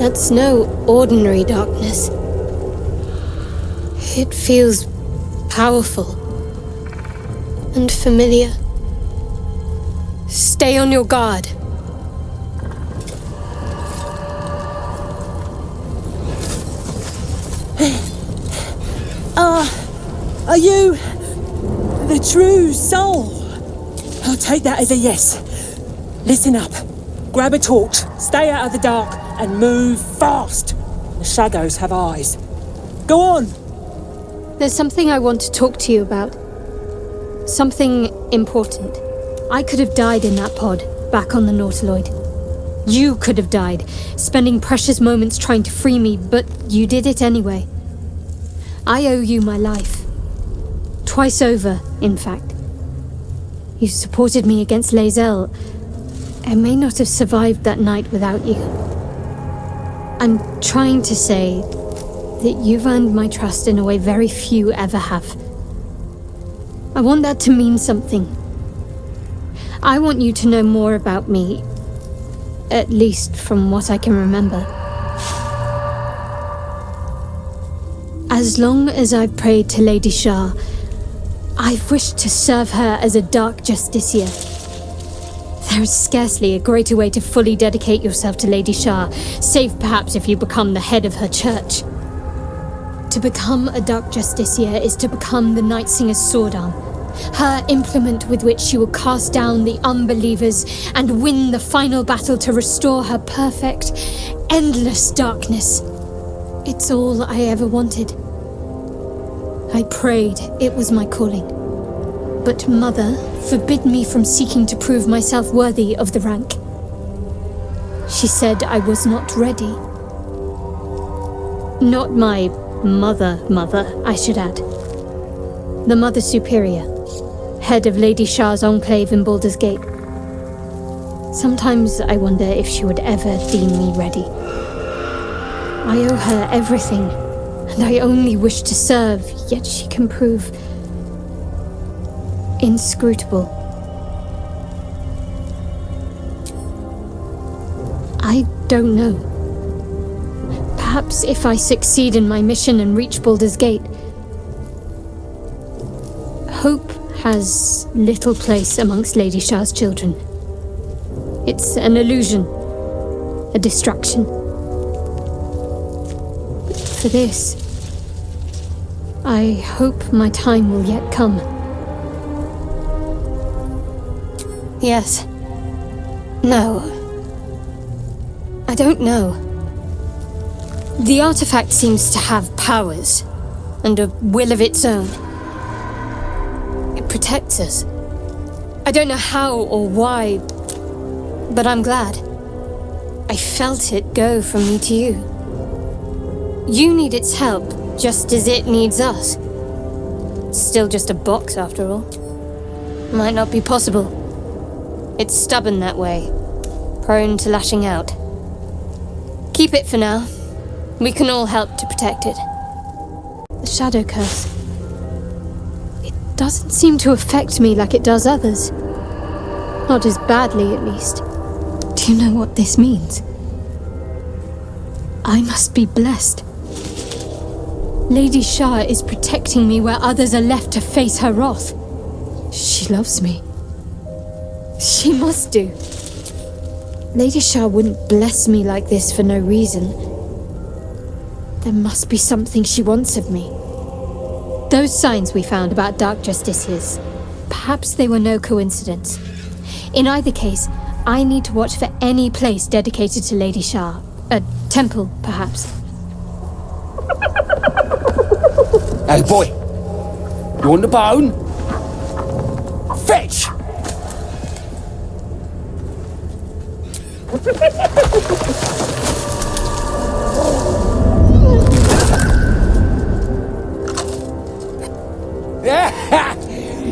That's no ordinary darkness. It feels powerful and familiar. Stay on your guard. Are you the true soul? I'll take that as a yes. Listen up. Grab a torch, stay out of the dark, and move fast. The shadows have eyes. Go on! There's something I want to talk to you about. Something important. I could have died in that pod, back on the Nautiloid. You could have died, spending precious moments trying to free me, but you did it anyway. I owe you my life. Twice over, in fact. You supported me against Lae'zel. I may not have survived that night without you. I'm trying to say that you've earned my trust in a way very few ever have. I want that to mean something. I want you to know more about me, at least from what I can remember. As long as I've prayed to Lady Shar, I've wished to serve her as a dark justiciar. There is scarcely a greater way to fully dedicate yourself to Lady Shar, save perhaps if you become the head of her church. To become a dark justiciar is to become the Night Singer's sword arm, her implement with which she will cast down the unbelievers and win the final battle to restore her perfect, endless darkness. It's all I ever wanted. I prayed it was my calling. But Mother forbid me from seeking to prove myself worthy of the rank. She said I was not ready. Not my mother, I should add. The Mother Superior, head of Lady Shar's enclave in Baldur's Gate. Sometimes I wonder if she would ever deem me ready. I owe her everything, and I only wish to serve, yet she can prove inscrutable. I don't know. Perhaps if I succeed in my mission and reach Baldur's Gate. Hope has little place amongst Lady Shar's children. It's an illusion, a distraction. For this, I hope my time will yet come. Yes. No. I don't know. The artifact seems to have powers, and a will of its own. It protects us. I don't know how or why, but I'm glad. I felt it go from me to you. You need its help, just as it needs us. It's still just a box, after all. Might not be possible. It's stubborn that way, prone to lashing out. Keep it for now. We can all help to protect it. The Shadow Curse. It doesn't seem to affect me like it does others. Not as badly, at least. Do you know what this means? I must be blessed. Lady Shar is protecting me where others are left to face her wrath. She loves me. She must do. Lady Shar wouldn't bless me like this for no reason. There must be something she wants of me. Those signs we found about Dark Justiciars, perhaps they were no coincidence. In either case, I need to watch for any place dedicated to Lady Shar. A temple, perhaps. Hey boy, you want the bone? Fetch!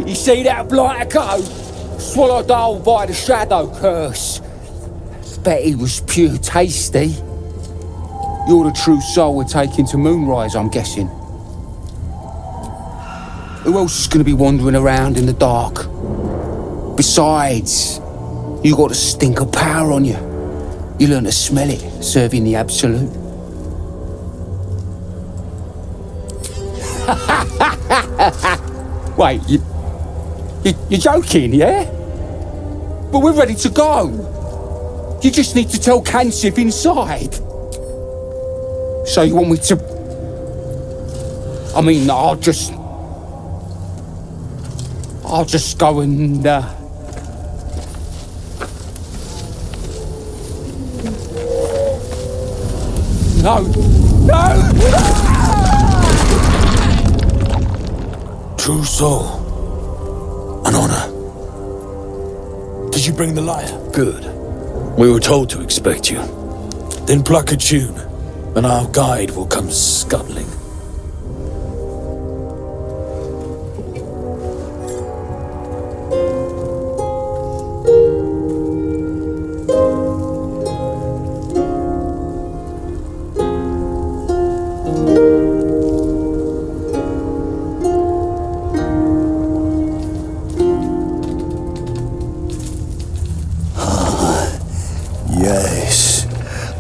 You see that blighter go? Swallowed whole by the Shadow Curse. Bet he was pure tasty. You're the true soul we're taking to Moonrise, I'm guessing. Who else is going to be wandering around in the dark? Besides, you got a stink of power on you. You learn to smell it, serving the Absolute. Wait, you're joking, yeah? But we're ready to go. You just need to tell Kansif inside. So you want me to... I mean, I'll just go and... No! True soul. An honor. Did you bring the lyre? Good. We were told to expect you. Then pluck a tune, and our guide will come scuttling.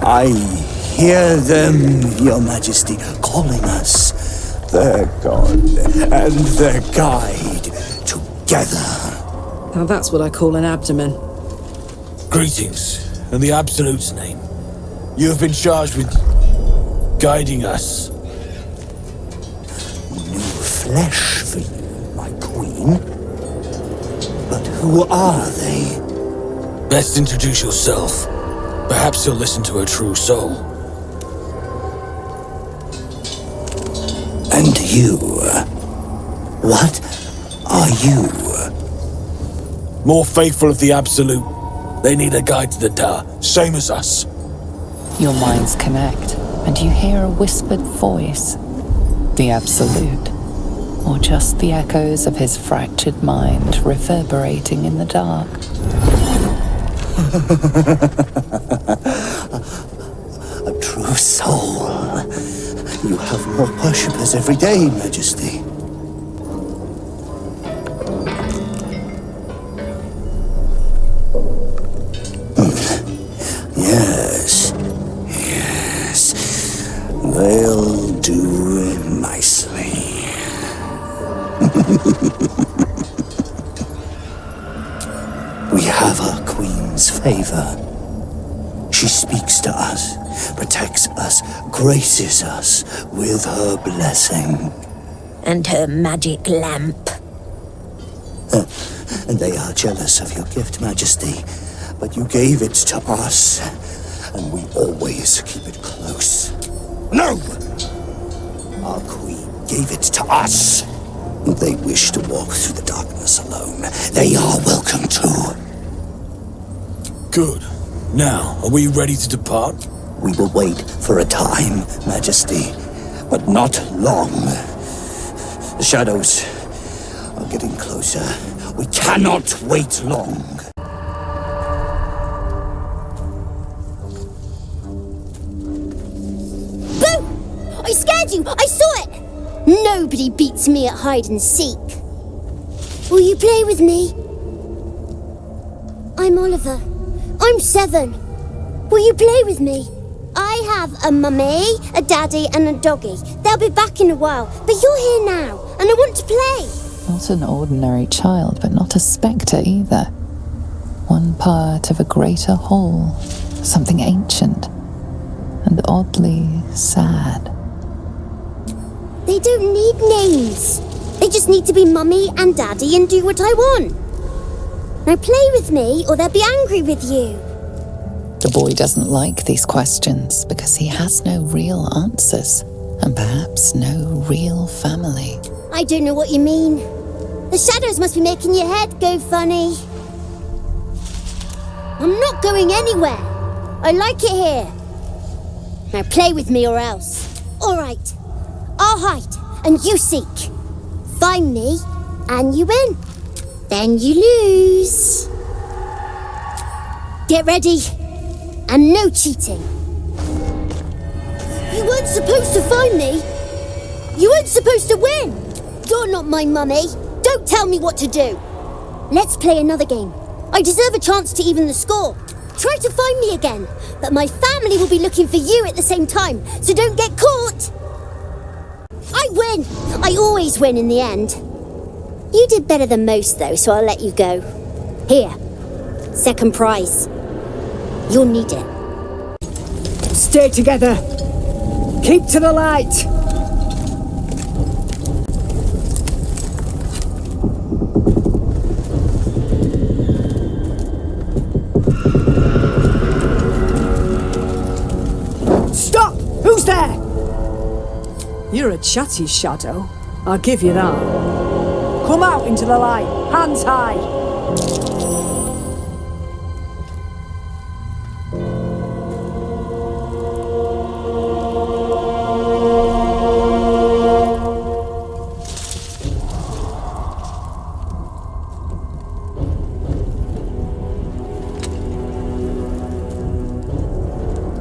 I hear them, Your Majesty, calling us, their god and their guide, together. Now that's what I call an abdomen. Greetings, in the Absolute's name. You have been charged with guiding us. New flesh for you, my queen. But who are they? Best introduce yourself. Perhaps you'll listen to a true soul. And you? What are you? More faithful of the Absolute. They need a guide to the tower, same as us. Your minds connect, and you hear a whispered voice. The Absolute. Or just the echoes of his fractured mind reverberating in the dark. A true soul. You have more worshippers every day, Majesty. Yes. They'll do nicely. We have our queen's favor. She speaks to us, protects us, graces us with her blessing. And her magic lamp. And they are jealous of your gift, Majesty. But you gave it to us, and we always keep it close. No! Our queen gave it to us. They wish to walk through the darkness alone. They are welcome to. Good. Now, are we ready to depart? We will wait for a time, Majesty, but not long. The shadows are getting closer. We cannot wait long. Boo! I scared you! I saw it! Nobody beats me at hide and seek. Will you play with me? I'm Oliver. I'm 7. Will you play with me? I have a mummy, a daddy, and a doggy. They'll be back in a while, but you're here now, and I want to play. Not an ordinary child, but not a spectre either. One part of a greater whole, something ancient, and oddly sad. They don't need names. They just need to be mummy and daddy and do what I want. Now play with me, or they'll be angry with you. The boy doesn't like these questions because he has no real answers, and perhaps no real family. I don't know what you mean. The shadows must be making your head go funny. I'm not going anywhere. I like it here. Now play with me or else. All right. I'll hide, and you seek. Find me, and you win. Then you lose. Get ready. And no cheating. You weren't supposed to find me. You weren't supposed to win. You're not my mummy. Don't tell me what to do. Let's play another game. I deserve a chance to even the score. Try to find me again, but my family will be looking for you at the same time, so don't get caught! I win! I always win in the end. You did better than most, though, so I'll let you go. Here. Second prize. You'll need it. Stay together. Keep to the light. Stop! Who's there? You're a chatty shadow. I'll give you that. Come out into the light. Hands high.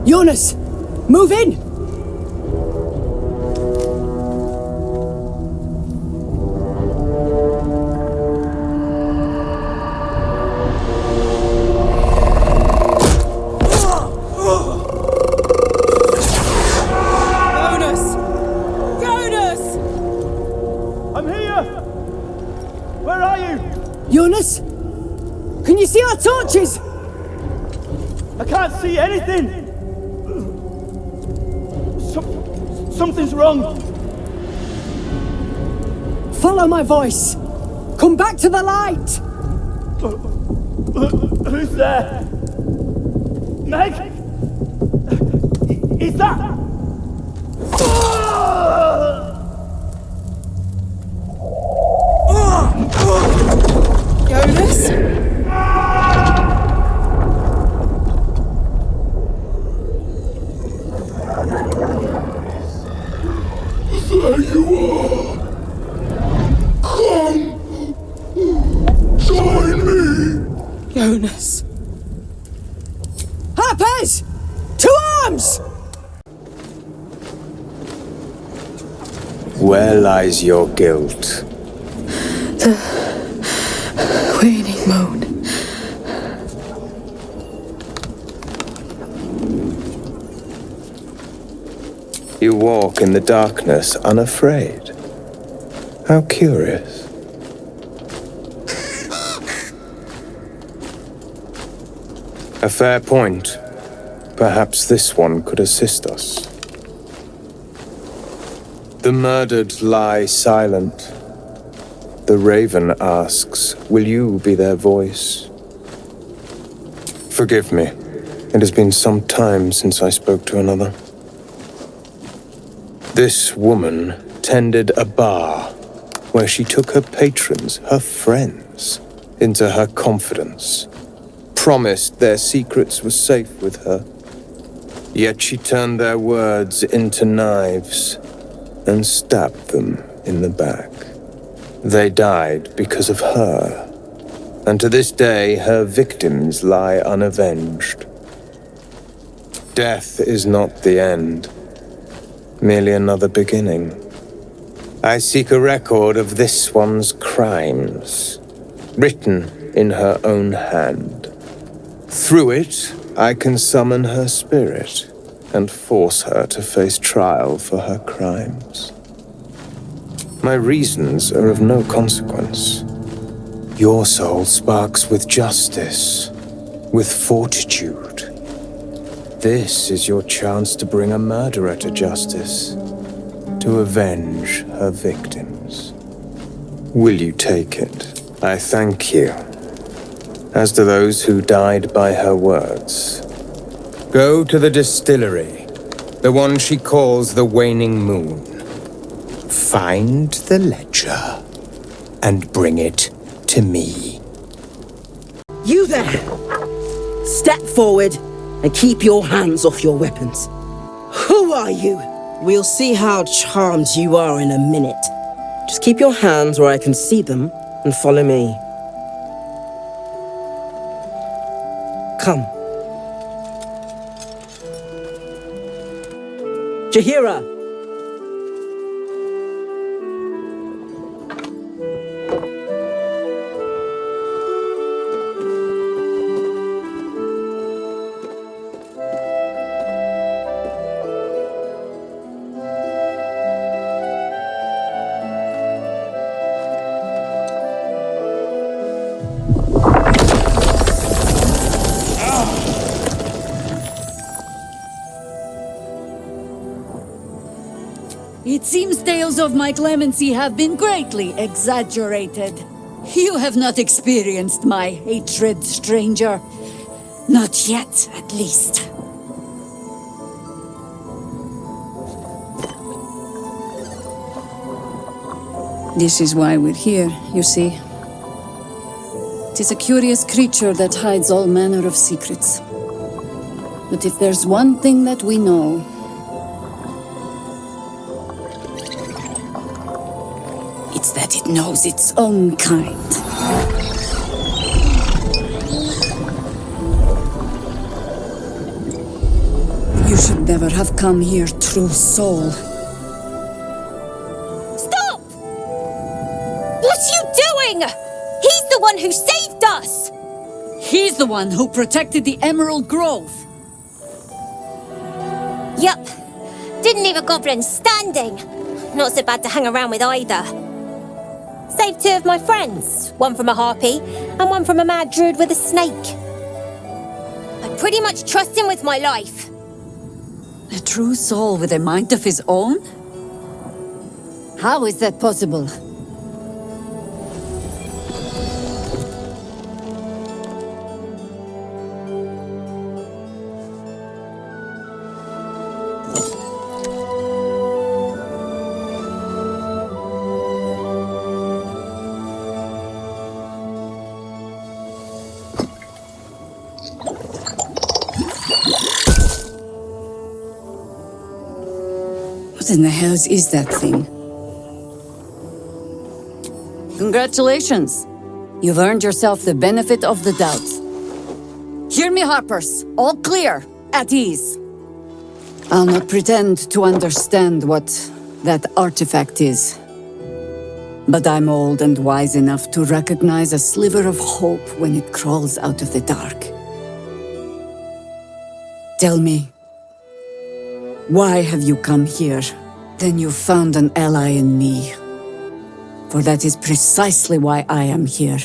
Jonas! Move in! Jonas? Can you see our torches? I can't see anything! Something's wrong! Follow my voice! Come back to the light! Who's there? Meg? Is that... Jonas? There you are. Come. Join me. Jonas. Harpers! To arms! Where lies your guilt? The Waning Moon. You walk in the darkness unafraid. How curious. A fair point. Perhaps this one could assist us. The murdered lie silent. The raven asks, will you be their voice? Forgive me. It has been some time since I spoke to another. This woman tended a bar where she took her patrons, her friends, into her confidence, promised their secrets were safe with her. Yet she turned their words into knives and stabbed them in the back. They died because of her, and to this day her victims lie unavenged. Death is not the end, merely another beginning. I seek a record of this one's crimes, written in her own hand. Through it, I can summon her spirit and force her to face trial for her crimes. My reasons are of no consequence. Your soul sparks with justice, with fortitude. This is your chance to bring a murderer to justice, to avenge her victims. Will you take it? I thank you, as do those who died by her words. Go to the distillery, the one she calls the Waning Moon. Find the ledger and bring it to me. You there! Step forward and keep your hands off your weapons. Who are you? We'll see how charmed you are in a minute. Just keep your hands where I can see them and follow me. Come. Jahira! seems tales of my clemency have been greatly exaggerated. You have not experienced my hatred, stranger. Not yet, at least. This is why we're here, you see. 'Tis a curious creature that hides all manner of secrets. But if there's one thing that we know, it's that it knows its own kind. You should never have come here, true soul. Stop! What are you doing? He's the one who saved us! He's the one who protected the Emerald Grove. Yup. Didn't leave a goblin standing. Not so bad to hang around with either. Saved two of my friends. One from a harpy, and one from a mad druid with a snake. I pretty much trust him with my life. A true soul with a mind of his own? How is that possible? What in the hells is that thing? Congratulations! You've earned yourself the benefit of the doubt. Hear me, Harpers. All clear. At ease. I'll not pretend to understand what that artifact is. But I'm old and wise enough to recognize a sliver of hope when it crawls out of the dark. Tell me, why have you come here? Then you found an ally in me. For that is precisely why I am here.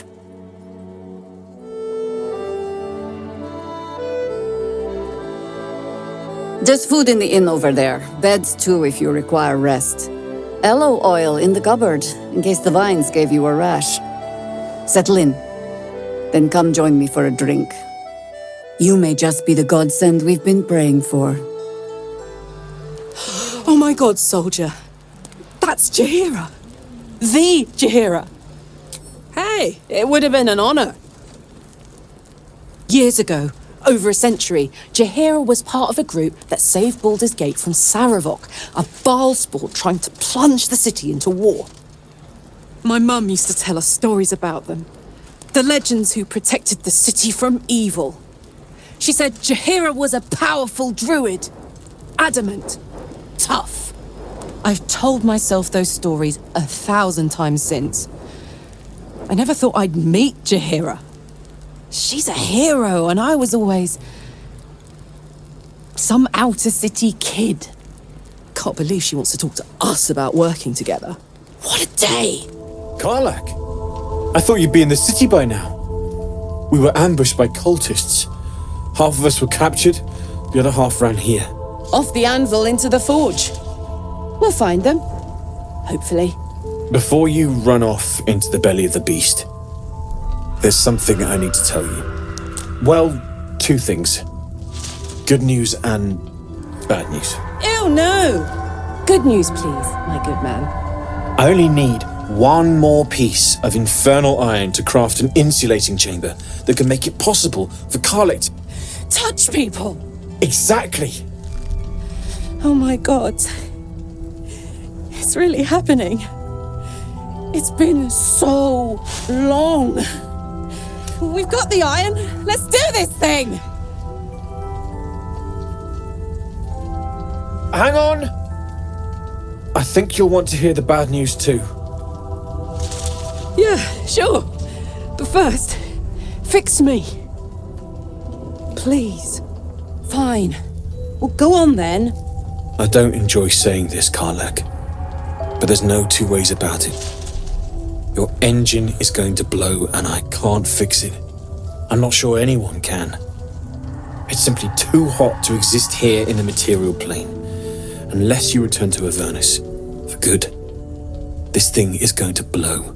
There's food in the inn over there. Beds too if you require rest. Aloe oil in the cupboard, in case the vines gave you a rash. Settle in. Then come join me for a drink. You may just be the godsend we've been praying for. Oh my god, soldier. That's Jaheira. The Jaheira. Hey, it would have been an honor. Years ago, over a century, Jaheira was part of a group that saved Baldur's Gate from Saravok, a vile sport trying to plunge the city into war. My mum used to tell us stories about them. The legends who protected the city from evil. She said Jaheira was a powerful druid. Adamant. Tough. I've told myself those stories 1,000 times since. I never thought I'd meet Jaheira. She's a hero, and I was always some outer city kid. Can't believe she wants to talk to us about working together. What a day! Karlach, I thought you'd be in the city by now. We were ambushed by cultists. Half of us were captured, the other half ran here. Off the anvil into the forge. We'll find them. Hopefully. Before you run off into the belly of the beast, there's something I need to tell you. Well, two things. Good news and bad news. Ew, no! Good news, please, my good man. I only need one more piece of infernal iron to craft an insulating chamber that can make it possible for Karlach to touch people! Exactly! Oh my god. It's really happening. It's been so long. We've got the iron. Let's do this thing! Hang on! I think you'll want to hear the bad news too. Yeah, sure. But first, fix me. Please. Fine. Well, go on then. I don't enjoy saying this, Karlach, but there's no two ways about it. Your engine is going to blow and I can't fix it. I'm not sure anyone can. It's simply too hot to exist here in the material plane, unless you return to Avernus, for Good. This thing is going to blow.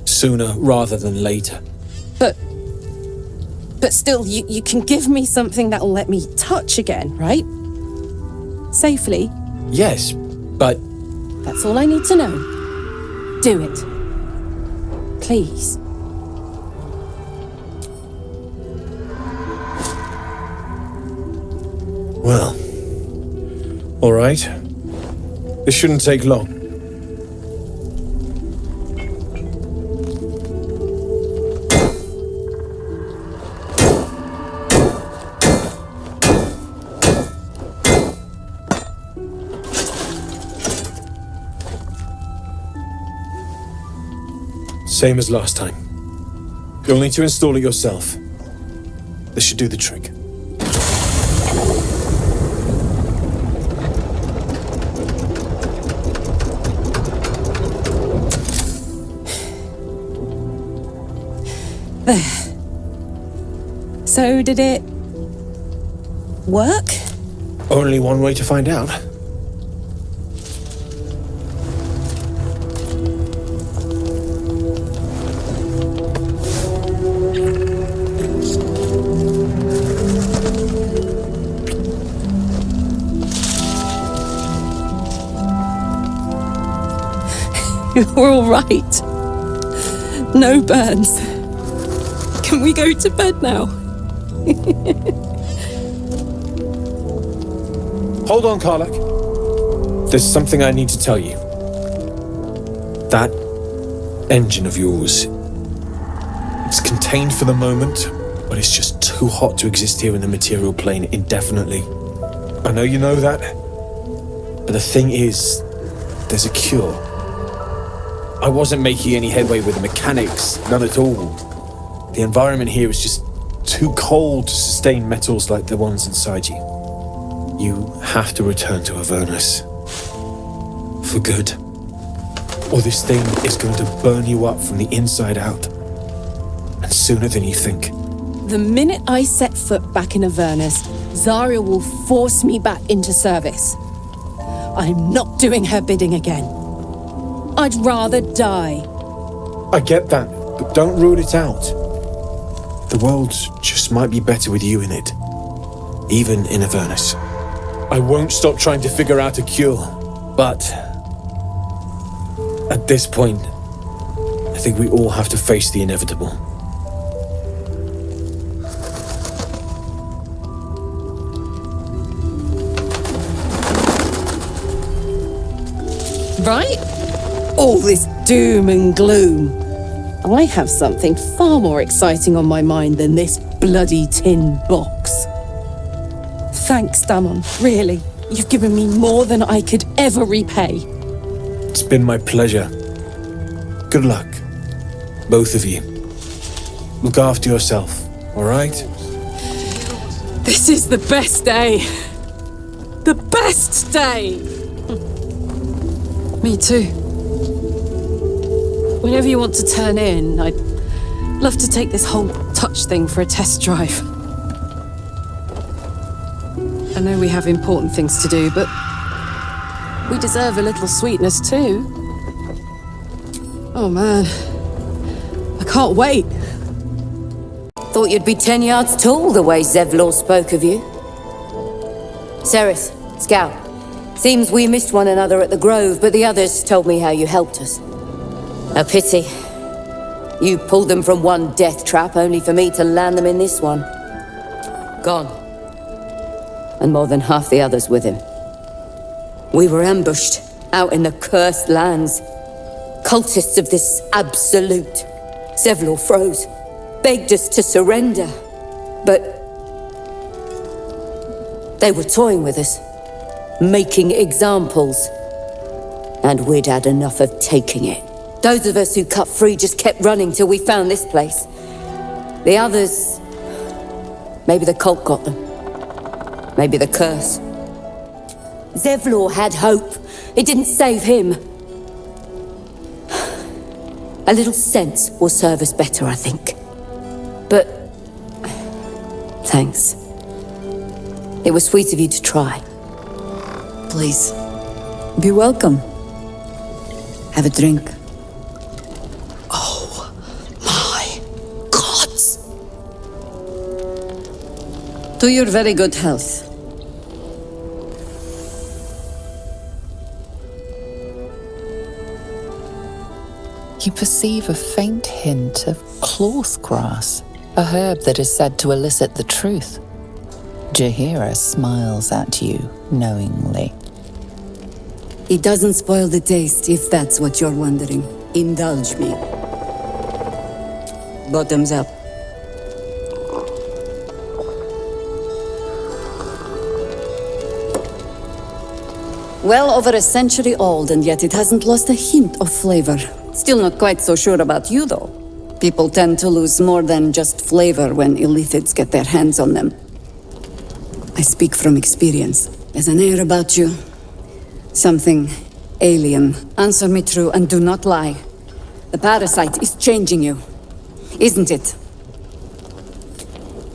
Sooner rather than later. But still, you can give me something that'll let me touch again, right? Safely. Yes, but... That's all I need to know. Do it. Please. Well... all right. This shouldn't take long. Same as last time. You'll need to install it yourself. This should do the trick. There. So did it work? Only one way to find out. You're all right. No burns. Can we go to bed now? Hold on, Karlach. There's something I need to tell you. That engine of yours, it's contained for the moment, but it's just too hot to exist here in the material plane indefinitely. I know you know that, but the thing is, there's a cure. I wasn't making any headway with the mechanics, none at all. The environment here is just too cold to sustain metals like the ones inside you. You have to return to Avernus. For good. Or this thing is going to burn you up from the inside out. And sooner than you think. The minute I set foot back in Avernus, Zarya will force me back into service. I'm not doing her bidding again. I'd rather die. I get that, but don't rule it out. The world just might be better with you in it. Even in Avernus. I won't stop trying to figure out a cure, but... at this point, I think we all have to face the inevitable. Right? All this doom and gloom. I have something far more exciting on my mind than this bloody tin box. Thanks, Damon, really. You've given me more than I could ever repay. It's been my pleasure. Good luck, both of you. Look after yourself, all right? This is the best day. The best day! Me too. Whenever you want to turn in, I'd love to take this whole touch thing for a test drive. I know we have important things to do, but we deserve a little sweetness too. Oh man, I can't wait. Thought you'd be 10 yards tall the way Zevlor spoke of you. Ceres, Scout, seems we missed one another at the Grove, but the others told me how you helped us. A pity. You pulled them from one death trap, only for me to land them in this one. Gone. And more than half the others with him. We were ambushed, out in the cursed lands. Cultists of this absolute. Zevlor froze, begged us to surrender. But they were toying with us, making examples. And we'd had enough of taking it. Those of us who cut free just kept running till we found this place. The others... maybe the cult got them. Maybe the curse. Zevlor had hope. It didn't save him. A little sense will serve us better, I think. But... thanks. It was sweet of you to try. Please, be welcome. Have a drink. Oh, my gods! To your very good health. You perceive a faint hint of cloth grass, a herb that is said to elicit the truth. Jaheira smiles at you knowingly. It doesn't spoil the taste, if that's what you're wondering. Indulge me. Bottoms up. Well over a century old, and yet it hasn't lost a hint of flavor. Still not quite so sure about you, though. People tend to lose more than just flavor when illithids get their hands on them. I speak from experience. There's an air about you. Something alien. Answer me true and do not lie. The parasite is changing you, isn't it?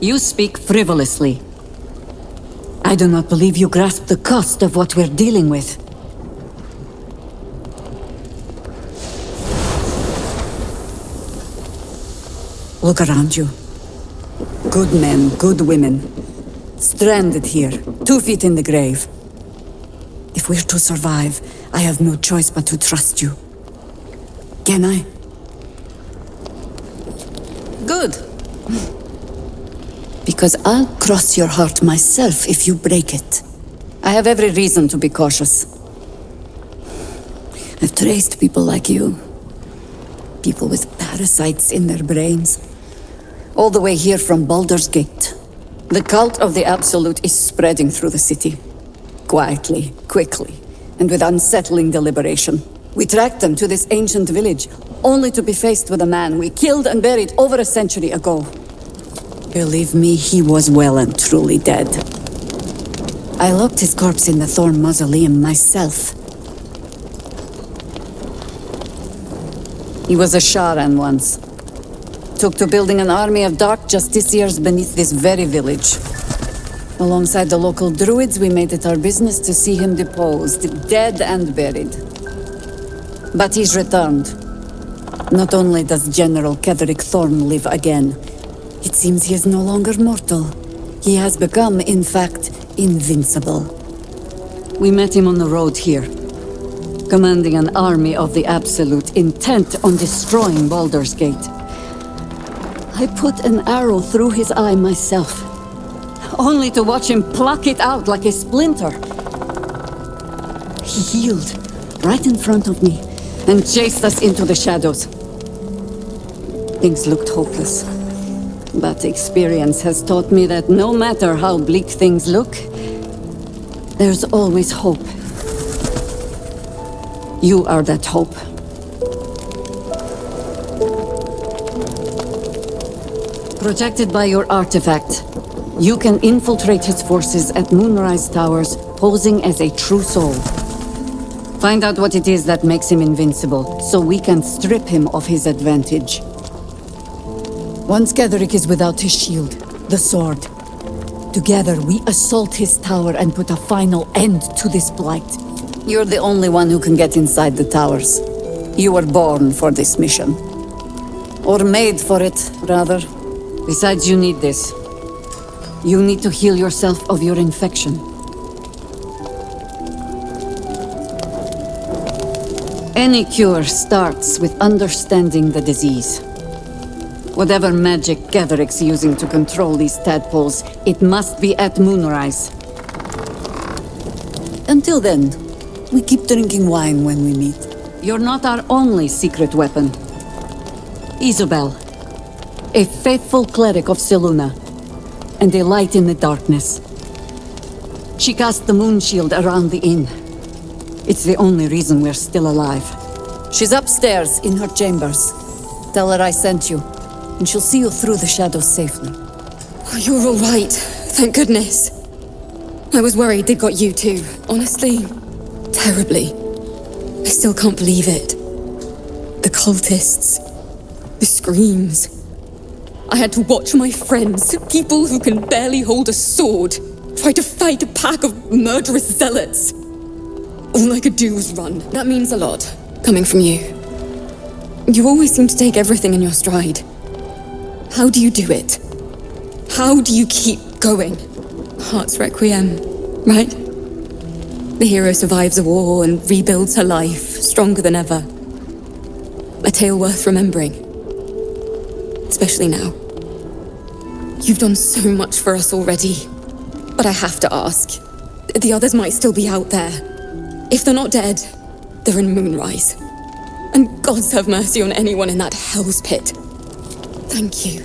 You speak frivolously. I do not believe you grasp the cost of what we're dealing with. Look around you. Good men, good women. Stranded here, 2 feet in the grave. If we're to survive, I have no choice but to trust you. Can I? Good. Because I'll cross your heart myself if you break it. I have every reason to be cautious. I've traced people like you. People with parasites in their brains. All the way here from Baldur's Gate. The cult of the Absolute is spreading through the city. Quietly, quickly, and with unsettling deliberation. We tracked them to this ancient village, only to be faced with a man we killed and buried over a century ago. Believe me, he was well and truly dead. I locked his corpse in the Thorn Mausoleum myself. He was a Sharan once. Took to building an army of dark justiciars beneath this very village. Alongside the local druids, we made it our business to see him deposed, dead and buried. But he's returned. Not only does General Ketheric Thorn live again, it seems he is no longer mortal. He has become, in fact, invincible. We met him on the road here, commanding an army of the Absolute, intent on destroying Baldur's Gate. I put an arrow through his eye myself, only to watch him pluck it out like a splinter. He healed right in front of me and chased us into the shadows. Things looked hopeless, but experience has taught me that no matter how bleak things look, there's always hope. You are that hope. Protected by your artifact, you can infiltrate his forces at Moonrise Towers, posing as a true soul. Find out what it is that makes him invincible, so we can strip him of his advantage. Once Ketheric is without his shield, the sword, together we assault his tower and put a final end to this blight. You're the only one who can get inside the towers. You were born for this mission. Or made for it, rather. Besides, you need this. You need to heal yourself of your infection. Any cure starts with understanding the disease. Whatever magic Ketheric's using to control these tadpoles, it must be at Moonrise. Until then, we keep drinking wine when we meet. You're not our only secret weapon. Isobel, a faithful cleric of Selûne, and a light in the darkness. She cast the moon shield around the inn. It's the only reason we're still alive. She's upstairs in her chambers. Tell her I sent you, and she'll see you through the shadows safely. Oh, you're all right. Thank goodness. I was worried they got you too, honestly. Terribly. I still can't believe it. The cultists. The screams. I had to watch my friends, people who can barely hold a sword, try to fight a pack of murderous zealots. All I could do was run. That means a lot. coming from you. You always seem to take everything in your stride. How do you do it? How do you keep going? Heart's Requiem, right? The hero survives a war and rebuilds her life, stronger than ever. A tale worth remembering. Especially now. You've done so much for us already. But I have to ask. The others might still be out there. If they're not dead, they're in Moonrise. And gods have mercy on anyone in that hell's pit. Thank you.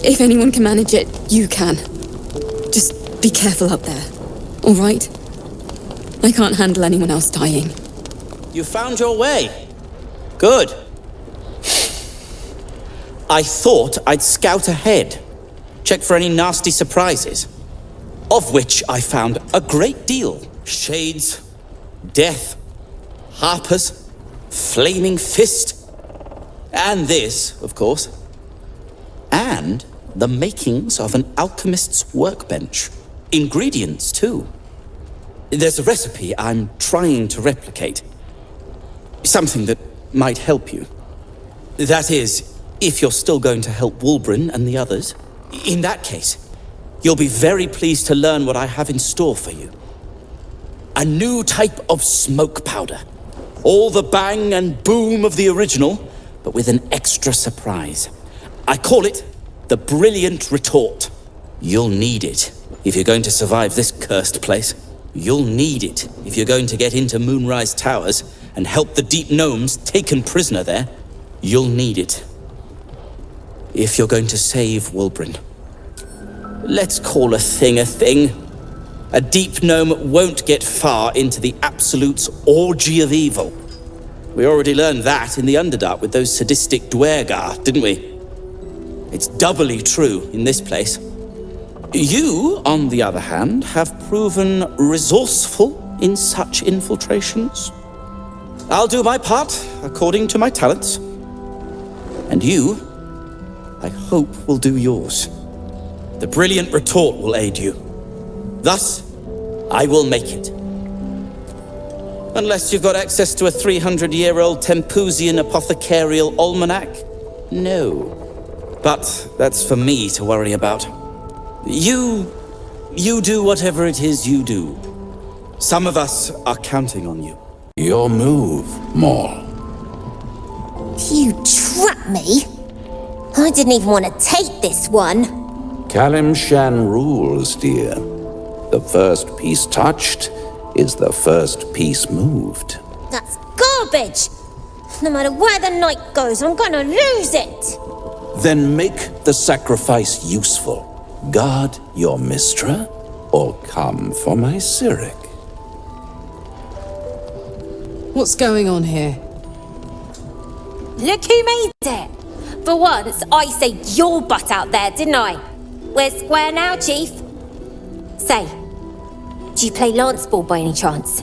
If anyone can manage it, you can. Just be careful out there, all right? I can't handle anyone else dying. You found your way. Good. I thought I'd scout ahead, check for any nasty surprises, of which I found a great deal. Shades, death, harpers, flaming fist, and this, of course, and the makings of an alchemist's workbench. Ingredients, too. There's a recipe I'm trying to replicate. Something that might help you. That is, if you're still going to help Wulbren and the others. In that case, you'll be very pleased to learn what I have in store for you. A new type of smoke powder. All the bang and boom of the original, but with an extra surprise. I call it the Brilliant Retort. You'll need it if you're going to survive this cursed place. You'll need it if you're going to get into Moonrise Towers and help the deep gnomes taken prisoner there. You'll need it if you're going to save Wulbren. Let's call a thing a thing. A deep gnome won't get far into the Absolute's orgy of evil. We already learned that in the Underdark with those sadistic Dwergar, didn't we? It's doubly true in this place. You, on the other hand, have proven resourceful in such infiltrations. I'll do my part according to my talents. And you, I hope, will do yours. The Brilliant Retort will aid you. Thus, I will make it. Unless you've got access to a 300-year-old Tempusian apothecarial almanac? No. But that's for me to worry about. You do whatever it is you do. Some of us are counting on you. Your move, Maul. You trapped me? I didn't even want to take this one. Kalimshan rules, dear. The first piece touched is the first piece moved. That's garbage! No matter where the night goes, I'm gonna lose it! Then make the sacrifice useful. Guard your Mistra, or come for my Cyric. What's going on here? Look who made it! For once, I saved your butt out there, didn't I? We're square now, Chief. Say, do you play lance ball by any chance?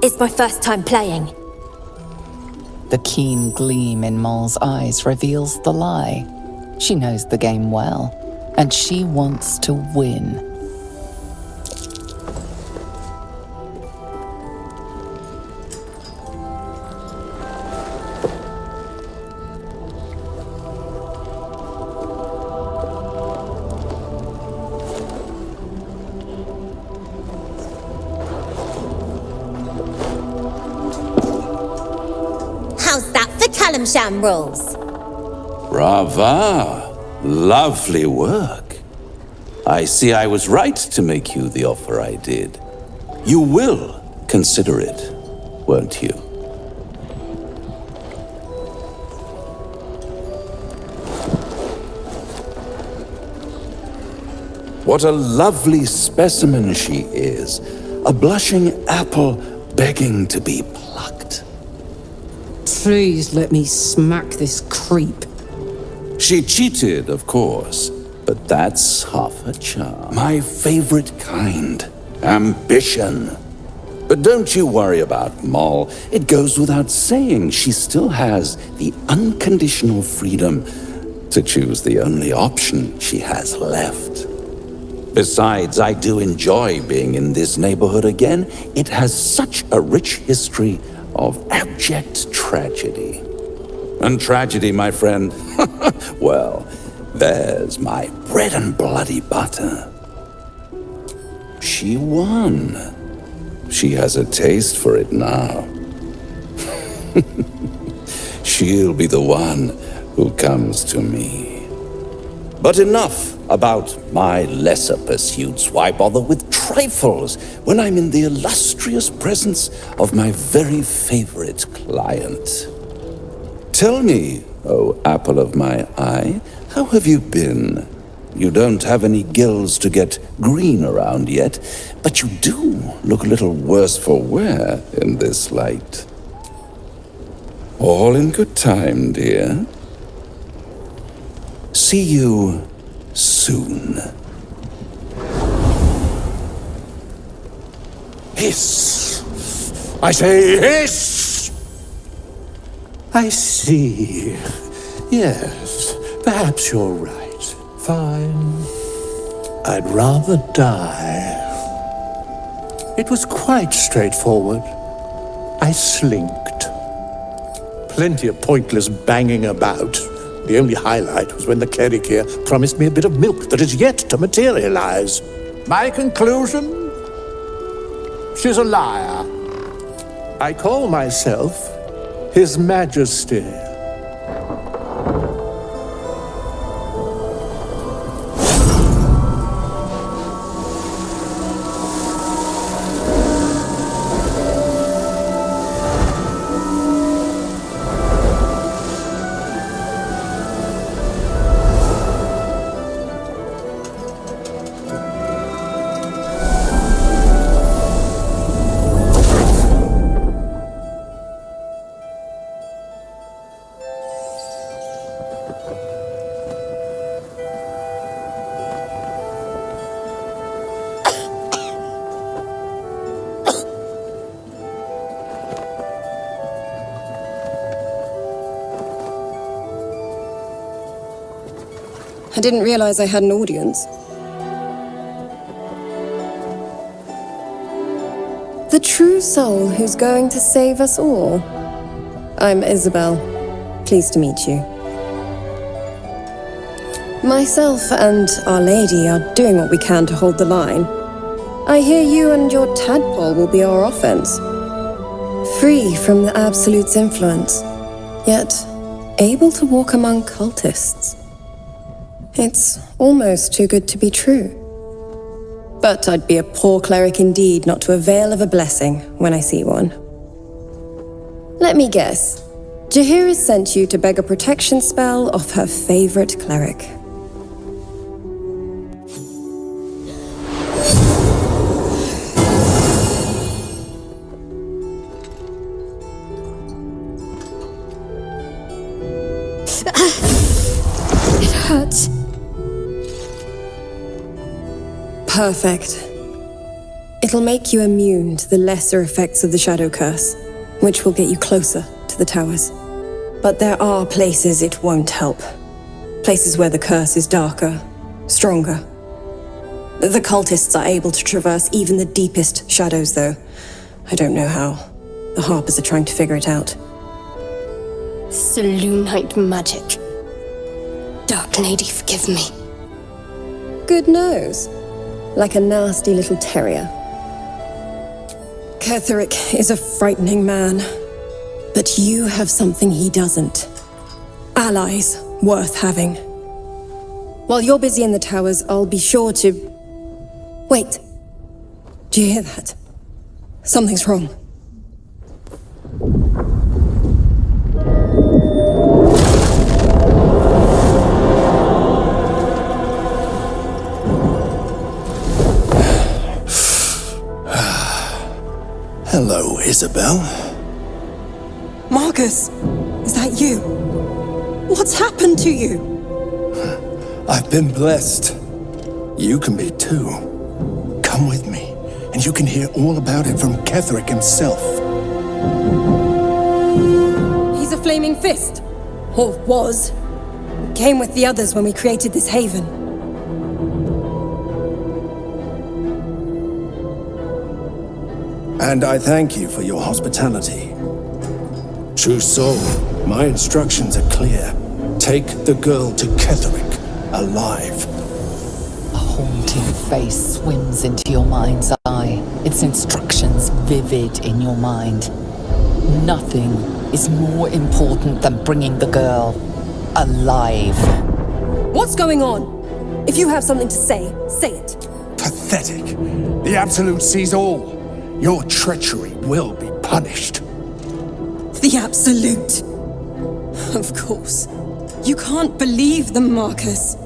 It's my first time playing. The keen gleam in Maul's eyes reveals the lie. She knows the game well, and she wants to win. How's that for Kalimshan rules? Brava! Lovely work. I see I was right to make you the offer I did. You will consider it, won't you? What a lovely specimen she is. A blushing apple begging to be plucked. Please let me smack this creep. She cheated, of course, but that's half her charm. My favorite kind, ambition. But don't you worry about Maul. It goes without saying she still has the unconditional freedom to choose the only option she has left. Besides, I do enjoy being in this neighborhood again. It has such a rich history of abject tragedy. And tragedy, my friend, well, there's my bread and bloody butter. She won. She has a taste for it now. She'll be the one who comes to me. But enough about my lesser pursuits. Why bother with trifles when I'm in the illustrious presence of my very favorite client? Tell me, oh apple of my eye, how have you been? You don't have any gills to get green around yet, but you do look a little worse for wear in this light. All in good time, dear. See you soon. Hiss! I say hiss! I see. Yes, perhaps you're right. Fine. I'd rather die. It was quite straightforward. I slinked. Plenty of pointless banging about. The only highlight was when the cleric here promised me a bit of milk that is yet to materialize. My conclusion? She's a liar. I call myself His Majesty. I didn't realize I had an audience. The true soul who's going to save us all. I'm Isabel. Pleased to meet you. Myself and Our Lady are doing what we can to hold the line. I hear you and your tadpole will be our offense. Free from the Absolute's influence, yet able to walk among cultists. It's almost too good to be true. But I'd be a poor cleric indeed not to avail of a blessing when I see one. Let me guess. Jaheira sent you to beg a protection spell off her favorite cleric. It hurts. Perfect. It'll make you immune to the lesser effects of the Shadow Curse, which will get you closer to the towers. But there are places it won't help. Places where the curse is darker, stronger. The cultists are able to traverse even the deepest shadows, though. I don't know how. The Harpers are trying to figure it out. Selûnite magic. Dark Lady, forgive me. Good nose. Like a nasty little terrier. Ketheric is a frightening man. But you have something he doesn't. Allies worth having. While you're busy in the towers, I'll be sure to... Wait. Do you hear that? Something's wrong. Hello, Isabel. Marcus, is that you? What's happened to you? I've been blessed. You can be too. Come with me, and you can hear all about it from Ketheric himself. He's a flaming fist. Or was. Came with the others when we created this haven. And I thank you for your hospitality. True soul, my instructions are clear. Take the girl to Ketherick, alive. A haunting face swims into your mind's eye, its instructions vivid in your mind. Nothing is more important than bringing the girl alive. What's going on? If you have something to say, say it. Pathetic. The Absolute sees all. Your treachery will be punished. The Absolute. Of course. You can't believe them, Marcus.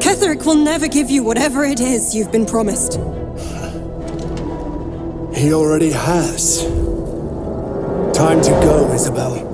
Ketherick will never give you whatever it is you've been promised. He already has. Time to go, Isabel.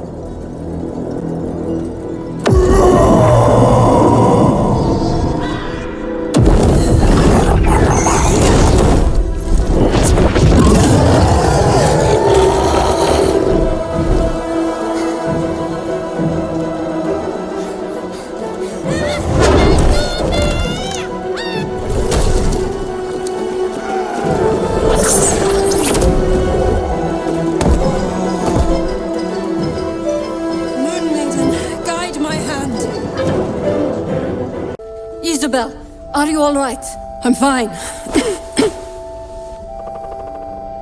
Are you all right? I'm fine.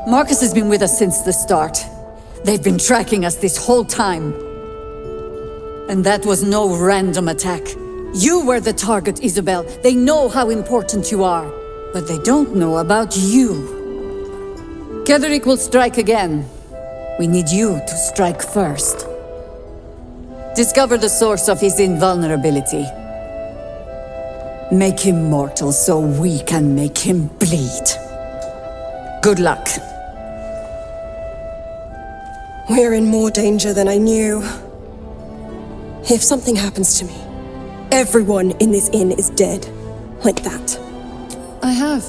Marcus has been with us since the start. They've been tracking us this whole time. And that was no random attack. You were the target, Isabel. They know how important you are. But they don't know about you. Ketherick will strike again. We need you to strike first. Discover the source of his invulnerability. Make him mortal so we can make him bleed. Good luck. We're in more danger than I knew. If something happens to me, everyone in this inn is dead. Like that. I have.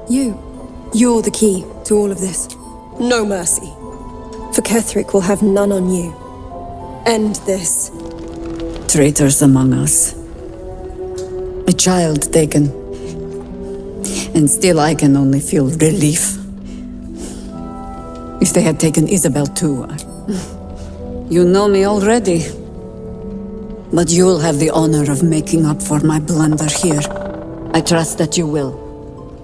You. You're the key to all of this. No mercy. For Ketherick will have none on you. End this. Traitors among us. A child taken. And still I can only feel relief. If they had taken Isabel too, you know me already. But you'll have the honor of making up for my blunder here. I trust that you will.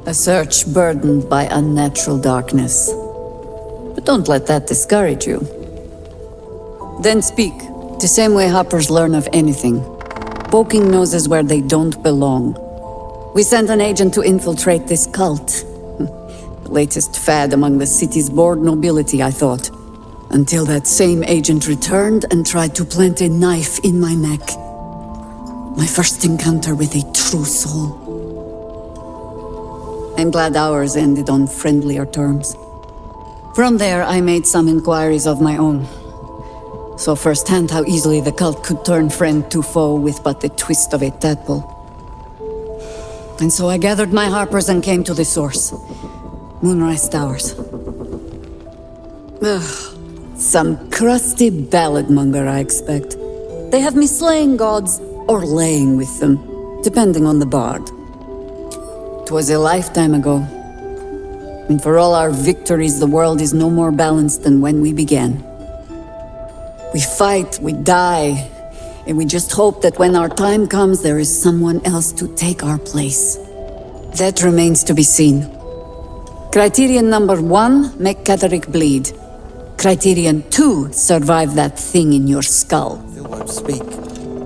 A search burdened by unnatural darkness. But don't let that discourage you. Then speak, the same way hoppers learn of anything. Poking noses where they don't belong. We sent an agent to infiltrate this cult. The latest fad among the city's bored nobility, I thought. Until that same agent returned and tried to plant a knife in my neck. My first encounter with a true soul. I'm glad ours ended on friendlier terms. From there, I made some inquiries of my own. Saw firsthand how easily the cult could turn friend to foe with but the twist of a tadpole. And so I gathered my harpers and came to the source. Moonrise Towers. Some crusty ballad monger, I expect. They have me slaying gods or laying with them, depending on the bard. 'Twas a lifetime ago. And for all our victories, the world is no more balanced than when we began. We fight, we die, and we just hope that when our time comes, there is someone else to take our place. That remains to be seen. Criterion number 1, make Ketherick bleed. Criterion 2, survive that thing in your skull. Phil won't speak.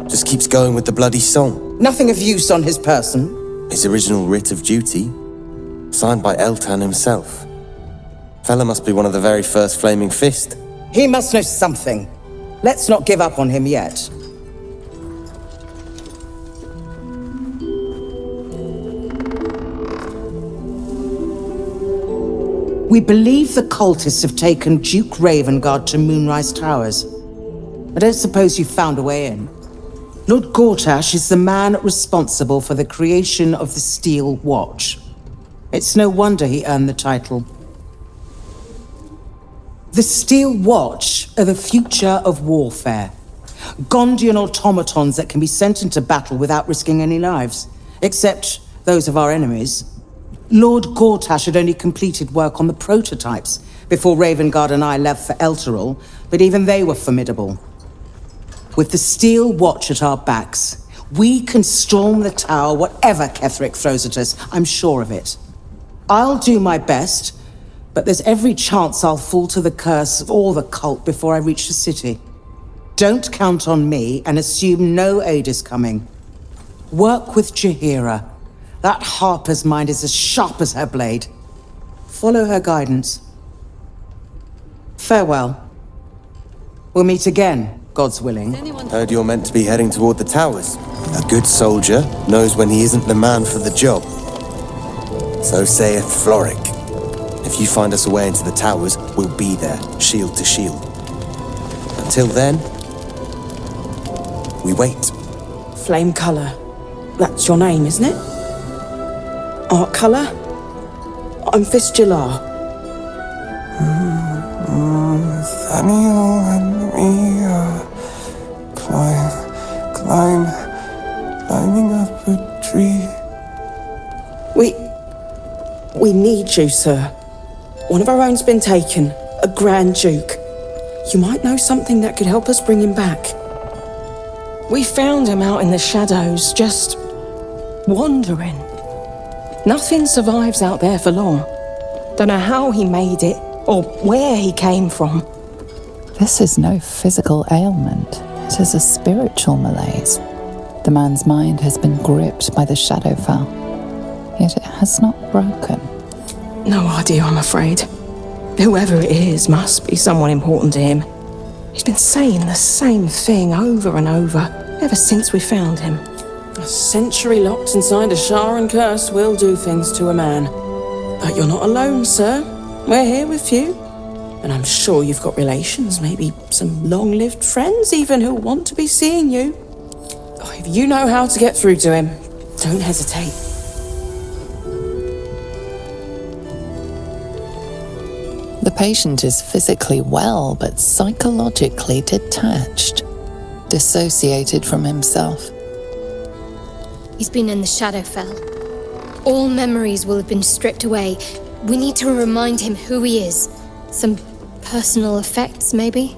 Just keeps going with the bloody song. Nothing of use on his person. His original writ of duty, signed by Eltan himself. Fella must be one of the very first Flaming Fist. He must know something. Let's not give up on him yet. We believe the cultists have taken Duke Ravengard to Moonrise Towers. I don't suppose you found a way in. Lord Gortash is the man responsible for the creation of the Steel Watch. It's no wonder he earned the title. The Steel Watch are the future of warfare. Gondian automatons that can be sent into battle without risking any lives, except those of our enemies. Lord Gortash had only completed work on the prototypes before Ravengard and I left for Elturel, but even they were formidable. With the Steel Watch at our backs, we can storm the tower whatever Ketheric throws at us, I'm sure of it. I'll do my best, but there's every chance I'll fall to the curse of all the cult before I reach the city. Don't count on me and assume no aid is coming. Work with Jaheira. That Harper's mind is as sharp as her blade. Follow her guidance. Farewell. We'll meet again, God's willing. Heard you're meant to be heading toward the towers. A good soldier knows when he isn't the man for the job. So saith Floric. If you find us a way into the towers, we'll be there, shield to shield. Until then, we wait. Flame Colour. That's your name, isn't it? Art Colour? I'm Fistular. Thaniel and me are climbing up a tree. We need you, sir. One of our own's been taken, a Grand Duke. You might know something that could help us bring him back. We found him out in the shadows, just wandering. Nothing survives out there for long. Don't know how he made it, or where he came from. This is no physical ailment. It is a spiritual malaise. The man's mind has been gripped by the Shadowfell, yet it has not broken. No idea, I'm afraid. Whoever it is must be someone important to him. He's been saying the same thing over and over, ever since we found him. A century locked inside a Sharan curse will do things to a man. But you're not alone, sir. We're here with you. And I'm sure you've got relations, maybe some long-lived friends even, who want to be seeing you. Oh, if you know how to get through to him, don't hesitate. The patient is physically well, but psychologically detached, dissociated from himself. He's been in the Shadowfell. All memories will have been stripped away. We need to remind him who he is. Some personal effects, maybe?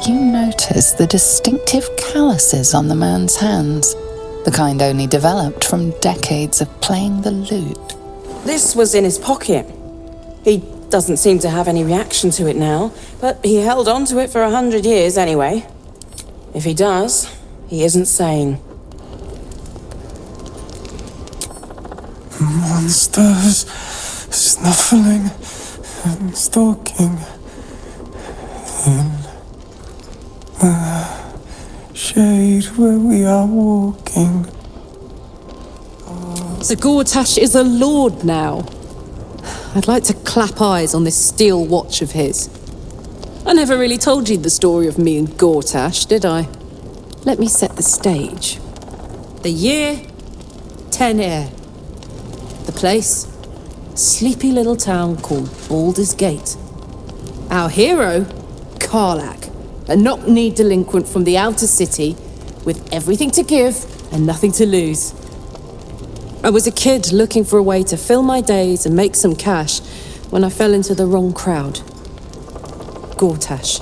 You notice the distinctive calluses on the man's hands, the kind only developed from decades of playing the lute. This was in his pocket. He doesn't seem to have any reaction to it now, but he held on to it for 100 years anyway. If he does, he isn't sane. Monsters snuffling and stalking in the shade where we are walking. So Gortash is a lord now. I'd like to clap eyes on this steel watch of his. I never really told you the story of me and Gortash, did I? Let me set the stage. The year, Tenir. The place, a sleepy little town called Baldur's Gate. Our hero, Karlach, a knock-knee delinquent from the outer city, with everything to give and nothing to lose. I was a kid looking for a way to fill my days and make some cash when I fell into the wrong crowd. Gortash.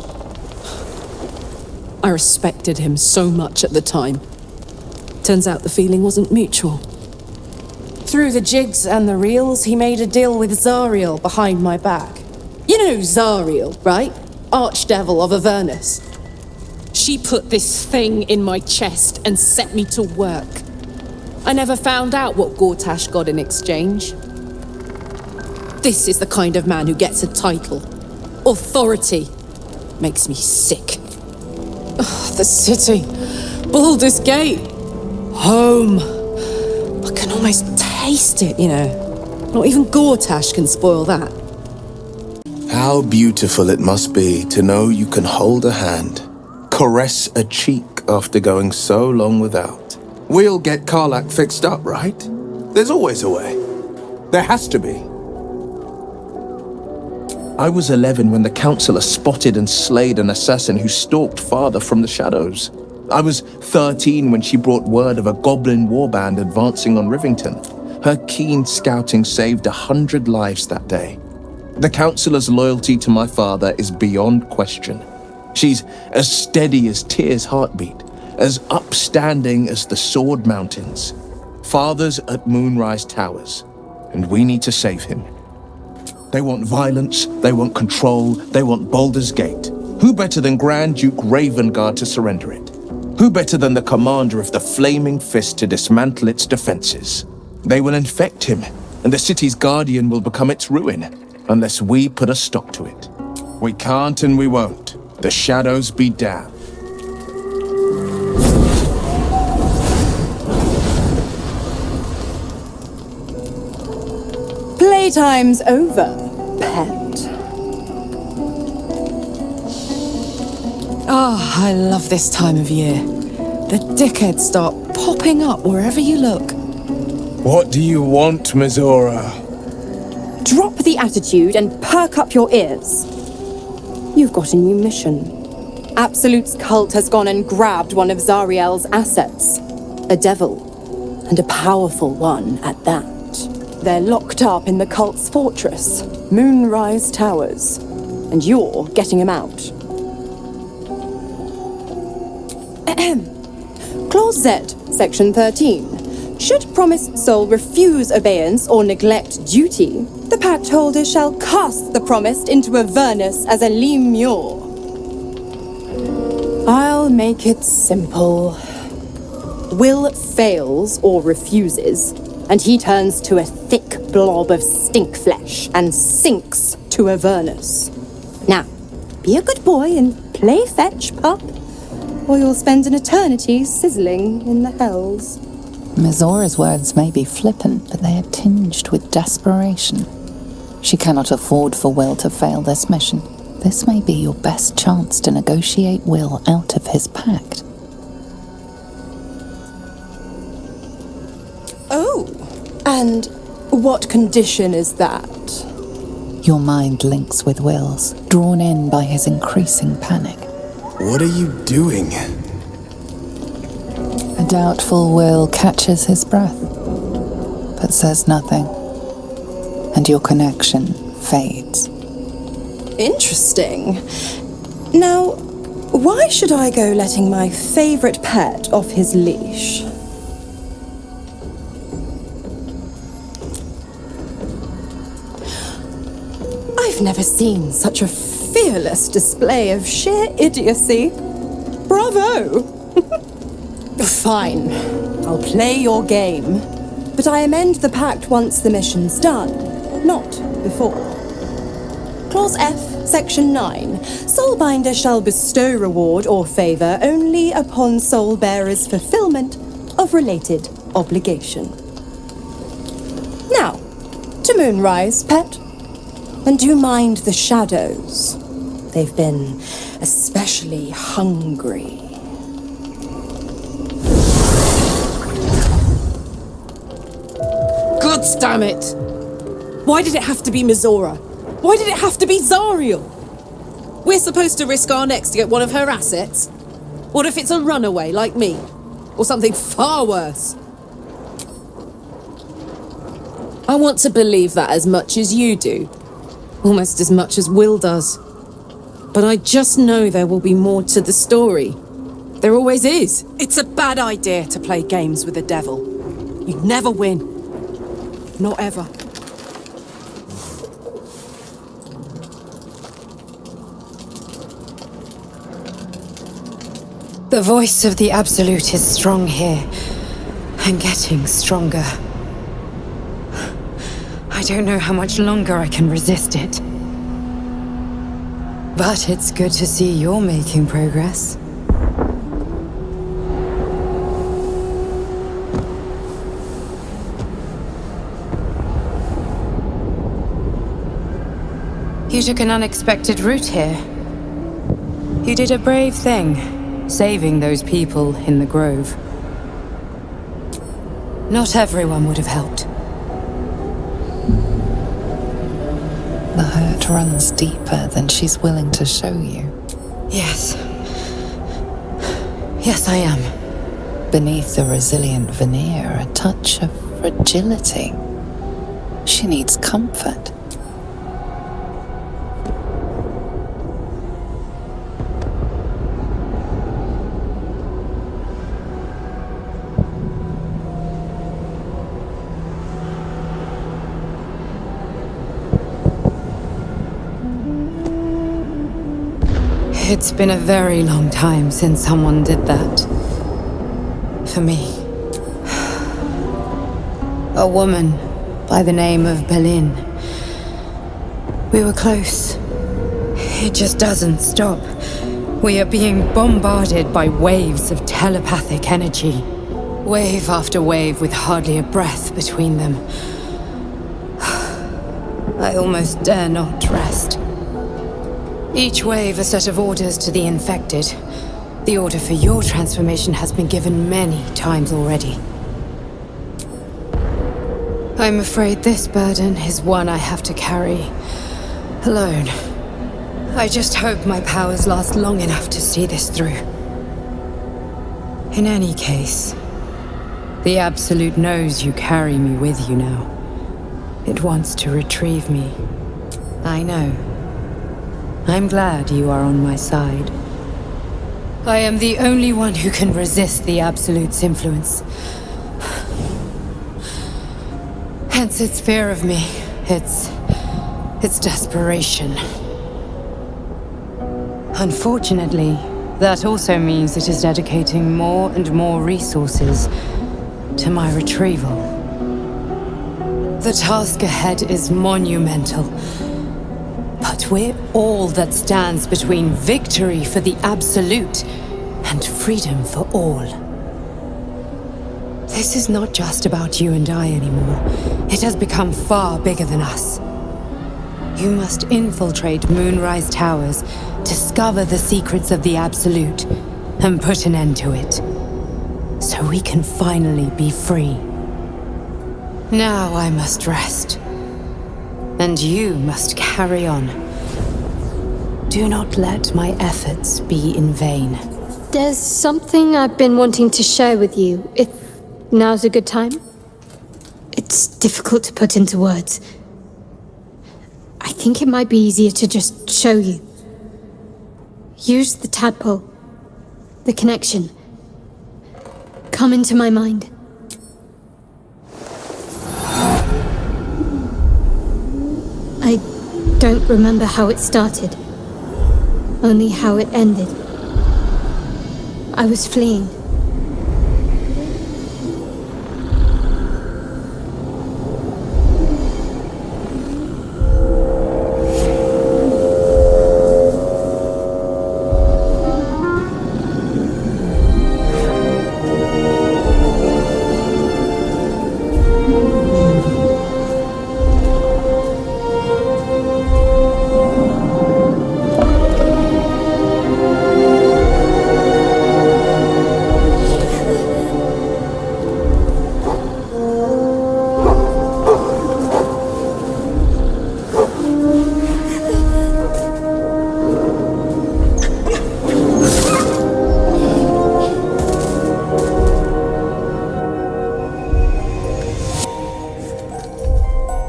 I respected him so much at the time. Turns out the feeling wasn't mutual. Through the jigs and the reels, he made a deal with Zariel behind my back. You know Zariel, right? Archdevil of Avernus. She put this thing in my chest and set me to work. I never found out what Gortash got in exchange. This is the kind of man who gets a title. Authority. Makes me sick. Ugh, the city. Baldur's Gate. Home. I can almost taste it, you know. Not even Gortash can spoil that. How beautiful it must be to know you can hold a hand, caress a cheek after going so long without. We'll get Karlach fixed up, right? There's always a way. There has to be. I was 11 when the Councillor spotted and slayed an assassin who stalked father from the shadows. I was 13 when she brought word of a goblin warband advancing on Rivington. Her keen scouting saved 100 lives that day. The Councillor's loyalty to my father is beyond question. She's as steady as Tyr's heartbeat, as upstanding as the Sword Mountains. Father's at Moonrise Towers, and we need to save him. They want violence, they want control, they want Baldur's Gate. Who better than Grand Duke Ravengard to surrender it? Who better than the commander of the Flaming Fist to dismantle its defenses? They will infect him, and the city's guardian will become its ruin, unless we put a stop to it. We can't and we won't. The shadows be damned. Playtime's over, pet. Oh, I love this time of year. The dickheads start popping up wherever you look. What do you want, Mizora? Drop the attitude and perk up your ears. You've got a new mission. Absolute's cult has gone and grabbed one of Zariel's assets. A devil, and a powerful one at that. They're locked up in the cult's fortress, Moonrise Towers, and you're getting him out. Clause Z, Section 13. Should promised soul refuse obeyance or neglect duty, the pact holder shall cast the promised into Avernus as a lemure. I'll make it simple. Will fails or refuses, and he turns to a thick blob of stink flesh and sinks to Avernus. Now, be a good boy and play fetch, pup, or you'll spend an eternity sizzling in the hells. Mizora's words may be flippant, but they are tinged with desperation. She cannot afford for Will to fail this mission. This may be your best chance to negotiate Will out of his pact. Oh, and what condition is that? Your mind links with Will's, drawn in by his increasing panic. What are you doing? A doubtful Will catches his breath, but says nothing, and your connection fades. Interesting. Now, why should I go letting my favorite pet off his leash? I've never seen such a fearless display of sheer idiocy. Bravo! Fine, I'll play your game. But I amend the pact once the mission's done, not before. Clause F, Section 9. Soulbinder shall bestow reward or favour only upon soul-bearer's fulfilment of related obligation. Now, to Moonrise, pet. And do mind the shadows. They've been especially hungry. God damn it! Why did it have to be Mizora? Why did it have to be Zariel? We're supposed to risk our necks to get one of her assets? What if it's a runaway like me? Or something far worse? I want to believe that as much as you do. Almost as much as Will does. But I just know there will be more to the story. There always is. It's a bad idea to play games with the devil. You never win. Not ever. The voice of the Absolute is strong here, and getting stronger. I don't know how much longer I can resist it. But it's good to see you're making progress. You took an unexpected route here. You did a brave thing, saving those people in the grove. Not everyone would have helped. The hurt runs deeper than she's willing to show you. Yes. Yes, I am. Beneath the resilient veneer, a touch of fragility. She needs comfort. It's been a very long time since someone did that. For me. A woman by the name of Berlin. We were close. It just doesn't stop. We are being bombarded by waves of telepathic energy. Wave after wave with hardly a breath between them. I almost dare not rest. Each wave a set of orders to the infected. The order for your transformation has been given many times already. I'm afraid this burden is one I have to carry alone. I just hope my powers last long enough to see this through. In any case, the Absolute knows you carry me with you now. It wants to retrieve me. I know. I'm glad you are on my side. I am the only one who can resist the Absolute's influence. Hence its fear of me, its desperation. Unfortunately, that also means it is dedicating more and more resources to my retrieval. The task ahead is monumental. But we're all that stands between victory for the Absolute and freedom for all. This is not just about you and I anymore. It has become far bigger than us. You must infiltrate Moonrise Towers, discover the secrets of the Absolute, and put an end to it. So we can finally be free. Now I must rest. And you must carry on. Do not let my efforts be in vain. There's something I've been wanting to share with you, if now's a good time. It's difficult to put into words. I think it might be easier to just show you. Use the tadpole. The connection. Come into my mind. I don't remember how it started. Only how it ended. I was fleeing.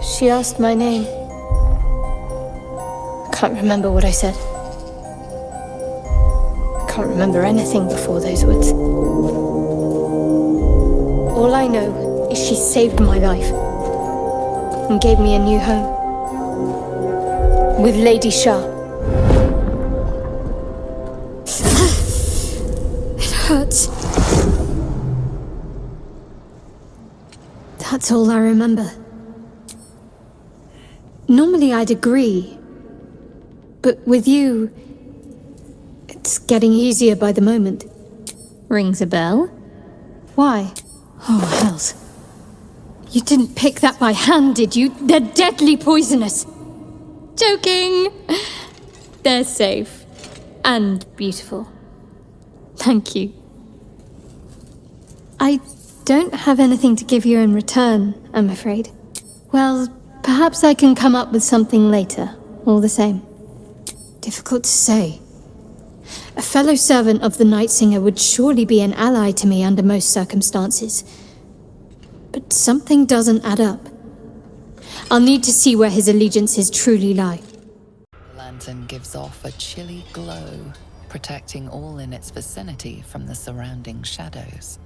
She asked my name. I can't remember what I said. I can't remember anything before those words. All I know is she saved my life and gave me a new home. With Lady Shar. It hurts. That's all I remember. Normally I'd agree, but with you, it's getting easier by the moment. Rings a bell? Why? Oh, hells. You didn't pick that by hand, did you? They're deadly poisonous. Joking. They're safe. And beautiful. Thank you. I don't have anything to give you in return, I'm afraid. Well, perhaps I can come up with something later, all the same. Difficult to say. A fellow servant of the Night Singer would surely be an ally to me under most circumstances. But but something doesn't add up. I'll need to see where his allegiances truly lie. The lantern gives off a chilly glow, protecting all in its vicinity from the surrounding shadows.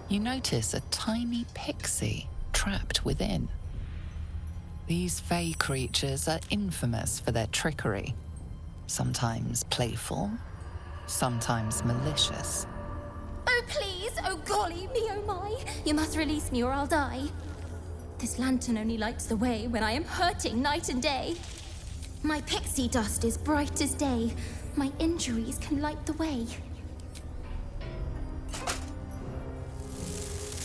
You notice a tiny pixie trapped within. These fey creatures are infamous for their trickery. Sometimes playful, sometimes malicious. Oh please, oh golly me, oh my! You must release me or I'll die. This lantern only lights the way when I am hurting night and day. My pixie dust is bright as day. My injuries can light the way.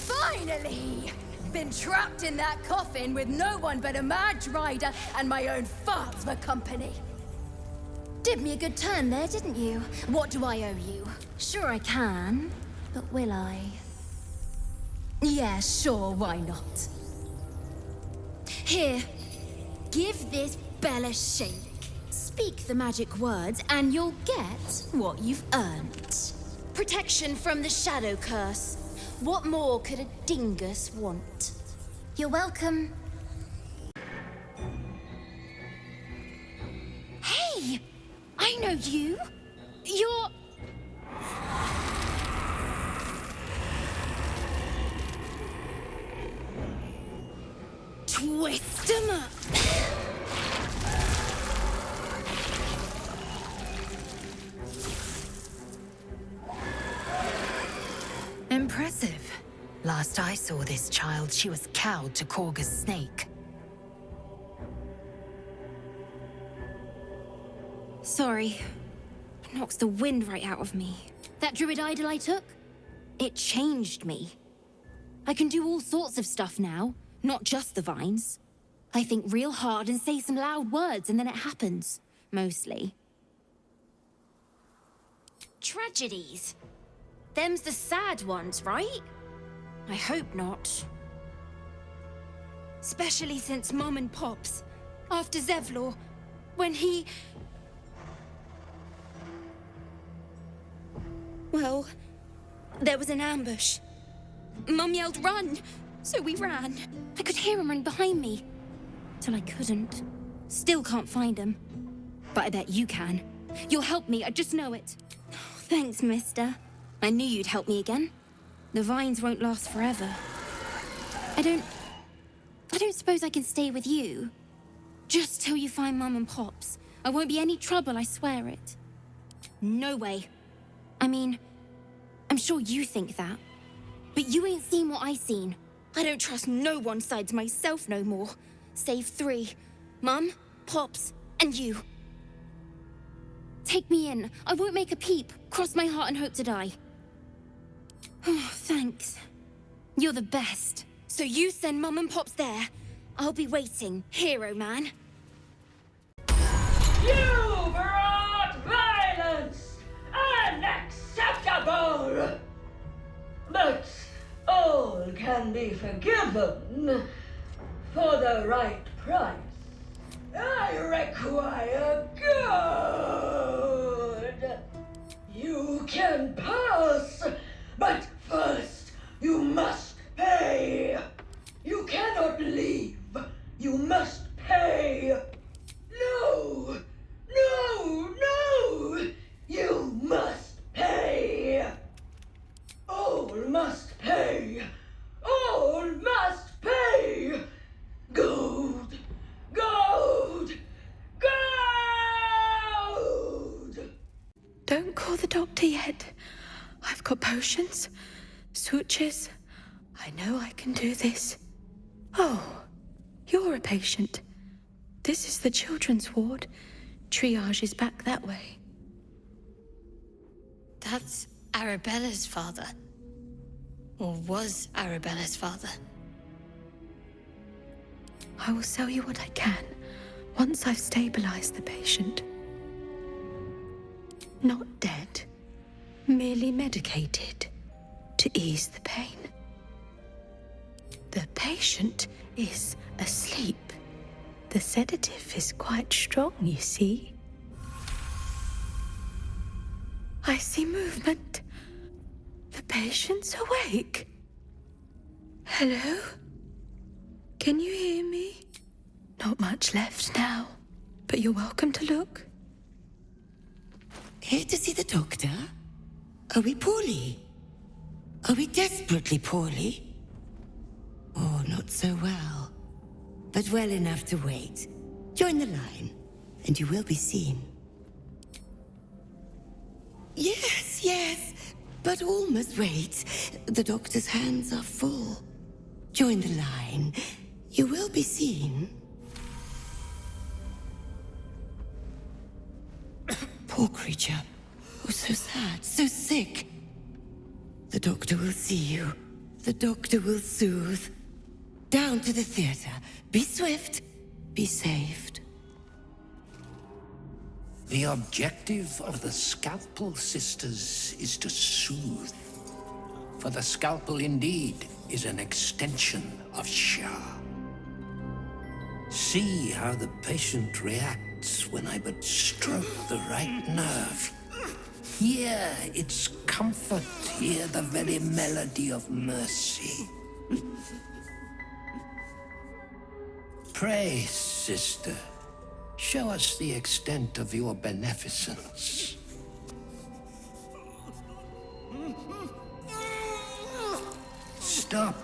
Finally! Been trapped in that coffin with no one but a Mad Rider and my own farts for company. Did me a good turn there, didn't you? What do I owe you? Sure I can, but will I? Yeah, sure, why not? Here, give this bell a shake. Speak the magic words and you'll get what you've earned. Protection from the shadow curse. What more could a dingus want? You're welcome. Hey! I know you! You're... Twist 'em up! Impressive. Last I saw this child, she was cowed to Korga's snake. Sorry. Knocks the wind right out of me. That druid idol I took? It changed me. I can do all sorts of stuff now, not just the vines. I think real hard and say some loud words and then it happens. Mostly. Tragedies. Them's the sad ones, right? I hope not. Especially since Mum and Pops, after Zevlor, when he... Well, there was an ambush. Mum yelled, "Run!" So we ran. I could hear him run behind me. Till I couldn't. Still can't find him. But I bet you can. You'll help me, I just know it. Thanks, mister. I knew you'd help me again. The vines won't last forever. I don't suppose I can stay with you. Just till you find Mum and Pops. I won't be any trouble, I swear it. No way. I mean, I'm sure you think that. But you ain't seen what I seen. I don't trust no one sides myself no more. Save 3. Mum, Pops, and you. Take me in. I won't make a peep. Cross my heart and hope to die. Oh, thanks. You're the best. So you send Mum and Pops there. I'll be waiting, hero man. You brought violence! Unacceptable! But all can be forgiven for the right price. I require good! You can pass, but first you must pay! You cannot leave! You must pay! No! No! No! You must pay! All must pay! All must pay! Gold! Gold! Gold! Don't call the doctor yet. I've got potions, sutures. I know I can do this. Oh, you're a patient. This is the children's ward. Triage is back that way. That's Arabella's father. Or was Arabella's father. I will sell you what I can once I've stabilized the patient. Not dead, merely medicated to ease the pain. The patient is asleep. The sedative is quite strong, you see. I see movement. The patient's awake. Hello? Can you hear me? Not much left now, but you're welcome to look. Here to see the doctor? Are we poorly? Are we desperately poorly? Oh, not so well. But well enough to wait. Join the line, and you will be seen. Yes, but all must wait. The doctor's hands are full. Join the line. You will be seen. Poor creature. Oh, so sad, so sick. The doctor will see you. The doctor will soothe. Down to the theater. Be swift. Be saved. The objective of the Scalpel Sisters is to soothe. For the Scalpel indeed is an extension of Shar. See how the patient reacts when I but stroke the right nerve. Hear its comfort, hear the very melody of mercy. Pray, sister, show us the extent of your beneficence. Stop.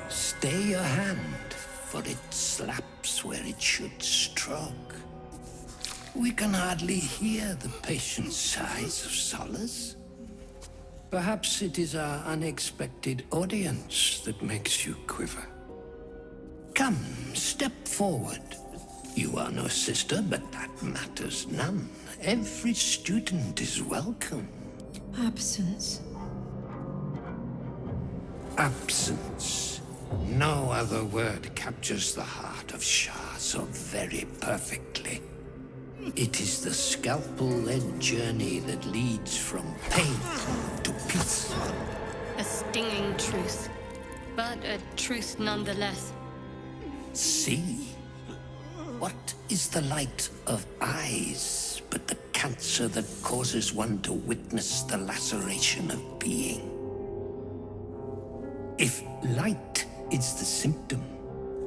Stay your hand, for it slaps where it should stroke. We can hardly hear the patient's sighs of solace. Perhaps it is our unexpected audience that makes you quiver. Come, step forward. You are no sister, but that matters none. Every student is welcome. Absence. Absence. No other word captures the heart of Shar so very perfectly. It is the scalpel-led journey that leads from pain to peace. A stinging truth, but a truth nonetheless. See? What is the light of eyes but the cancer that causes one to witness the laceration of being? If light is the symptom,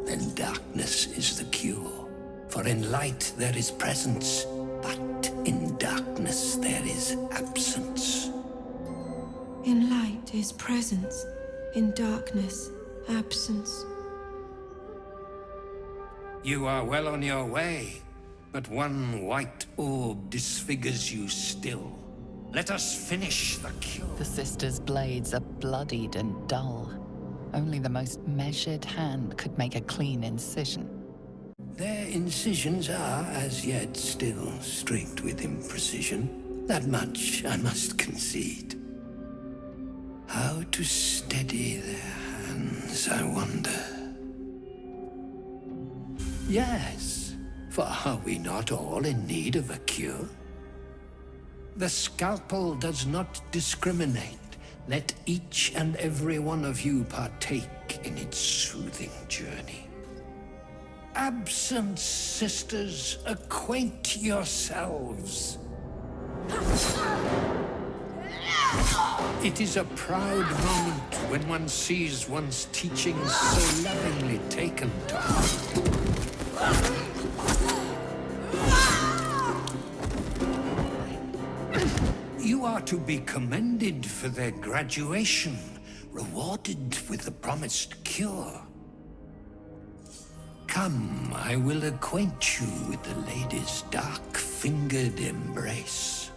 then darkness is the cure. For in light there is presence, but in darkness there is absence. In light is presence, in darkness, absence. You are well on your way, but one white orb disfigures you still. Let us finish the cure. The sisters' blades are bloodied and dull. Only the most measured hand could make a clean incision. Their incisions are, as yet, still streaked with imprecision. That much I must concede. How to steady their hands, I wonder. Yes, for are we not all in need of a cure? The scalpel does not discriminate. Let each and every one of you partake in its soothing journey. Absence, sisters, acquaint yourselves. It is a proud moment when one sees one's teachings so lovingly taken to heart. You are to be commended for their graduation, rewarded with the promised cure. Come, I will acquaint you with the lady's dark-fingered embrace.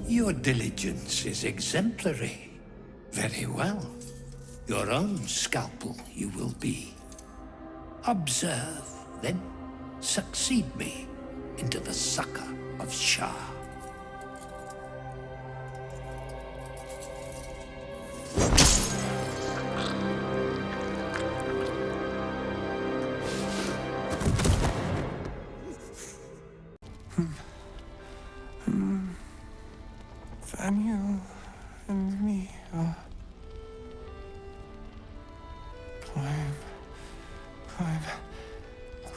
Your diligence is exemplary. Very well. Your own scalpel you will be. Observe, then succeed me into the succor of Shar. Thaniel and me are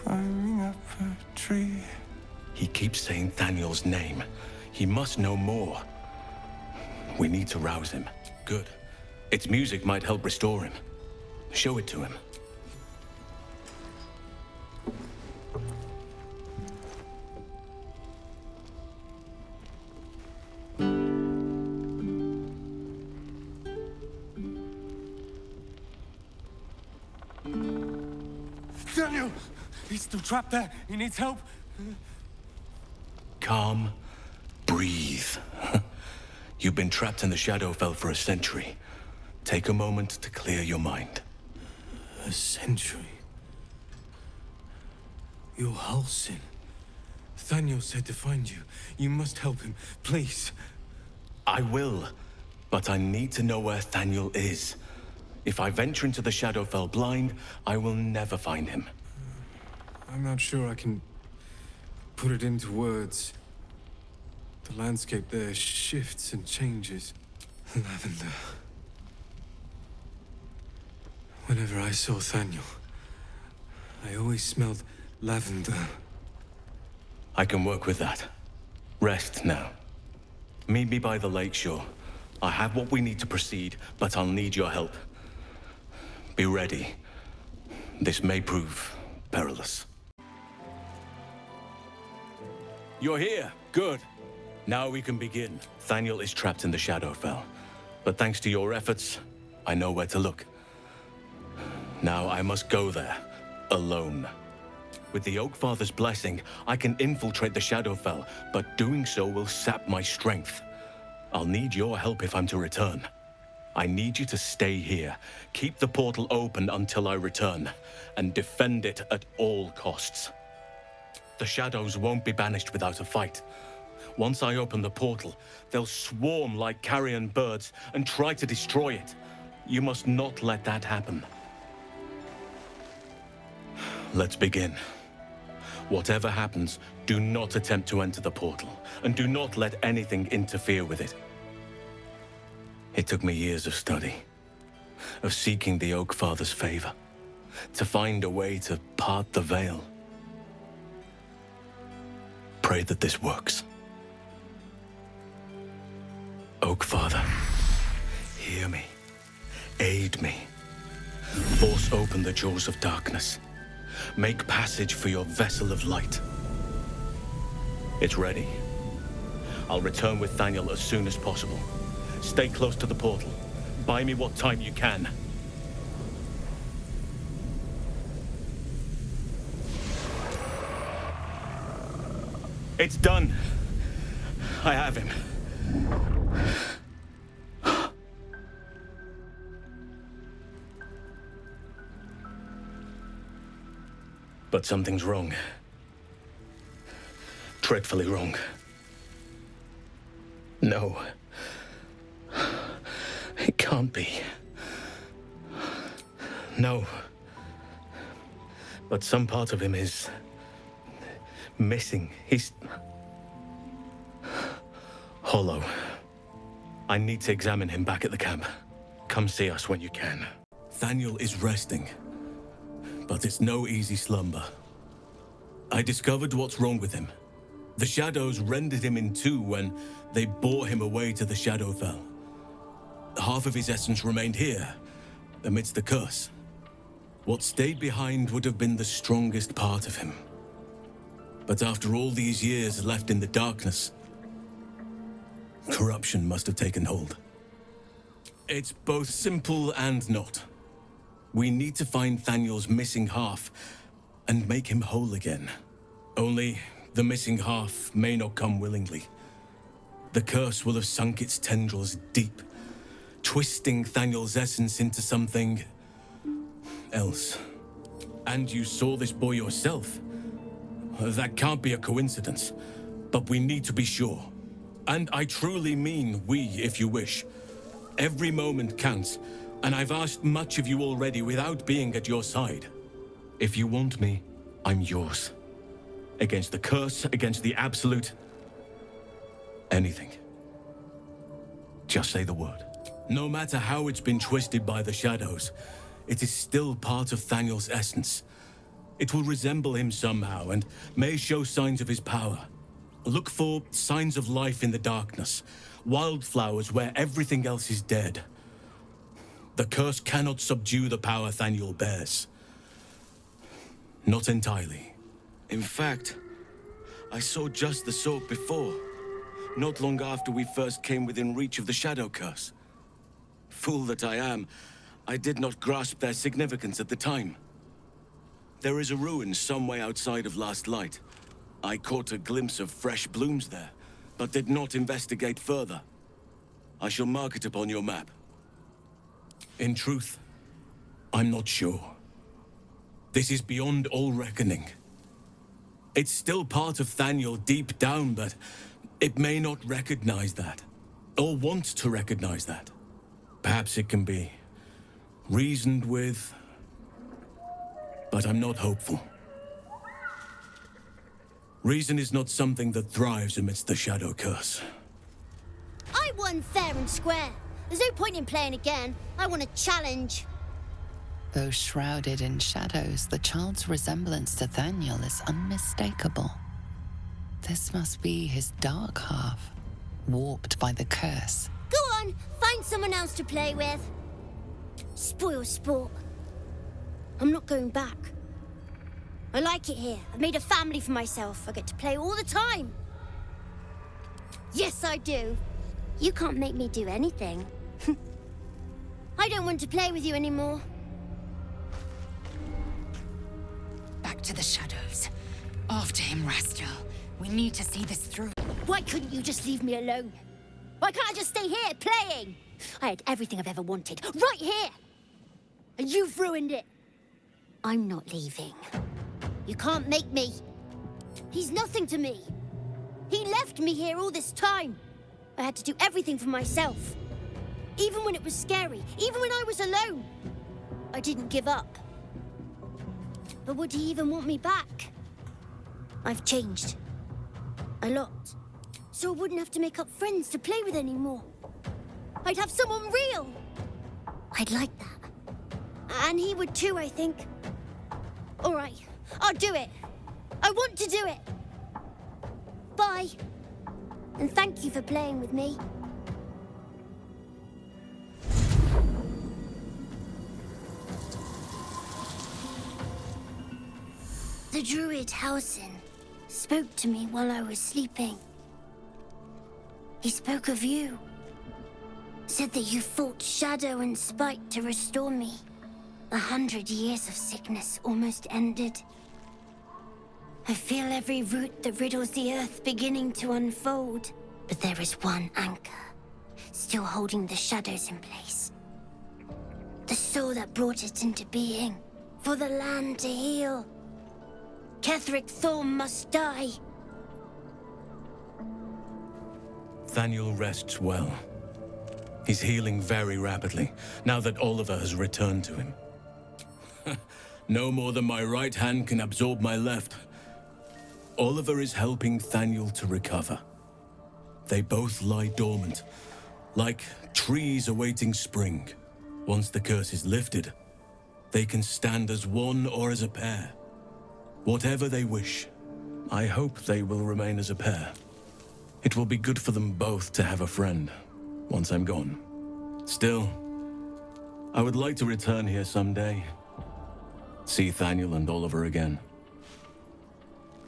climbing up a tree. He keeps saying Thaniel's name. He must know more. We need to rouse him. Good. Its music might help restore him. Show it to him. Thaniel! He's still trapped there. He needs help. Calm. Breathe. You've been trapped in the Shadowfell for a century. Take a moment to clear your mind. A century? You're Halsin. Thaniel said to find you. You must help him, please. I will, but I need to know where Thaniel is. If I venture into the Shadowfell blind, I will never find him. I'm not sure I can put it into words. The landscape there shifts and changes. Lavender. Whenever I saw Thaniel, I always smelled lavender. I can work with that. Rest now. Meet me by the lakeshore. I have what we need to proceed, but I'll need your help. Be ready. This may prove perilous. You're here. Good. Now we can begin. Thaniel is trapped in the Shadowfell, but thanks to your efforts, I know where to look. Now I must go there, alone. With the Oakfather's blessing, I can infiltrate the Shadowfell, but doing so will sap my strength. I'll need your help if I'm to return. I need you to stay here, keep the portal open until I return, and defend it at all costs. The shadows won't be banished without a fight. Once I open the portal, they'll swarm like carrion birds and try to destroy it. You must not let that happen. Let's begin. Whatever happens, do not attempt to enter the portal, and do not let anything interfere with it. It took me years of study, of seeking the Oakfather's favor, to find a way to part the veil. Pray that this works. Oakfather, hear me. Aid me. Force open the jaws of darkness. Make passage for your vessel of light. It's ready. I'll return with Thaniel as soon as possible. Stay close to the portal. Buy me what time you can. It's done. I have him. But something's wrong. Dreadfully wrong. No. It can't be. No. But some part of him is missing. He's hollow. I need to examine him back at the camp. Come see us when you can. Thaniel is resting, but it's no easy slumber. I discovered what's wrong with him. The shadows rendered him in two when they bore him away to the Shadowfell. Half of his essence remained here, amidst the curse. What stayed behind would have been the strongest part of him. But after all these years left in the darkness, corruption must have taken hold. It's both simple and not. We need to find Thaniel's missing half and make him whole again. Only the missing half may not come willingly. The curse will have sunk its tendrils deep, twisting Thaniel's essence into something else. And you saw this boy yourself. That can't be a coincidence, but we need to be sure. And I truly mean we, if you wish. Every moment counts, and I've asked much of you already without being at your side. If you want me, I'm yours. Against the curse, against the absolute... anything. Just say the word. No matter how it's been twisted by the shadows, it is still part of Thaniel's essence. It will resemble him somehow, and may show signs of his power. Look for signs of life in the darkness, wildflowers where everything else is dead. The curse cannot subdue the power Thaniel bears. Not entirely. In fact, I saw just the sort before, not long after we first came within reach of the Shadow Curse. Fool that I am, I did not grasp their significance at the time. There is a ruin some way outside of Last Light. I caught a glimpse of fresh blooms there, but did not investigate further. I shall mark it upon your map. In truth, I'm not sure. This is beyond all reckoning. It's still part of Thaniel deep down, but it may not recognize that, or want to recognize that. Perhaps it can be reasoned with, but I'm not hopeful. Reason is not something that thrives amidst the Shadow Curse. I won fair and square. There's no point in playing again. I want a challenge. Though shrouded in shadows, the child's resemblance to Thaniel is unmistakable. This must be his dark half, warped by the curse. Go on, find someone else to play with. Spoil sport. I'm not going back. I like it here. I've made a family for myself. I get to play all the time. Yes, I do. You can't make me do anything. I don't want to play with you anymore. Back to the shadows. After him, Rastel. We need to see this through. Why couldn't you just leave me alone? Why can't I just stay here, playing? I had everything I've ever wanted, right here! And you've ruined it. I'm not leaving. You can't make me. He's nothing to me. He left me here all this time. I had to do everything for myself. Even when it was scary, even when I was alone. I didn't give up. But would he even want me back? I've changed. A lot. So I wouldn't have to make up friends to play with anymore. I'd have someone real. I'd like that. And he would too, I think. All right, I'll do it. I want to do it. Bye. And thank you for playing with me. The druid Halsin spoke to me while I was sleeping. He spoke of you. Said that you fought shadow and spite to restore me. 100 years of sickness almost ended. I feel every root that riddles the earth beginning to unfold. But there is one anchor, still holding the shadows in place. The soul that brought it into being, for the land to heal. Ketheric Thorm must die. Thaniel rests well. He's healing very rapidly, now that Oliver has returned to him. No more than my right hand can absorb my left. Oliver is helping Thaniel to recover. They both lie dormant, like trees awaiting spring. Once the curse is lifted, they can stand as one or as a pair. Whatever they wish. I hope they will remain as a pair. It will be good for them both to have a friend, once I'm gone. Still, I would like to return here someday. See Thaniel and Oliver again.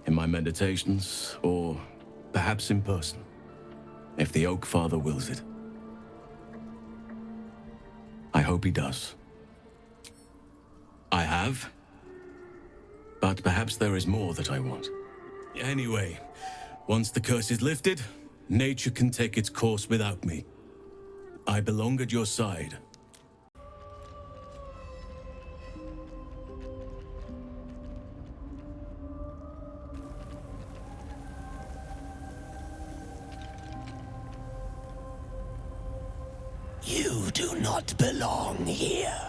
In my meditations, or perhaps in person, if the Oak Father wills it. I hope he does. I have, but perhaps there is more that I want. Anyway, once the curse is lifted, nature can take its course without me. I belong at your side. You do not belong here.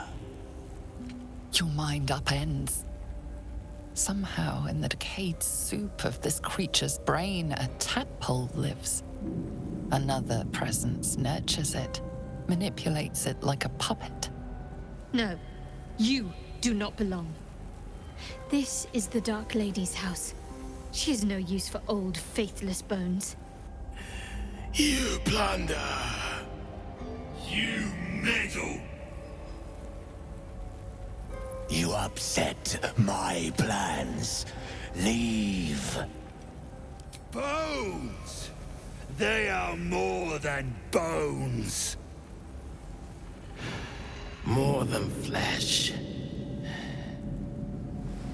Your mind upends. Somehow, in the decayed soup of this creature's brain, a tadpole lives. Another presence nurtures it, manipulates it like a puppet. No, you do not belong. This is the Dark Lady's house. She is no use for old, faithless bones. You plunder! You meddle! You upset my plans. Leave. Bones! They are more than bones. More than flesh.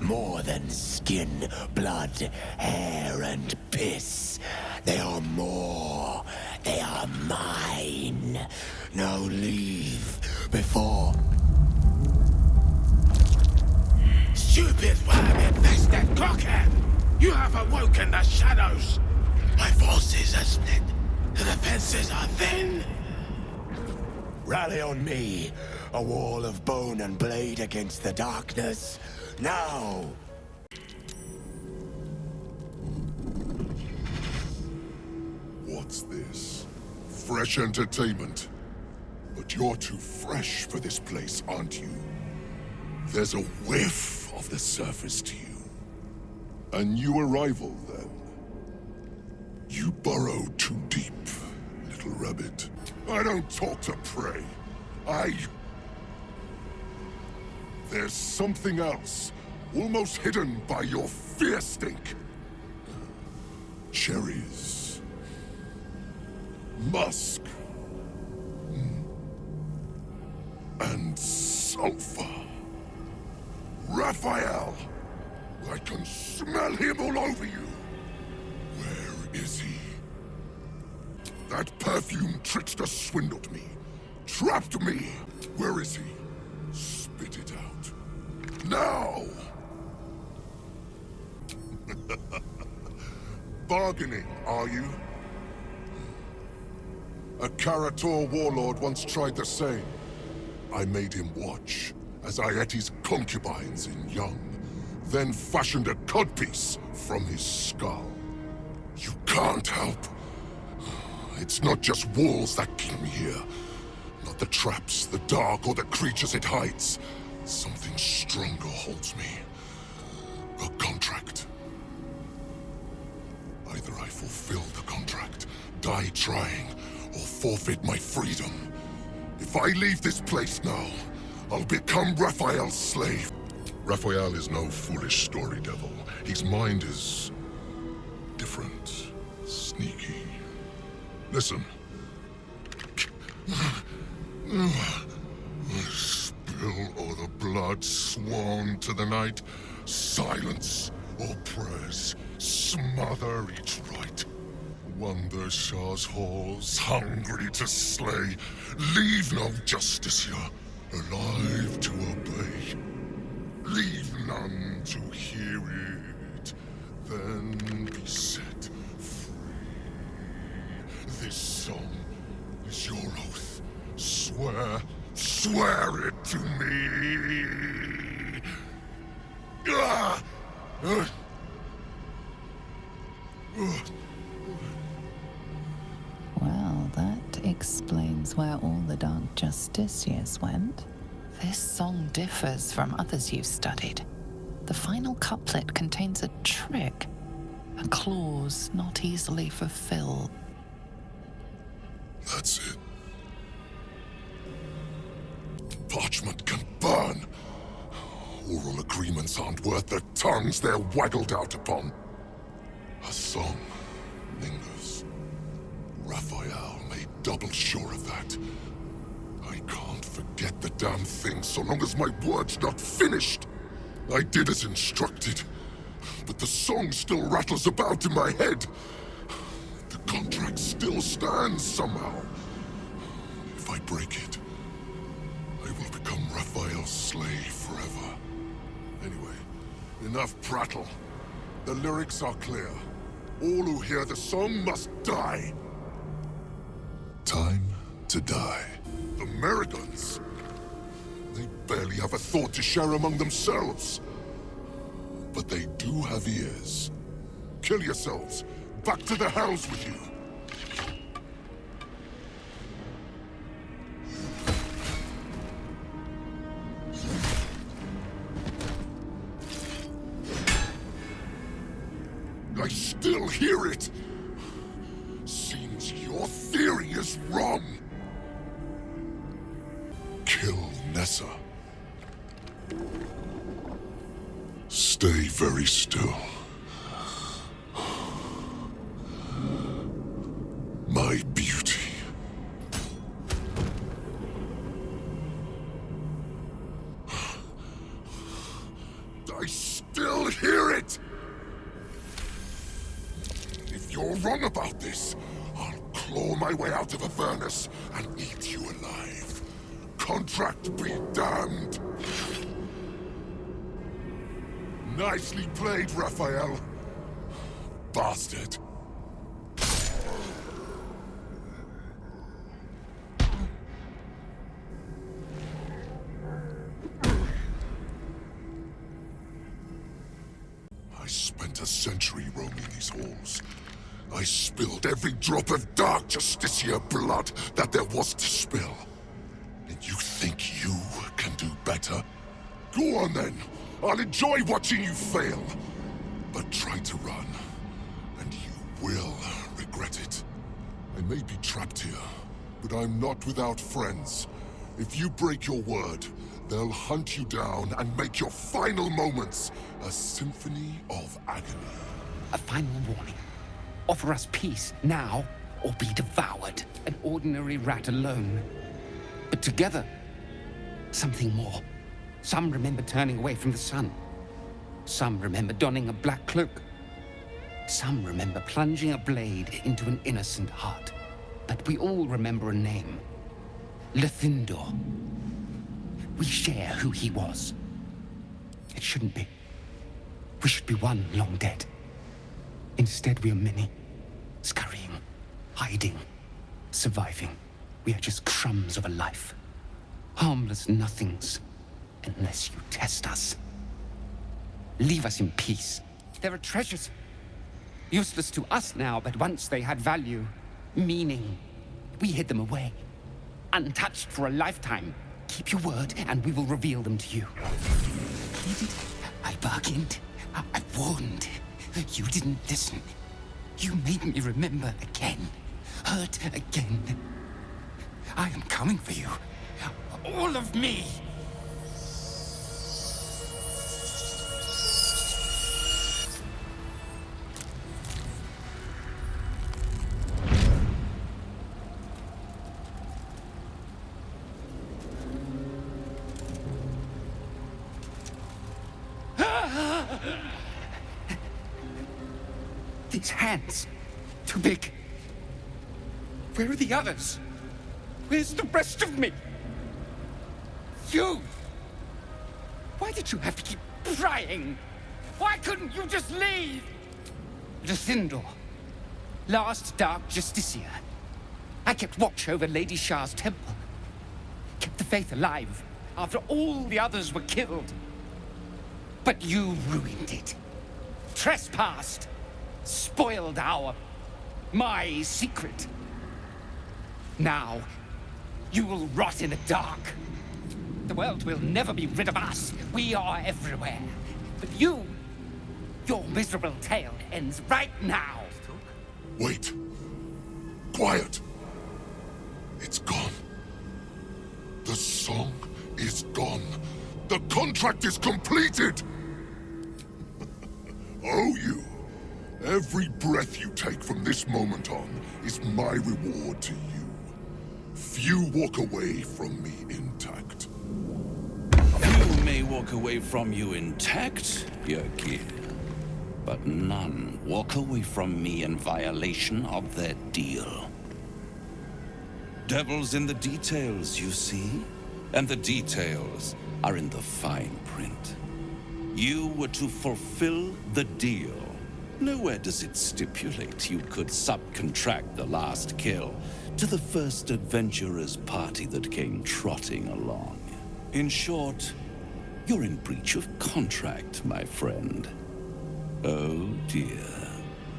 More than skin, blood, hair, and piss. They are more. They are mine. Now leave before... Stupid worm-infested cockhead! You have awoken the shadows! My forces are split. The defenses are thin. Rally on me. A wall of bone and blade against the darkness. Now! What's this? Fresh entertainment? But you're too fresh for this place, aren't you? There's a whiff of the surface to you. A new arrival, then. You burrowed too deep, little rabbit. I don't talk to prey. There's something else, almost hidden by your fear stink. Cherries. Musk. And sulfur. Raphael! I can smell him all over you! Where is he? That perfume trickster swindled me. Trapped me! Where is he? Spit it out. Now! Bargaining, are you? A Karator warlord once tried the same. I made him watch as I ate his concubines in young, then fashioned a codpiece from his skull. You can't help. It's not just walls that keep me here. Not the traps, the dark, or the creatures it hides. Something stronger holds me. A contract. Either I fulfill the contract, die trying, or forfeit my freedom. If I leave this place now, I'll become Raphael's slave. Raphael is no foolish story devil. His mind is... different. Sneaky. Listen. Spill all the blood sworn to the night. Silence all prayers. Smother each rite. Wander Shar's halls, hungry to slay. Leave no justice here, alive to obey. Leave none to hear it, then be set free. This song is your oath. Swear it to me. Well, that explains where all the Dark Justiciars went. This song differs from others you've studied. The final couplet contains a trick, a clause not easily fulfilled. That's it. Parchment can burn. Oral agreements aren't worth the tongues they're waggled out upon. A song lingers. Raphael made double sure of that. I can't forget the damn thing so long as my word's not finished. I did as instructed, but the song still rattles about in my head. The contract still stands somehow. If I break it, I will become Raphael's slave forever. Anyway, enough prattle. The lyrics are clear. All who hear the song must die. Time to die. The Merigans. They barely have a thought to share among themselves. But they do have ears. Kill yourselves. Back to the hells with you. I still hear it! Seems your theory is wrong. Kill Nessa. Stay very still. My beauty. I still hear it! If you're wrong about this, I'll claw my way out of Avernus and eat you alive. Contract be damned! Nicely played, Raphael. Bastard. I spent a century roaming these halls. I spilled every drop of Dark Justicia blood that there was to spill. And you think you can do better? Go on then! I'll enjoy watching you fail. But try to run, and you will regret it. I may be trapped here, but I'm not without friends. If you break your word, they'll hunt you down and make your final moments a symphony of agony. A final warning. Offer us peace now, or be devoured. An ordinary rat alone. But together, something more. Some remember turning away from the sun. Some remember donning a black cloak. Some remember plunging a blade into an innocent heart. But we all remember a name. Lithindor. We share who he was. It shouldn't be. We should be one long dead. Instead, we are many. Scurrying, hiding, surviving. We are just crumbs of a life. Harmless nothings. Unless you test us. Leave us in peace. There are treasures. Useless to us now, but once they had value. Meaning. We hid them away. Untouched for a lifetime. Keep your word, and we will reveal them to you. I bargained. I warned. You didn't listen. You made me remember again. Hurt again. I am coming for you. All of me. These hands. Too big. Where are the others? Where's the rest of me? You! Why did you have to keep prying? Why couldn't you just leave? Lithindor. Last Dark Justicia. I kept watch over Lady Shar's temple. Kept the faith alive after all the others were killed. But you ruined it. Trespassed. Spoiled my secret. Now, you will rot in the dark. The world will never be rid of us. We are everywhere. But you, your miserable tale ends right now. Wait. Quiet. It's gone. The song is gone. The contract is completed. Oh, you. Every breath you take from this moment on is my reward to you. Few walk away from me intact. Few may walk away from you intact, vidIQ. But none walk away from me in violation of their deal. Devil's in the details, you see? And the details are in the fine print. You were to fulfill the deal. Nowhere does it stipulate you could subcontract the last kill to the first adventurer's party that came trotting along. In short, you're in breach of contract, my friend. Oh dear.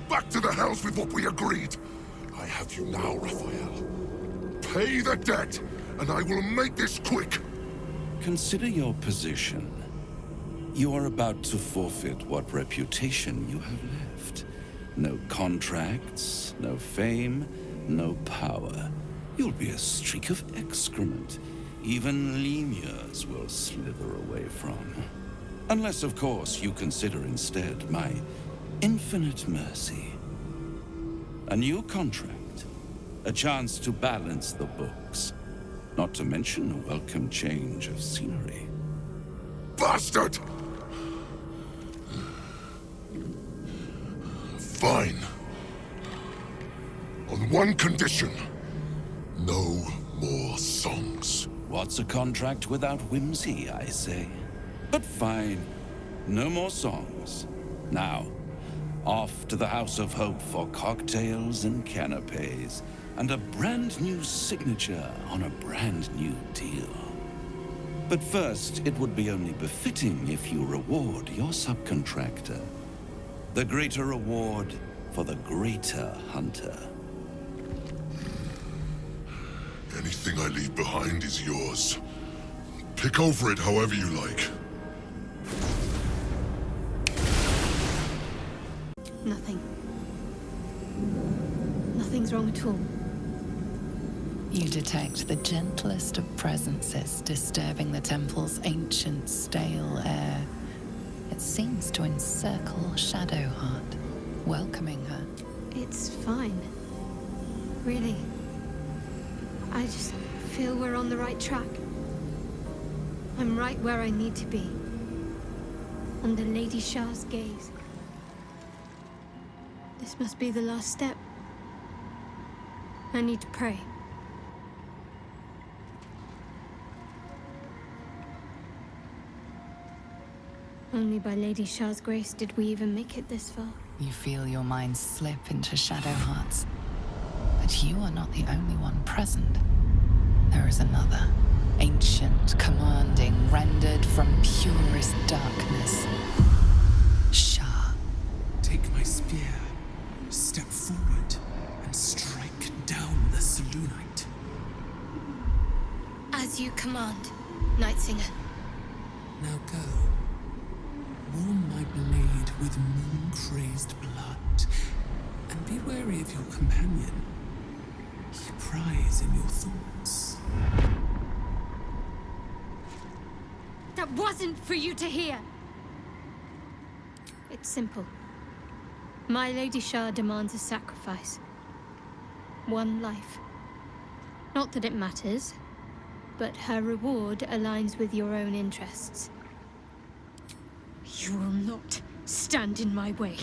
Back to the hells with what we agreed. I have you now, Raphael. Pay the debt, and I will make this quick. Consider your position. You are about to forfeit what reputation you have left. No contracts, no fame, no power. You'll be a streak of excrement. Even lemurs will slither away from. Unless, of course, you consider instead my infinite mercy. A new contract, a chance to balance the books, not to mention a welcome change of scenery. Bastard! Fine. On one condition. No more songs. What's a contract without whimsy, I say? But fine. No more songs. Now, off to the House of Hope for cocktails and canapes, and a brand new signature on a brand new deal. But first, it would be only befitting if you reward your subcontractor. The greater reward for the greater hunter. Anything I leave behind is yours. Pick over it however you like. Nothing. Nothing's wrong at all. You detect the gentlest of presences disturbing the temple's ancient, stale air. It seems to encircle Shadowheart, welcoming her. It's fine. Really. I just feel we're on the right track. I'm right where I need to be. Under Lady Shar's gaze. This must be the last step. I need to pray. Only by Lady Shar's grace did we even make it this far. You feel your mind slip into Shadowheart's. But you are not the only one present. There is another. Ancient, commanding, rendered from purest darkness. Shar. Take my spear, step forward, and strike down the Selûnite. As you command, Nightsinger. Now go. Warm my blade with moon-crazed blood, and be wary of your companion. He pries in your thoughts. That wasn't for you to hear! It's simple. My Lady Shar demands a sacrifice. One life. Not that it matters, but her reward aligns with your own interests. You will not stand in my way.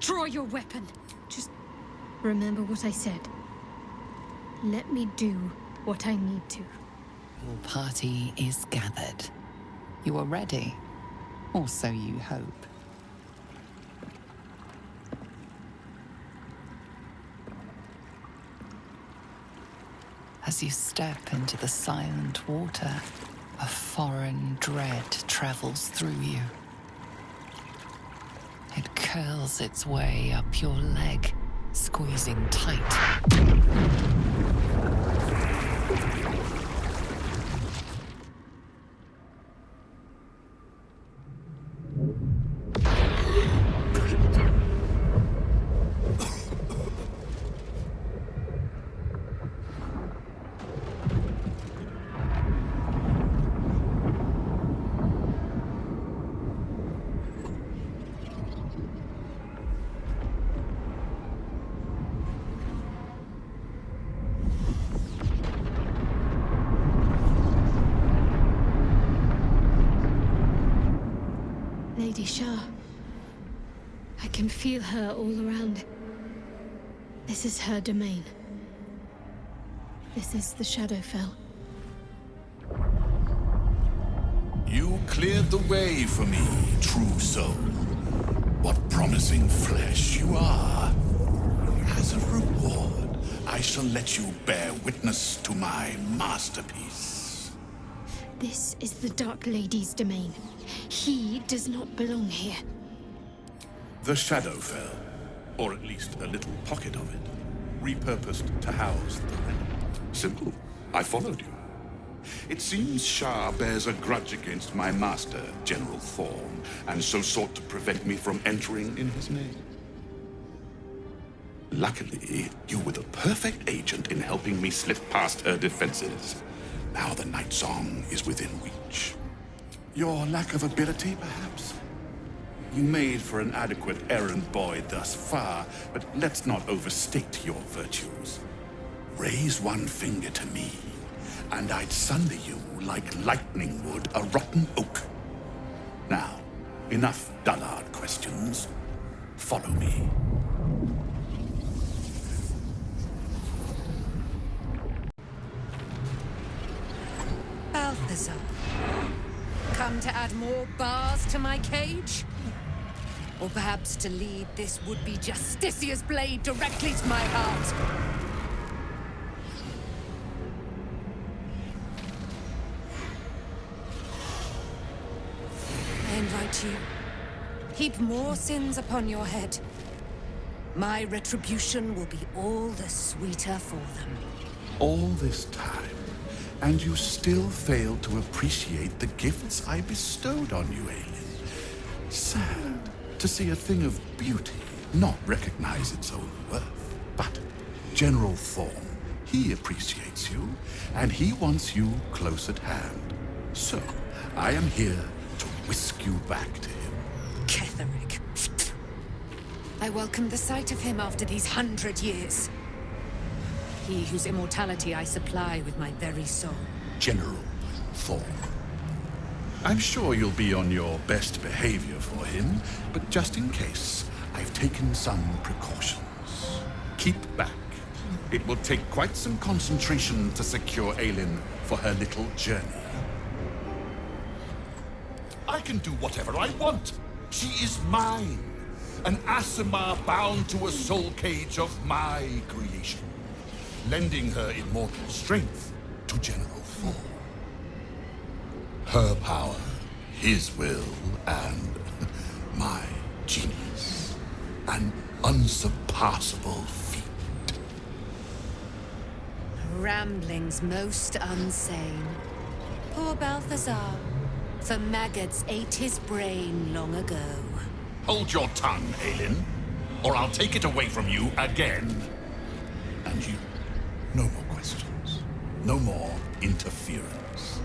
Draw your weapon. Just remember what I said. Let me do what I need to. Your party is gathered. You are ready, or so you hope. As you step into the silent water, a foreign dread travels through you. It curls its way up your leg, squeezing tight. Lady Shar. I can feel her all around. This is her domain. This is the Shadowfell. You cleared the way for me, true soul. What promising flesh you are. As a reward, I shall let you bear witness to my masterpiece. This is the Dark Lady's domain. He does not belong here. The Shadowfell, or at least a little pocket of it, repurposed to house the remnant. Simple. I followed you. It seems Shar bears a grudge against my master, General Thorn, and so sought to prevent me from entering in his name. Luckily, you were the perfect agent in helping me slip past her defenses. Now the Night Song is within reach. Your lack of ability, perhaps? You made for an adequate errand boy thus far, but let's not overstate your virtues. Raise one finger to me, and I'd sunder you like lightning would a rotten oak. Now, enough dullard questions. Follow me. Balthazar, come to add more bars to my cage? Or perhaps to lead this would-be Justicia's blade directly to my heart? I invite you. Heap more sins upon your head. My retribution will be all the sweeter for them. All this time, and you still fail to appreciate the gifts I bestowed on you, Aelin. Sad to see a thing of beauty not recognize its own worth. But General Thorn, he appreciates you, and he wants you close at hand. So, I am here to whisk you back to him. Ketherick. I welcome the sight of him after these 100 years. He whose immortality I supply with my very soul. General Thorn. I'm sure you'll be on your best behavior for him, but just in case, I've taken some precautions. Keep back. It will take quite some concentration to secure Aelin for her little journey. I can do whatever I want. She is mine. An Aasimar bound to a soul cage of my creation, lending her immortal strength to General Thorn. Her power, his will, and my genius. An unsurpassable feat. Ramblings most unsane. Poor Balthazar. For maggots ate his brain long ago. Hold your tongue, Aelin, or I'll take it away from you again. And you, no more questions. No more interference.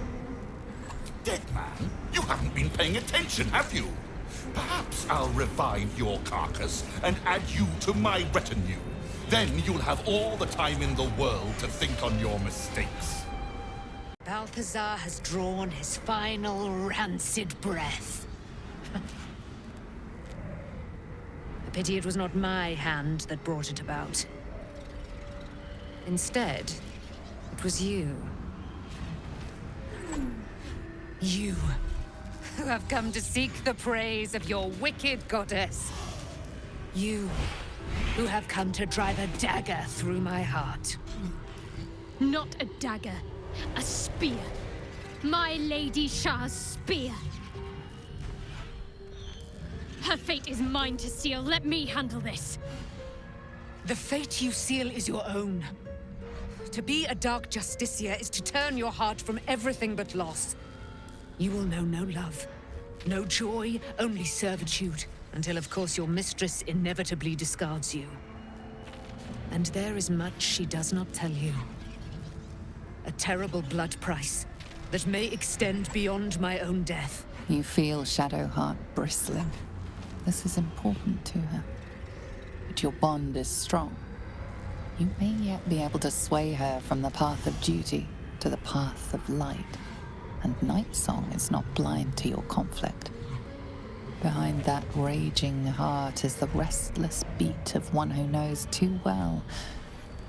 Dead man, you haven't been paying attention, have you? Perhaps I'll revive your carcass and add you to my retinue. Then you'll have all the time in the world to think on your mistakes. Balthazar has drawn his final rancid breath. A pity it was not my hand that brought it about. Instead, it was you. You, who have come to seek the praise of your wicked goddess. You, who have come to drive a dagger through my heart. Not a dagger. A spear. My Lady Shar's spear. Her fate is mine to seal. Let me handle this. The fate you seal is your own. To be a Dark Justicia is to turn your heart from everything but loss. You will know no love, no joy, only servitude, until of course your mistress inevitably discards you. And there is much she does not tell you. A terrible blood price that may extend beyond my own death. You feel Shadowheart bristling. This is important to her. But your bond is strong. You may yet be able to sway her from the path of duty to the path of light. And Nightsong is not blind to your conflict. Behind that raging heart is the restless beat of one who knows too well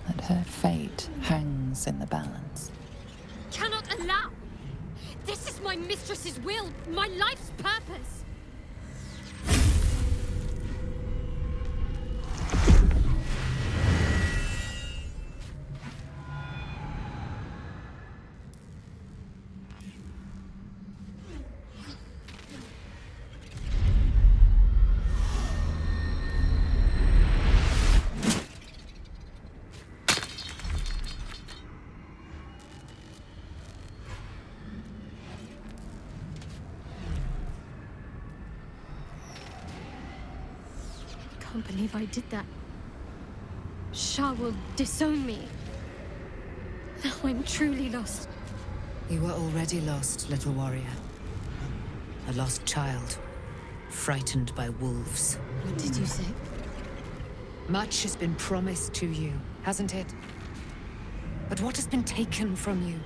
that her fate hangs in the balance. Cannot allow! This is my mistress's will, my life's purpose! I can't believe I did that. Shar will disown me. Now I'm truly lost. You were already lost, little warrior. a lost child, frightened by wolves. What did you say? Much has been promised to you, hasn't it? But what has been taken from you?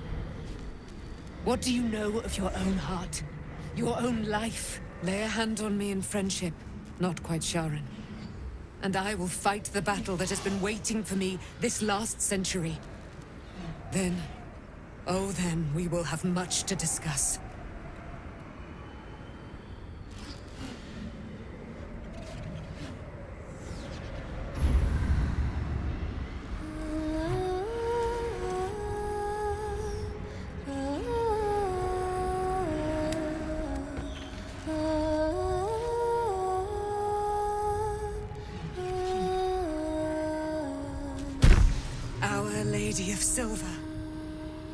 What do you know of your own heart? Your own life? Lay a hand on me in friendship, not quite Sharon. And I will fight the battle that has been waiting for me this last century. Then, oh then, we will have much to discuss. Silver,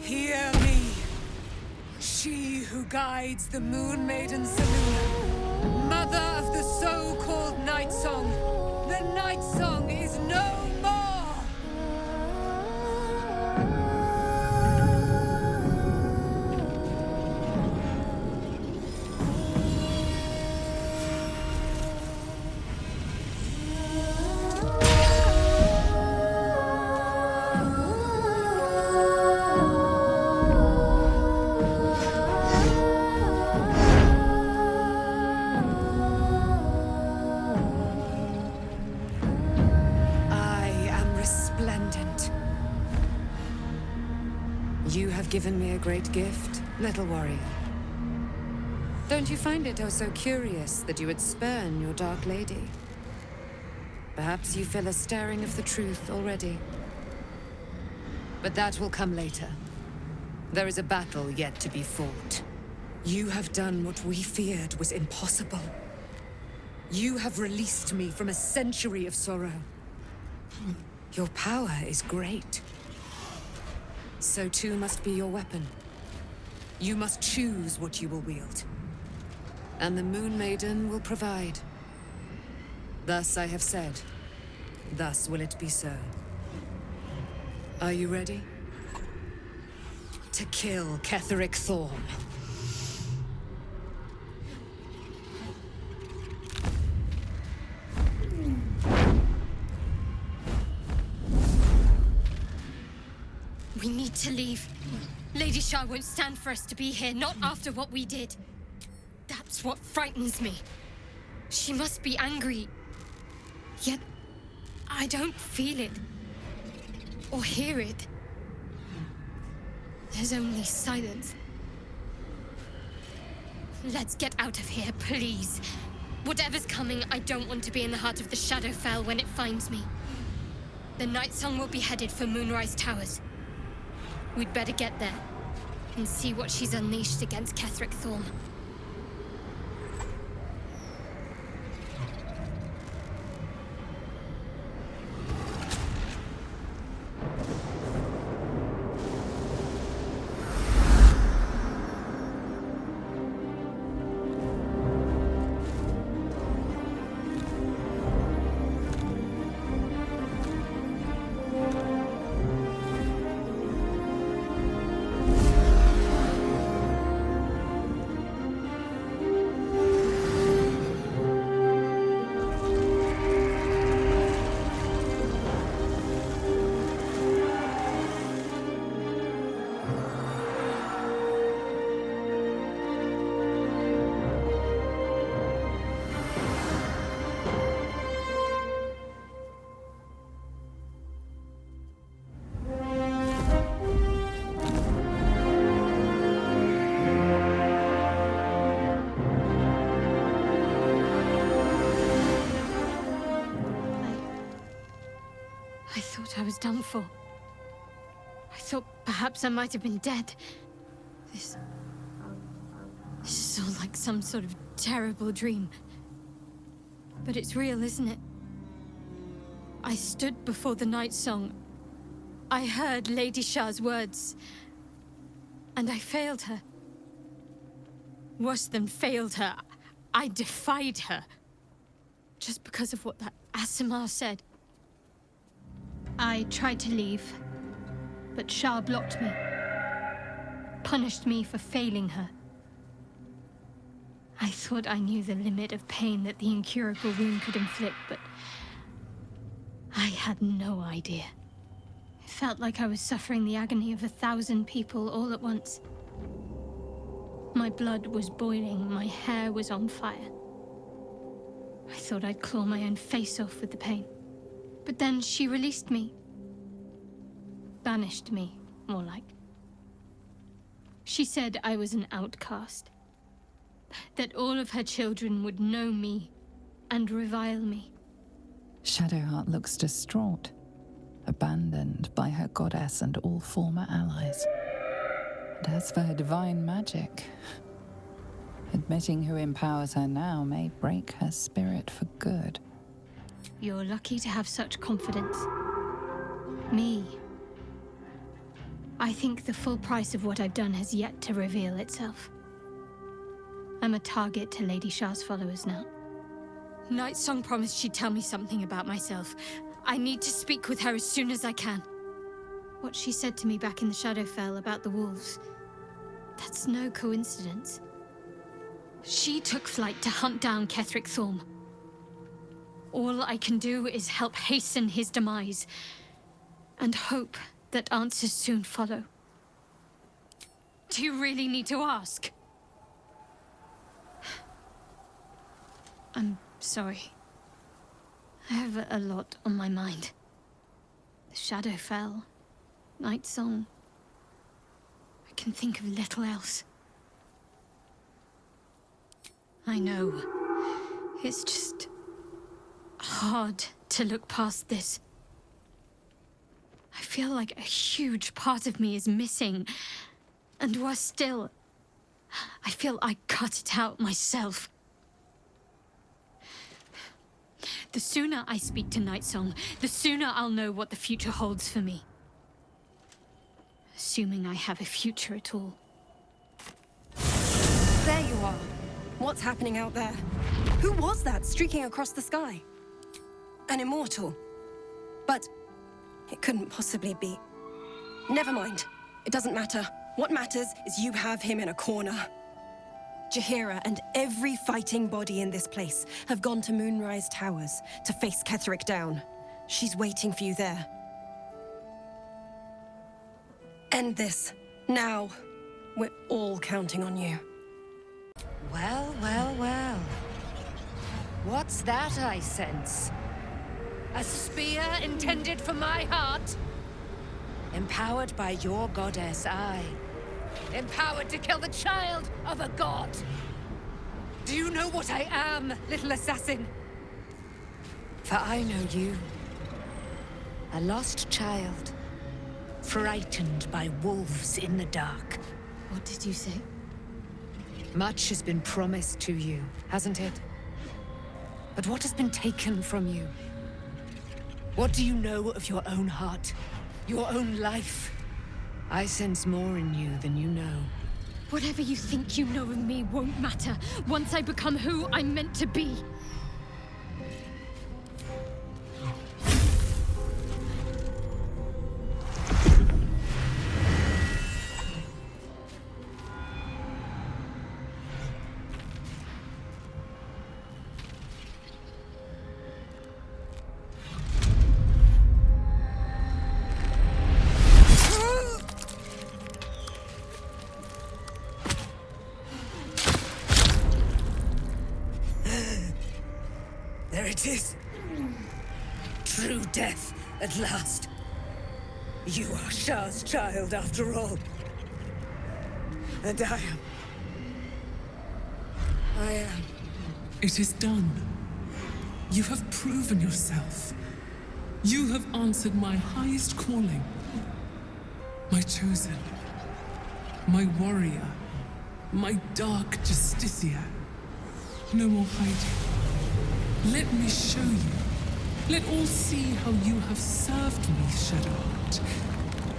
hear me. She who guides the Moon Maiden Seluna, mother of the so-called Night Song. The Night Song is no more! Given me a great gift, little warrior. Don't you find it oh so curious that you would spurn your Dark Lady? Perhaps you feel a stirring of the truth already. But that will come later. There is a battle yet to be fought. You have done what we feared was impossible. You have released me from a century of sorrow. Your power is great. So too must be your weapon. You must choose what you will wield. And the Moon Maiden will provide. Thus I have said. Thus will it be so. Are you ready? To kill Ketheric Thorn. We need to leave. Lady Shar won't stand for us to be here, not after what we did. That's what frightens me. She must be angry. Yet, I don't feel it. Or hear it. There's only silence. Let's get out of here, please. Whatever's coming, I don't want to be in the heart of the Shadowfell when it finds me. The Night Song will be headed for Moonrise Towers. We'd better get there, and see what she's unleashed against Ketheric Thorn. I was done for. I thought perhaps I might have been dead. This is all like some sort of terrible dream. But it's real, isn't it? I stood before the Night Song. I heard Lady Shar's words. And I failed her. Worse than failed her, I defied her. Just because of what that Aasimar said. I tried to leave, but Shar blocked me. Punished me for failing her. I thought I knew the limit of pain that the incurable wound could inflict, but I had no idea. It felt like I was suffering the agony of 1,000 people all at once. My blood was boiling, my hair was on fire. I thought I'd claw my own face off with the pain. But then she released me. Banished me, more like. She said I was an outcast. That all of her children would know me and revile me. Shadowheart looks distraught, abandoned by her goddess and all former allies. And as for her divine magic, admitting who empowers her now may break her spirit for good. You're lucky to have such confidence. Me. I think the full price of what I've done has yet to reveal itself. I'm a target to Lady Shar's followers now. Nightsong promised she'd tell me something about myself. I need to speak with her as soon as I can. What she said to me back in the Shadowfell about the wolves, that's no coincidence. She took flight to hunt down Ketheric Thorm. All I can do is help hasten his demise, and hope that answers soon follow. Do you really need to ask? I'm sorry. I have a lot on my mind. The Shadowfell, Nightsong. I can think of little else. I know. It's just hard to look past this. I feel like a huge part of me is missing. And worse still, I feel I cut it out myself. The sooner I speak to Nightsong, the sooner I'll know what the future holds for me. Assuming I have a future at all. There you are. What's happening out there? Who was that streaking across the sky? An immortal. But it couldn't possibly be. Never mind. It doesn't matter. What matters is you have him in a corner. Jaheira and every fighting body in this place have gone to Moonrise Towers to face Ketheric down. She's waiting for you there. End this. Now. We're all counting on you. Well, well, well. What's that I sense? A spear intended for my heart? Empowered by your goddess, I. Empowered to kill the child of a god. Do you know what I am, little assassin? For I know you. A lost child. Frightened by wolves in the dark. What did you say? Much has been promised to you, hasn't it? But what has been taken from you? What do you know of your own heart? Your own life? I sense more in you than you know. Whatever you think you know of me won't matter once I become who I'm meant to be. There it is. True death, at last. You are Shar's child, after all. And I am. It is done. You have proven yourself. You have answered my highest calling. My chosen. My warrior. My dark Justicia. No more hiding. Let me show you. Let all see how you have served me, Shadowheart,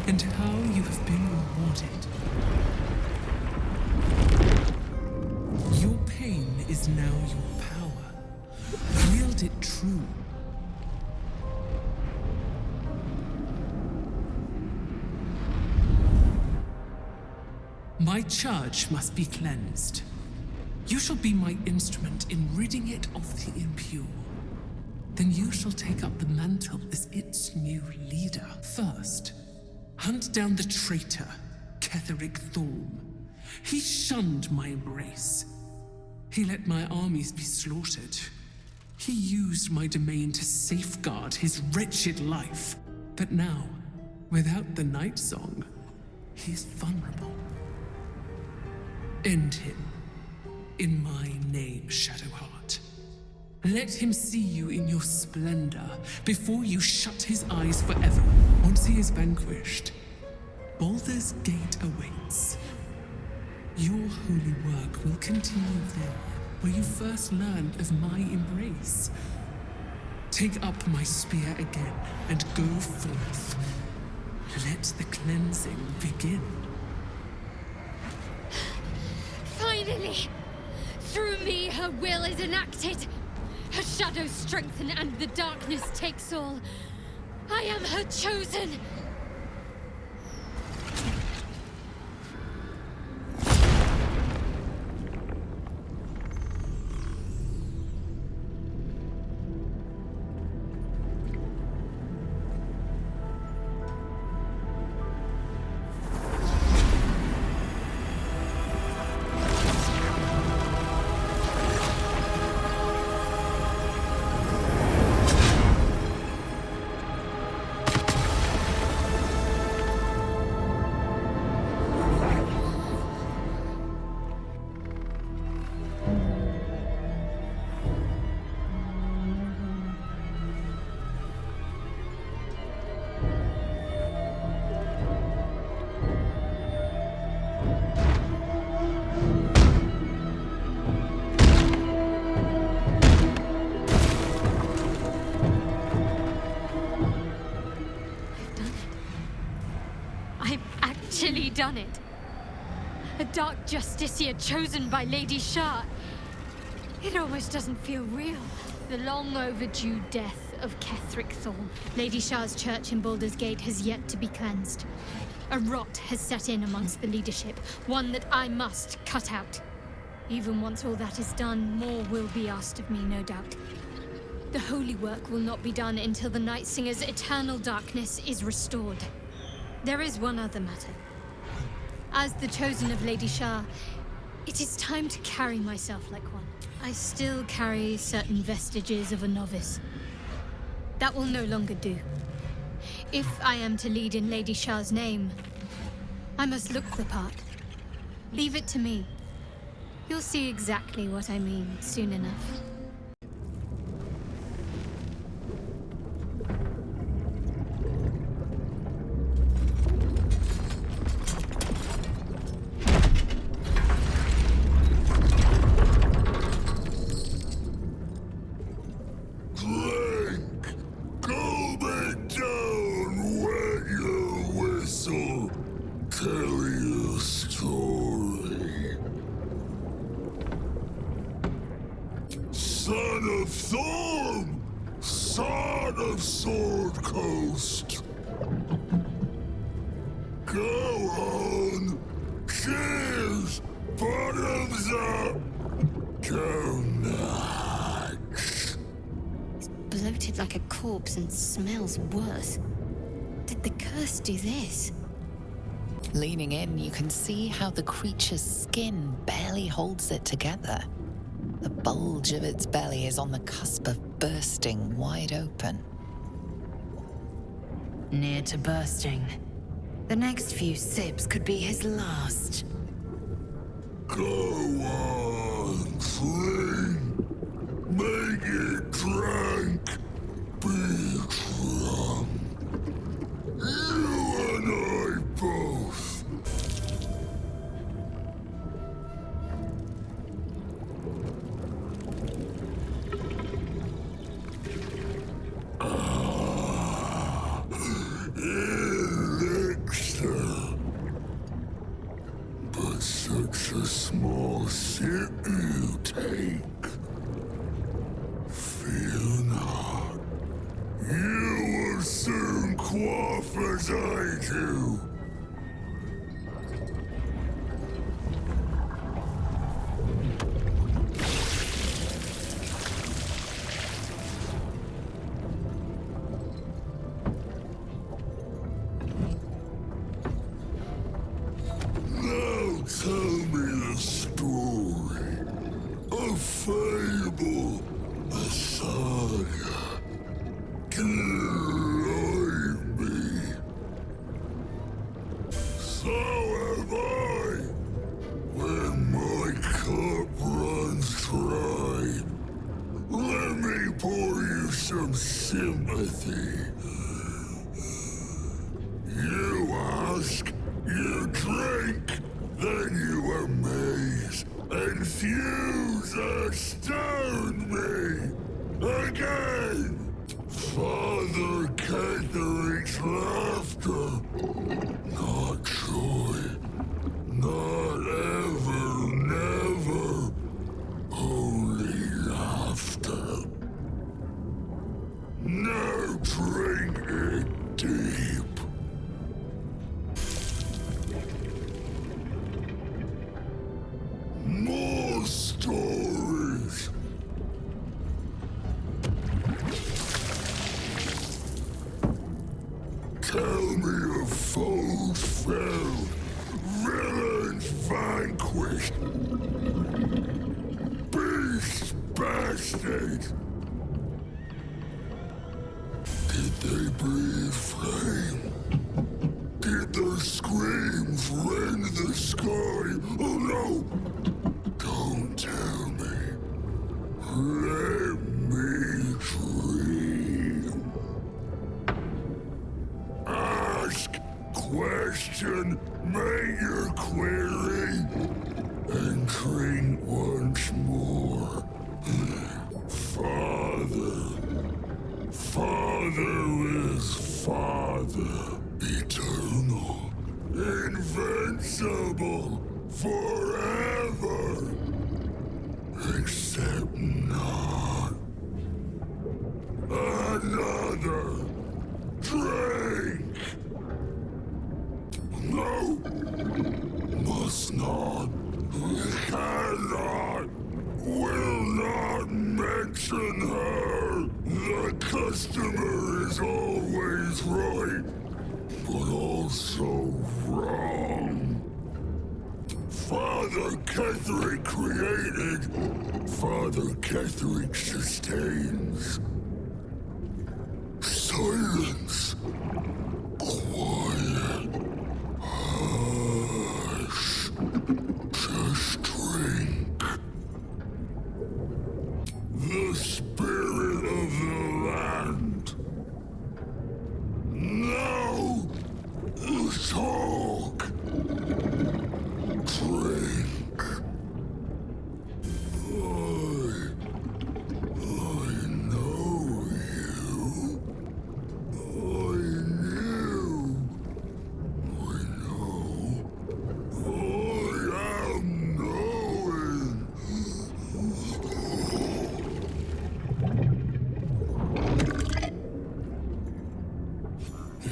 and how you have been rewarded. Your pain is now your power. Wield it true. My charge must be cleansed. You shall be my instrument in ridding it of the impure. Then you shall take up the mantle as its new leader. First, hunt down the traitor, Ketheric Thorm. He shunned my embrace. He let my armies be slaughtered. He used my domain to safeguard his wretched life. But now, without the Night Song, he is vulnerable. End him. In my name, Shadowheart. Let him see you in your splendor before you shut his eyes forever. Once he is vanquished, Baldur's Gate awaits. Your holy work will continue there, where you first learned of my embrace. Take up my spear again and go forth. Let the cleansing begin. Finally! Through me, her will is enacted. Her shadows strengthen and the darkness takes all. I am her chosen! Done it. A dark justiciar chosen by Lady Shar. It almost doesn't feel real. The long overdue death of Ketheric Thorm. Lady Shar's church in Baldur's Gate has yet to be cleansed. A rot has set in amongst the leadership, one that I must cut out. Even once all that is done, more will be asked of me, no doubt. The holy work will not be done until the Night Singer's eternal darkness is restored. There is one other matter. As the chosen of Lady Shar, it is time to carry myself like one. I still carry certain vestiges of a novice. That will no longer do. If I am to lead in Lady Shar's name, I must look the part. Leave it to me. You'll see exactly what I mean soon enough. And smells worse. Did the curse do this? Leaning in, you can see how the creature's skin barely holds it together. The bulge of its belly is on the cusp of bursting wide open. Near to bursting. The next few sips could be his last. Go on, swing. Make it drank. Be drunk. You and I both. Elixir. But such a small sip you take. Fear not. You will soon quaff as I do. sympathy. You ask, you drink, then you amaze, enthuse, astound me. Again! Father Catheric's laughter. Not joy. Not ever, never. Only laughter. Now drink it deep. More stories. Tell me of foes felled, villains vanquished, beasts bastard. Did they breathe flame? Did their screams rend the sky? Oh no! Don't tell me. Let me dream. Ask, question, make your query, and drink once more. Father. Father is Father. Eternal. Invincible. Forever. Except not. Another. Drink. No. Must not. Cannot. Will not mention her. The customer is always right, but also wrong. Father Catherick created, Father Catherick sustains. Silence. Quiet. Hush. Just drink. The spirit of the land. Now, talk. Drink. I know you. I knew. I know. I am knowing.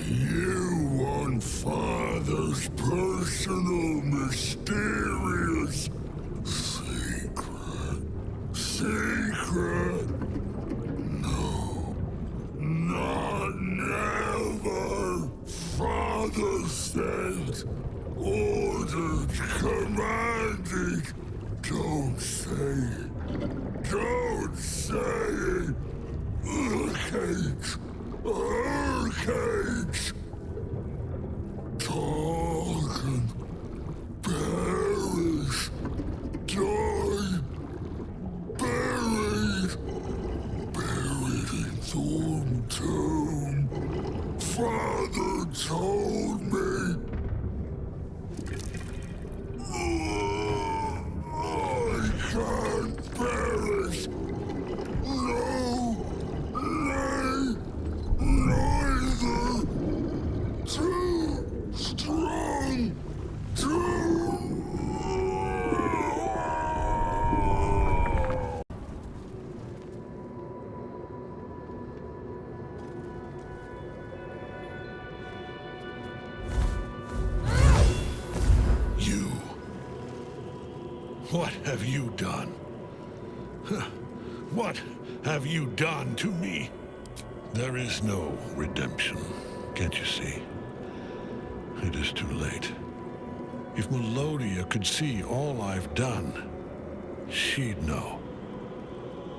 You want Father's personal, mysterious secret. Secret? No. Not never. Father said, ordered, commanded. Don't say it. Don't say it. Cage. Her cage. Talk and perish. Die. Buried. Buried in Thorn Tomb. Father told me. I can't perish. No. Nay. Neither. Too strong. You. What have you done? What have you done to me? There is no redemption, can't you see? It is too late. If Melodia could see all I've done, she'd know.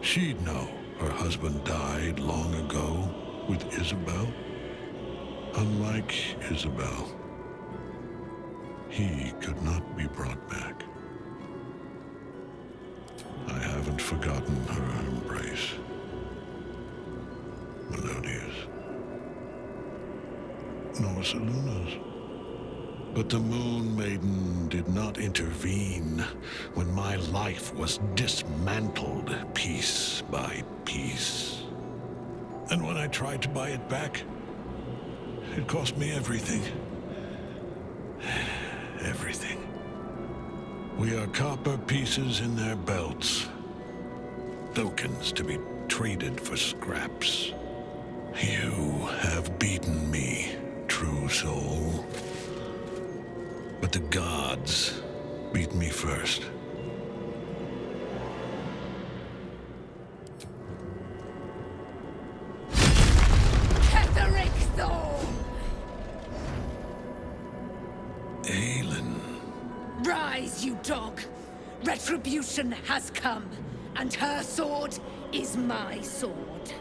She'd know her husband died long ago with Isabel. Unlike Isabel, he could not be brought back. I haven't forgotten her embrace. melodious, nor Selûne's. But the Moon Maiden did not intervene when my life was dismantled piece by piece. And when I tried to buy it back, it cost me everything. Everything. We are copper pieces in their belts. Tokens to be traded for scraps. You have beaten me, true soul. But the gods beat me first. Ketheric Thorn! Aelin. Rise, you dog! Retribution has come, and her sword is my sword.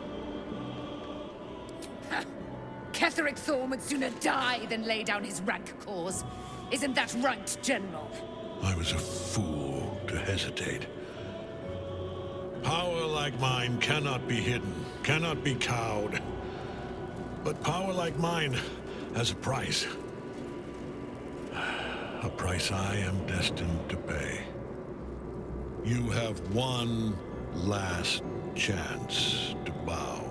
Ha. Ketheric Thorn would sooner die than lay down his rank cause. Isn't that right, General? I was a fool to hesitate. Power like mine cannot be hidden, cannot be cowed. But power like mine has a price. A price I am destined to pay. You have one last chance to bow.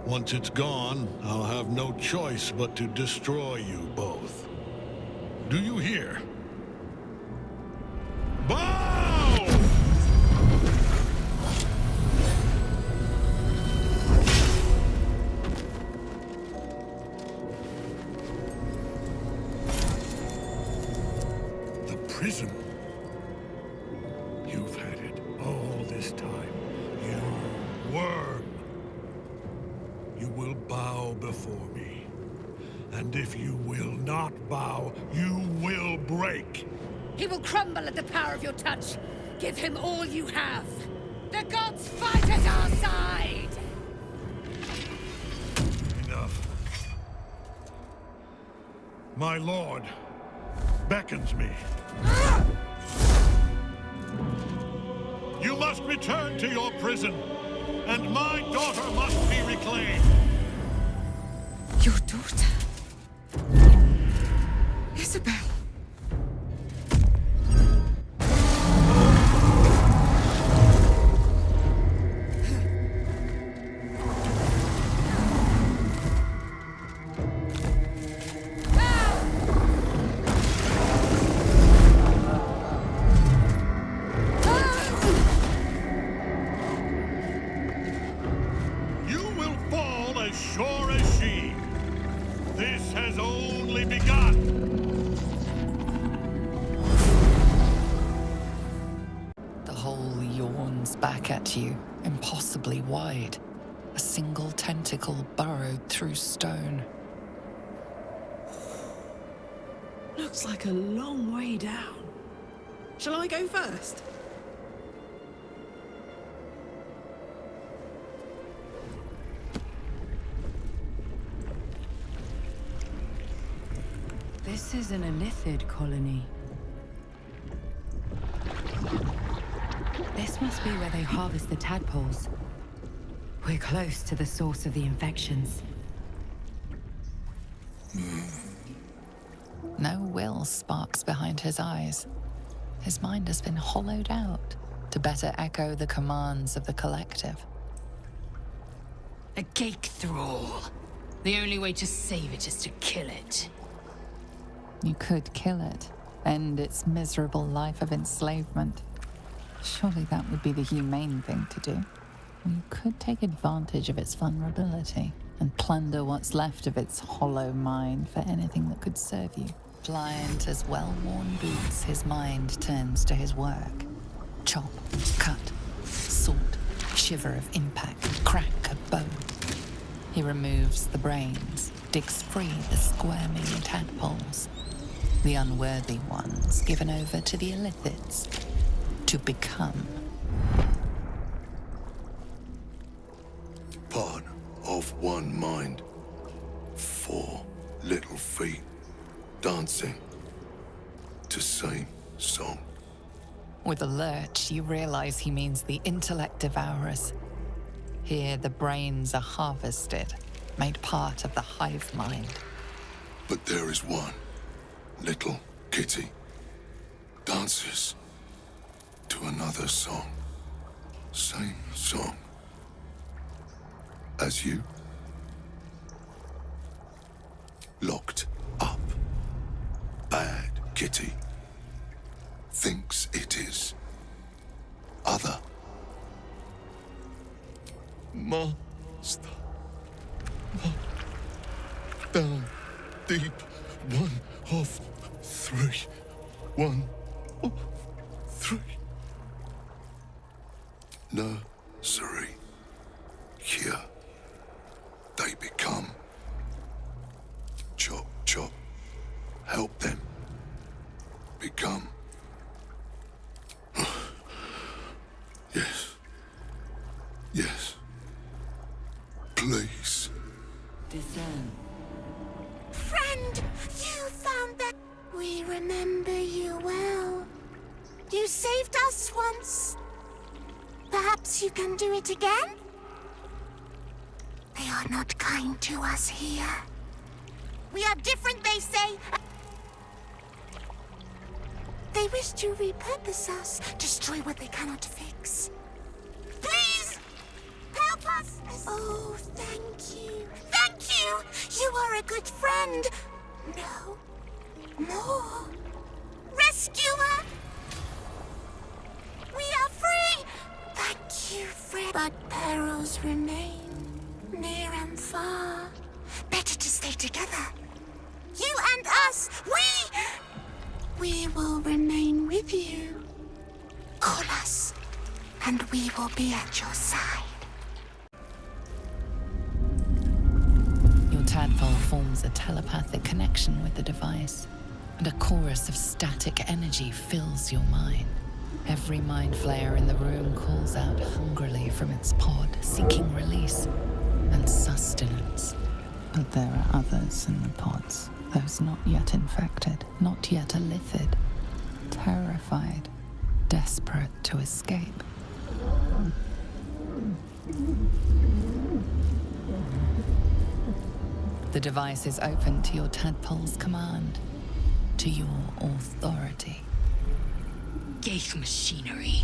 Once it's gone, I'll have no choice but to destroy you both. Do you hear? Bow! The prison. You've had it all this time. You worm. You will bow before me. And if you will not bow, you will break. He will crumble at the power of your touch. Give him all you have. The gods fight at our side! Enough. My lord beckons me. You must return to your prison, and my daughter must be reclaimed. Your daughter? Isabel. You will fall as sure as she. This has only begun. The hole yawns back at you, impossibly wide. A single tentacle burrowed through stone. Looks like a long way down. Shall I go first? This is an Illithid colony. This must be where they harvest the tadpoles. We're close to the source of the infections. No will sparks behind his eyes. His mind has been hollowed out to better echo the commands of the collective. A gate thrall. The only way to save it is to kill it. You could kill it, end its miserable life of enslavement. Surely that would be the humane thing to do. Or you could take advantage of its vulnerability and plunder what's left of its hollow mind for anything that could serve you. Pliant as well-worn boots, his mind turns to his work. Chop, cut, sort, shiver of impact, crack of bone. He removes the brains, digs free the squirming tadpoles. The unworthy ones given over to the Illithids to become. Part of one mind. 4 little feet dancing to same song. With a lurch, you realize he means the intellect devourers. Here, the brains are harvested, made part of the hive mind. But there is one little kitty dances to another song. Same song as you. Locked up. Bad kitty. Thinks it is other. Master. Down deep. 1 of 3. 1 of 3. Nursery. Here they become. Chop, chop. Help them become. Yes. Yes. Please. Discern. Friend, you found that. We remember you well. You saved us once. Perhaps you can do it again? They are not kind to us here. We are different, they say. They wish to repurpose us, destroy what they cannot fix. Please! Help us! Oh, thank you. Thank you! You are a good friend. No. More. Rescuer! We are free! Thank you, friend. But perils remain, near and far. Better to stay together. You and us, we will remain with you. Call us, and we will be at your side. Your tadpole forms a telepathic connection with the device, and a chorus of static energy fills your mind. Every mind flayer in the room calls out hungrily from its pod, seeking release and sustenance. But there are others in the pods, those not yet infected, not yet elithid, terrified, desperate to escape. The device is open to your tadpole's command, to your authority. Geich machinery.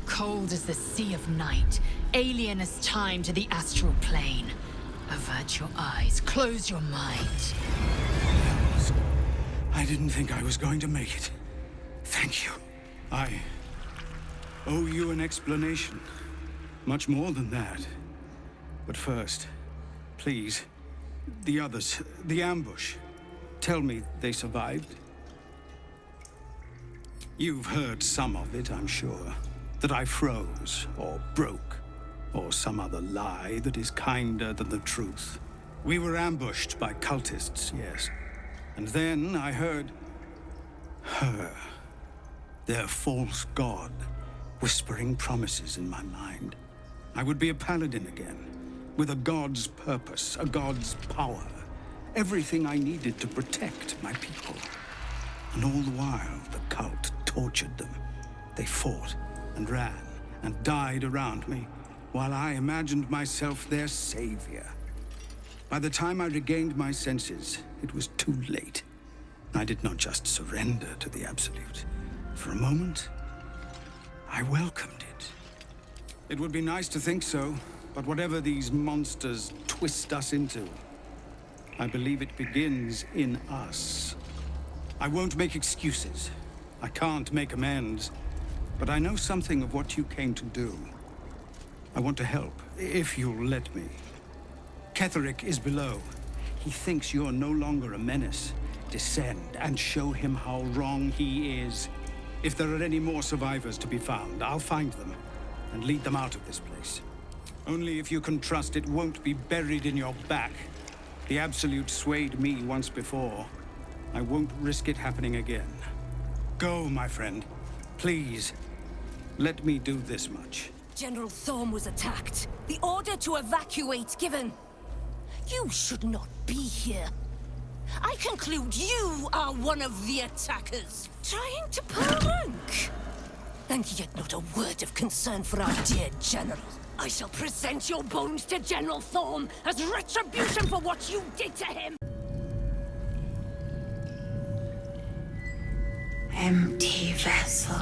Cold as the sea of night, alien as time to the astral plane. Avert your eyes, close your mind. I didn't think I was going to make it. Thank you. I owe you an explanation. Much more than that. But first, please, the others, the ambush. Tell me they survived. You've heard some of it, I'm sure. That I froze, or broke, or some other lie that is kinder than the truth. We were ambushed by cultists, yes. And then I heard her, their false god, whispering promises in my mind. I would be a paladin again, with a god's purpose, a god's power. Everything I needed to protect my people. And all the while, the cult tortured them. They fought and ran and died around me, while I imagined myself their savior. By the time I regained my senses, it was too late. I did not just surrender to the Absolute. For a moment, I welcomed it. It would be nice to think so, but whatever these monsters twist us into, I believe it begins in us. I won't make excuses. I can't make amends. But I know something of what you came to do. I want to help, if you'll let me. Ketherick is below. He thinks you're no longer a menace. Descend and show him how wrong he is. If there are any more survivors to be found, I'll find them and lead them out of this place. Only if you can trust it won't be buried in your back. The Absolute swayed me once before. I won't risk it happening again. Go, my friend. Please, let me do this much. General Thorm was attacked. The order to evacuate given. You should not be here. I conclude you are one of the attackers, trying to pull rank. And yet not a word of concern for our dear General. I shall present your bones to General Thorm as retribution for what you did to him! Empty vessel,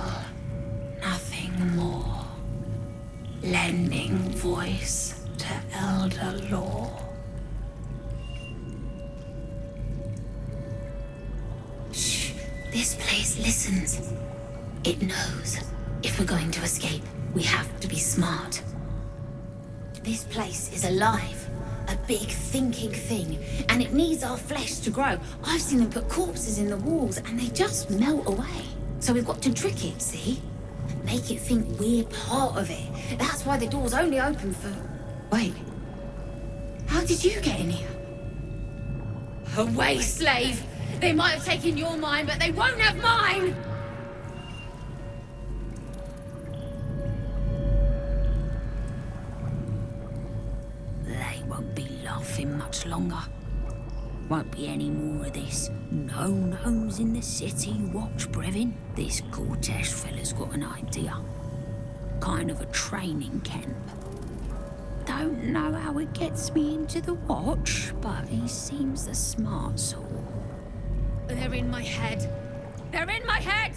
nothing more. Lending voice to elder law. Shh, this place listens. It knows. If we're going to escape, we have to be smart. This place is alive. A big thinking thing, and it needs our flesh to grow. I've seen them put corpses in the walls, and they just melt away. So we've got to trick it, see? Make it think we're part of it. That's why the door's only open for... Wait. How did you get in here? Away, slave! They might have taken your mind, but they won't have mine! They won't be laughing much longer. Won't be any more of this. No gnomes in the city, watch, Brevin. This Cortesh fella's got an idea. Kind of a training camp. Don't know how it gets me into the watch, but he seems the smart sort. They're in my head. They're in my head!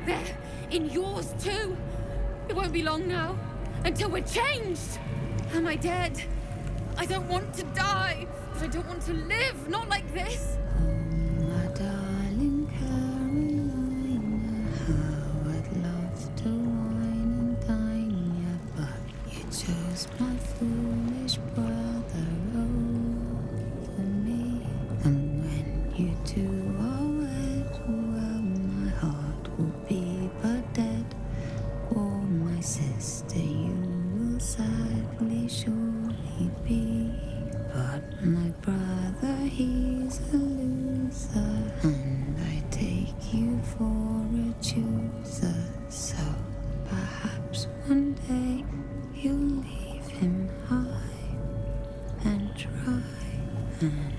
They're in yours too. It won't be long now, until we're changed. Am I dead? I don't want to die, but I don't want to live, not like this. Oh, my darling Carolina, how I'd love to wine and dine ya, but you chose my foolish brother over me. And when you two are wed, well, my heart will be but dead. For my sister, you will sadly surely be. But my brother, he's a loser, and I take you for a chooser. So perhaps one day you'll leave him high and dry. And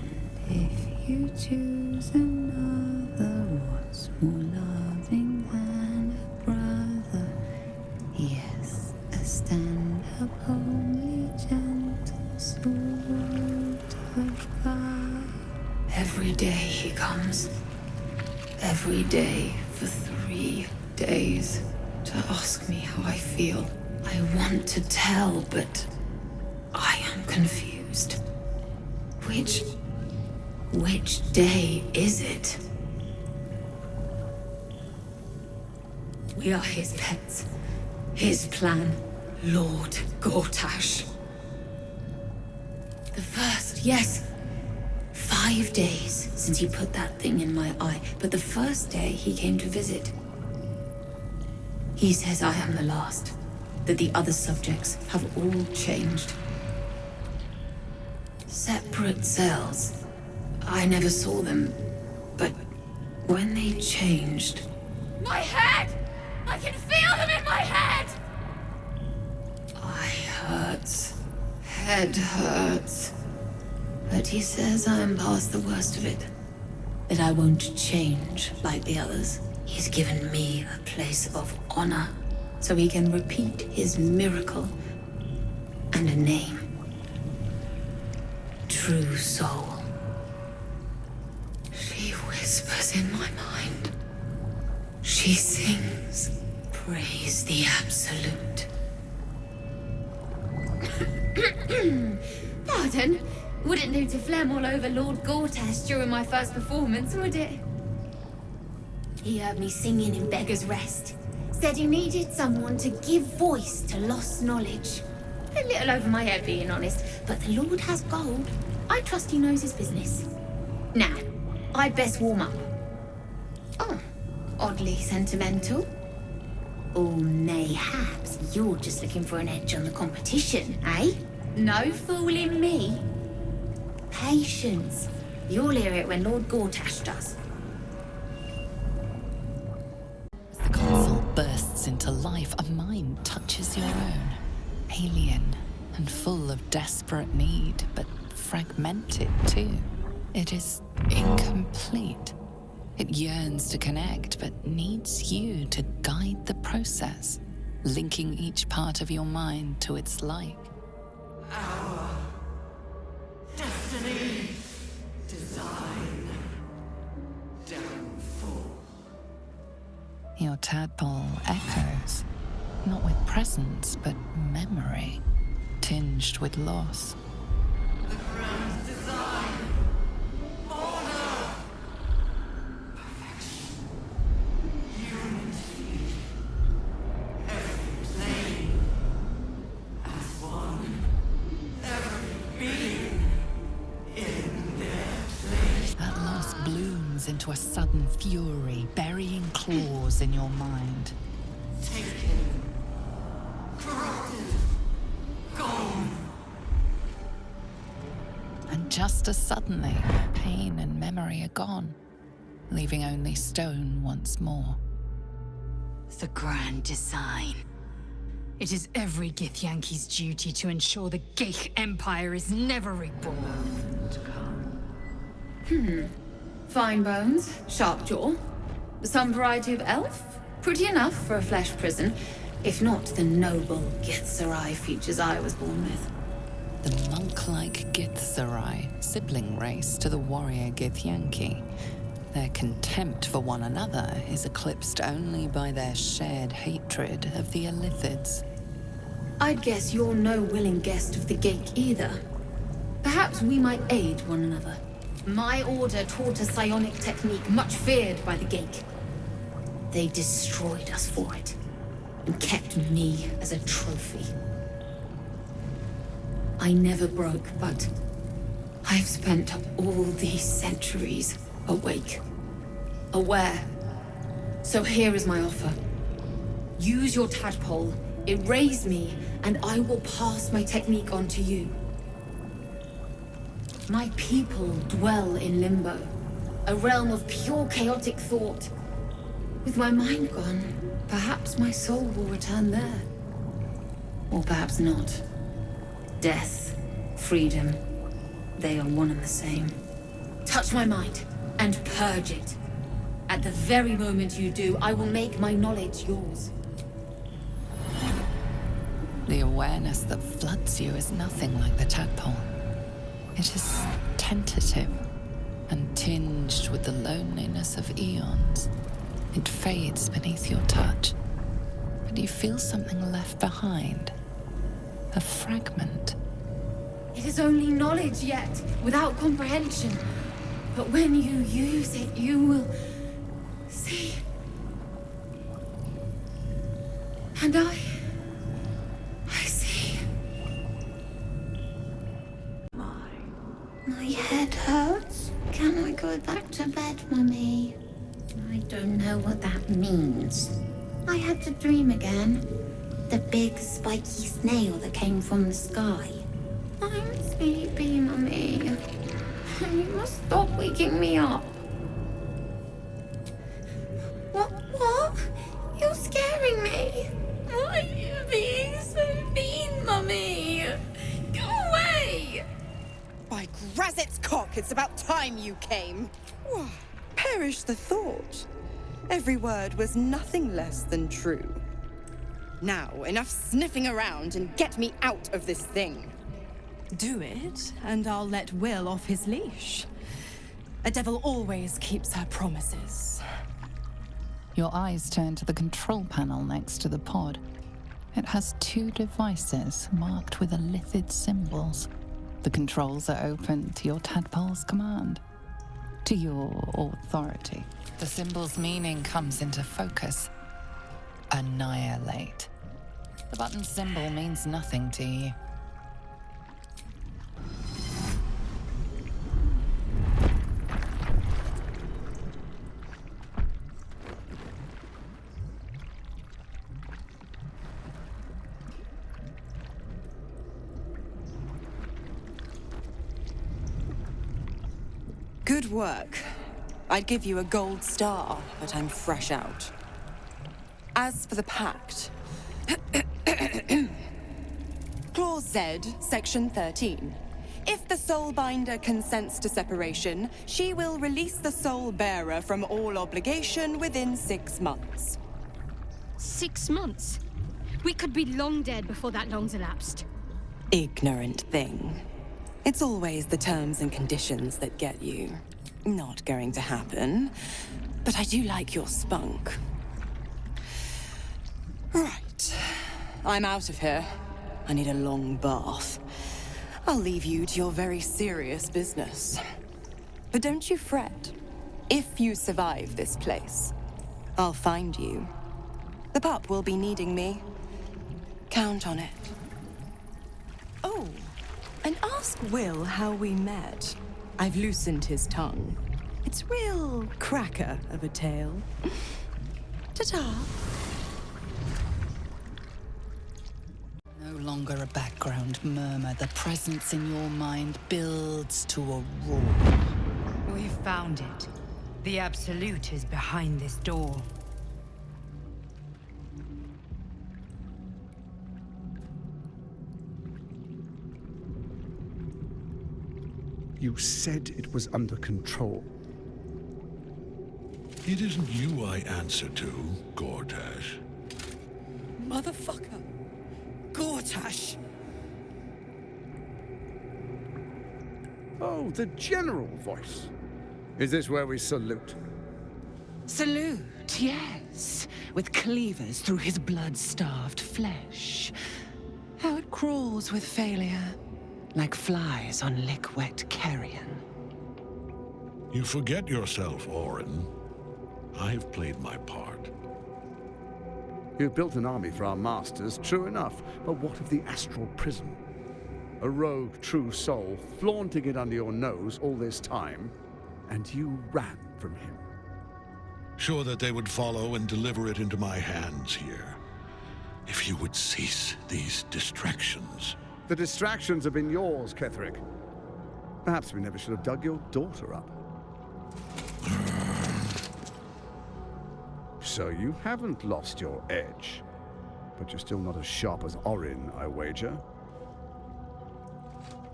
if you choose another, what's more loving than a brother? Yes, a stand-up, homely, gentle sort of guy. Every day he comes. Every day for 3 days to ask me how I feel. I want to tell, but I am confused. Which day is it? We are his pets. His plan, Lord Gortash. The first, yes. 5 days since he put that thing in my eye, but the first day he came to visit. He says I am the last, that the other subjects have all changed. Separate cells. I never saw them, but when they changed... My head! I can feel them in my head! Eye hurts. Head hurts. But he says I am past the worst of it. That I won't change like the others. He's given me a place of honor, so he can repeat his miracle. And a name. True Soul. She whispers in my mind. She sings, praise the Absolute. Pardon? Wouldn't do to phlegm all over Lord Gortash during my first performance, would it? He heard me singing in Beggar's Rest. Said he needed someone to give voice to lost knowledge. A little over my head, being honest, but the Lord has gold. I trust he knows his business. Now, I'd best warm up. Oh, oddly sentimental. Or mayhaps you're just looking for an edge on the competition, eh? No fooling me. Patience. You'll hear it when Lord Gortash does. As the console bursts into life, a mind touches your own. Alien and full of desperate need, but fragmented too. It is incomplete. It yearns to connect, but needs you to guide the process. linking each part of your mind to its like. Our destiny, design, downfall. Your tadpole echoes, not with presence, but memory, tinged with loss. The grand design, order, perfection, unity, every plane as one, every being in their place. That loss blooms into a sudden fury, burying claws in your mind. Taken, corrupted, gone. And just as suddenly, pain and memory are gone, leaving only stone once more. The grand design. It is every Githyanki's duty to ensure the Geich Empire is never reborn. Fine bones, sharp jaw. Some variety of elf? Pretty enough for a flesh prison, if not the noble Githzerai features I was born with. The monk-like Githzerai, sibling race to the warrior Githyanki. Their contempt for one another is eclipsed only by their shared hatred of the Illithids. I'd guess you're no willing guest of the Geich either. Perhaps we might aid one another. My order taught a psionic technique much feared by the Geich. They destroyed us for it, and kept me as a trophy. I never broke, but I've spent all these centuries awake, aware. So here is my offer. Use your tadpole, erase me, and I will pass my technique on to you. My people dwell in limbo, a realm of pure chaotic thought. With my mind gone, perhaps my soul will return there. Or perhaps not. Death, freedom, they are one and the same. Touch my mind, and purge it. At the very moment you do, I will make my knowledge yours. The awareness that floods you is nothing like the tadpole. It is tentative and tinged with the loneliness of eons. It fades beneath your touch, but you feel something left behind. A fragment. It is only knowledge yet, without comprehension. But when you use it, you will see. And I see. My head hurts. Can I go back to bed, Mummy? I don't know what that means. I had to dream again. The big spiky snail that came from the sky. I'm sleepy, Mummy. You must stop waking me up. What? You're scaring me. Why are you being so mean, Mummy? Go away! By Grazit's cock, it's about time you came. Why, perish the thought. Every word was nothing less than true. Now, enough sniffing around and get me out of this thing. Do it, and I'll let Will off his leash. A devil always keeps her promises. Your eyes turn to the control panel next to the pod. It has two devices marked with Illithid symbols. The controls are open to your tadpole's command, to your authority. The symbol's meaning comes into focus. Annihilate. The button symbol means nothing to you. Good work. I'd give you a gold star, but I'm fresh out. As for the pact... Clause Z, Section 13. If the Soulbinder consents to separation, she will release the Soul Bearer from all obligation within 6 months. 6 months? We could be long dead before that long's elapsed. Ignorant thing. It's always the terms and conditions that get you. Not going to happen. But I do like your spunk. Right. I'm out of here. I need a long bath. I'll leave you to your very serious business. But don't you fret. If you survive this place, I'll find you. The pup will be needing me. Count on it. Oh, and ask Will how we met. I've loosened his tongue. It's real cracker of a tale. Ta-ta. No longer a background murmur. The presence in your mind builds to a roar. We've found it. The Absolute is behind this door. You said it was under control. It isn't you I answer to, Gortash. Motherfucker. Gortash. Oh, the general voice. Is this where we salute? Salute, yes. With cleavers through his blood-starved flesh. How it crawls with failure. Like flies on lick-wet carrion. You forget yourself, Orin. I've played my part. You've built an army for our masters, true enough. But what of the astral prison? A rogue true soul flaunting it under your nose all this time, and you ran from him. Sure that they would follow and deliver it into my hands here. If you would cease these distractions. The distractions have been yours, Ketherick. Perhaps we never should have dug your daughter up. So you haven't lost your edge, but you're still not as sharp as Orin, I wager.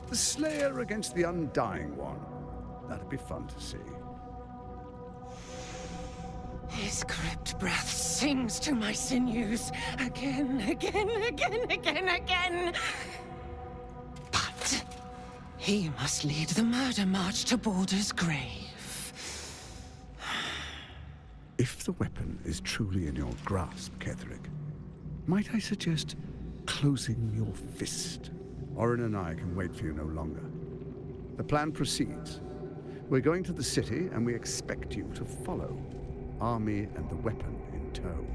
The Slayer against the Undying One. That'd be fun to see. His crypt breath sings to my sinews. Again, again, again, again, again. But he must lead the murder march to Baldur's grave. If the weapon is truly in your grasp, Ketherick, might I suggest closing your fist? Orin and I can wait for you no longer. The plan proceeds. We're going to the city, and we expect you to follow. Army and the weapon in tow.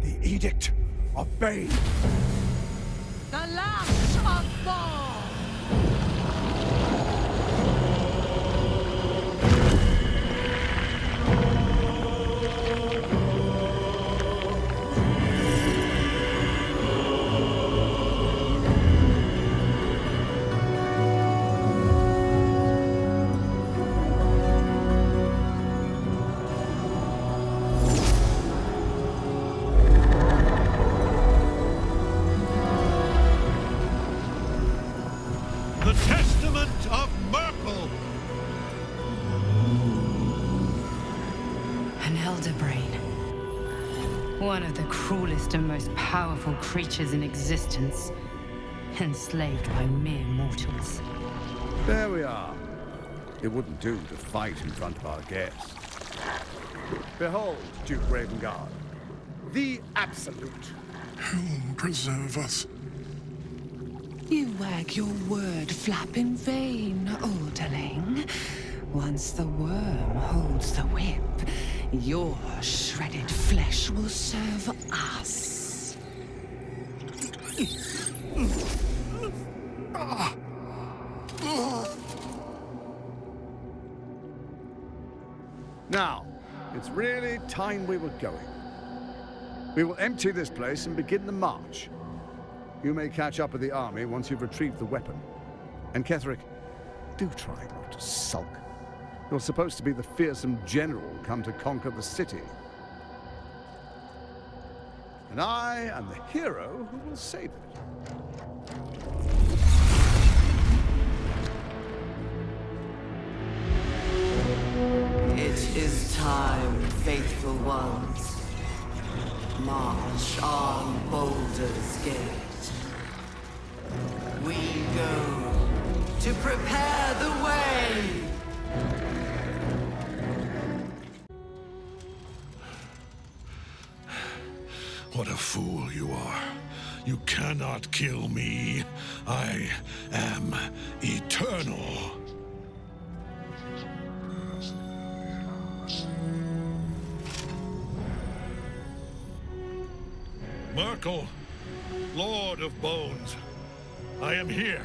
The Edict of Bane! The Lash of Thor! The Testament of Merkel! An elder brain. One of the cruelest and most powerful creatures in existence. Enslaved by mere mortals. There we are. It wouldn't do to fight in front of our guests. Behold, Duke Ravengard, the Absolute. Heaven preserve us. You wag your word flap in vain, olderling. Once the worm holds the whip, your shredded flesh will serve us. Now, it's really time we were going. We will empty this place and begin the march. You may catch up with the army once you've retrieved the weapon. And Ketherick, do try not to sulk. You're supposed to be the fearsome general come to conquer the city. And I am the hero who will save it. It is time, faithful ones. March on Baldur's Gate. We go to prepare the way. What a fool you are. You cannot kill me. I am eternal. Merkel, Lord of Bones, I am here.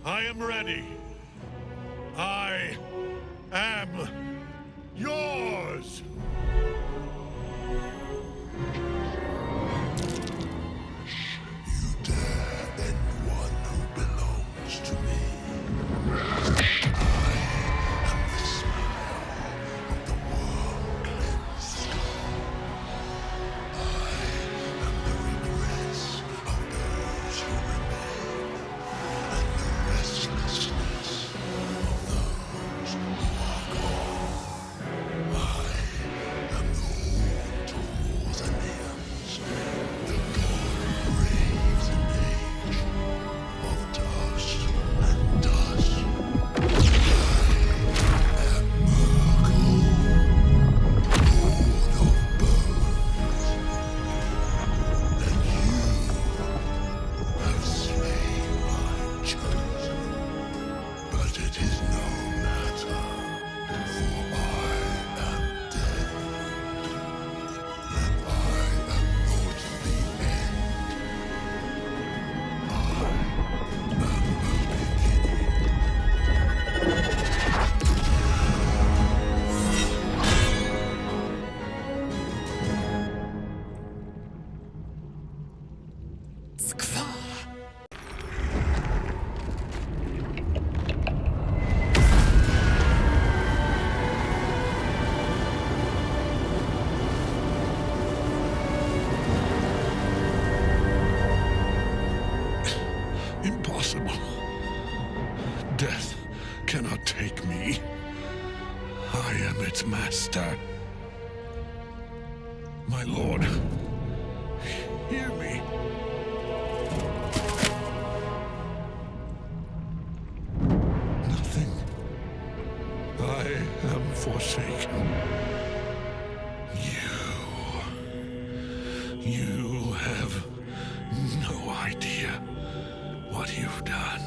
I am ready. I am yours. You dare anyone who belongs to me. I am the smile of the world cleansed skull. I am the regrets of those who remain, and the restlessness of those who are gone. I am the horde to more than ends, the god who raves in age, of dust and dust. I am Merkel, Lord of Bones, and you have slain my chosen. But it is no matter, for I am dead, and I am not the end. I am the beginning. Impossible. Death cannot take me. I am its master. My lord, hear me. Nothing. I am forsaken. You have no idea what you've done.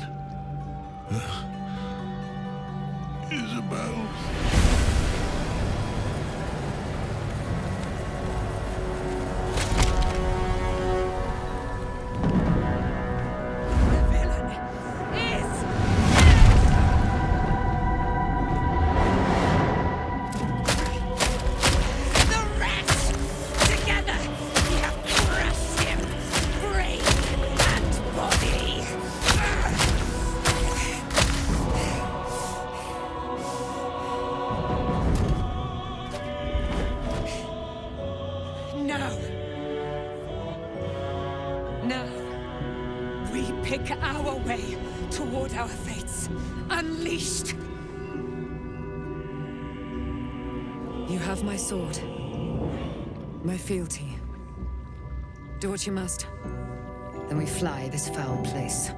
Isabel. Pick our way toward our fates. Unleashed! You have my sword. My fealty. Do what you must. Then we fly this foul place.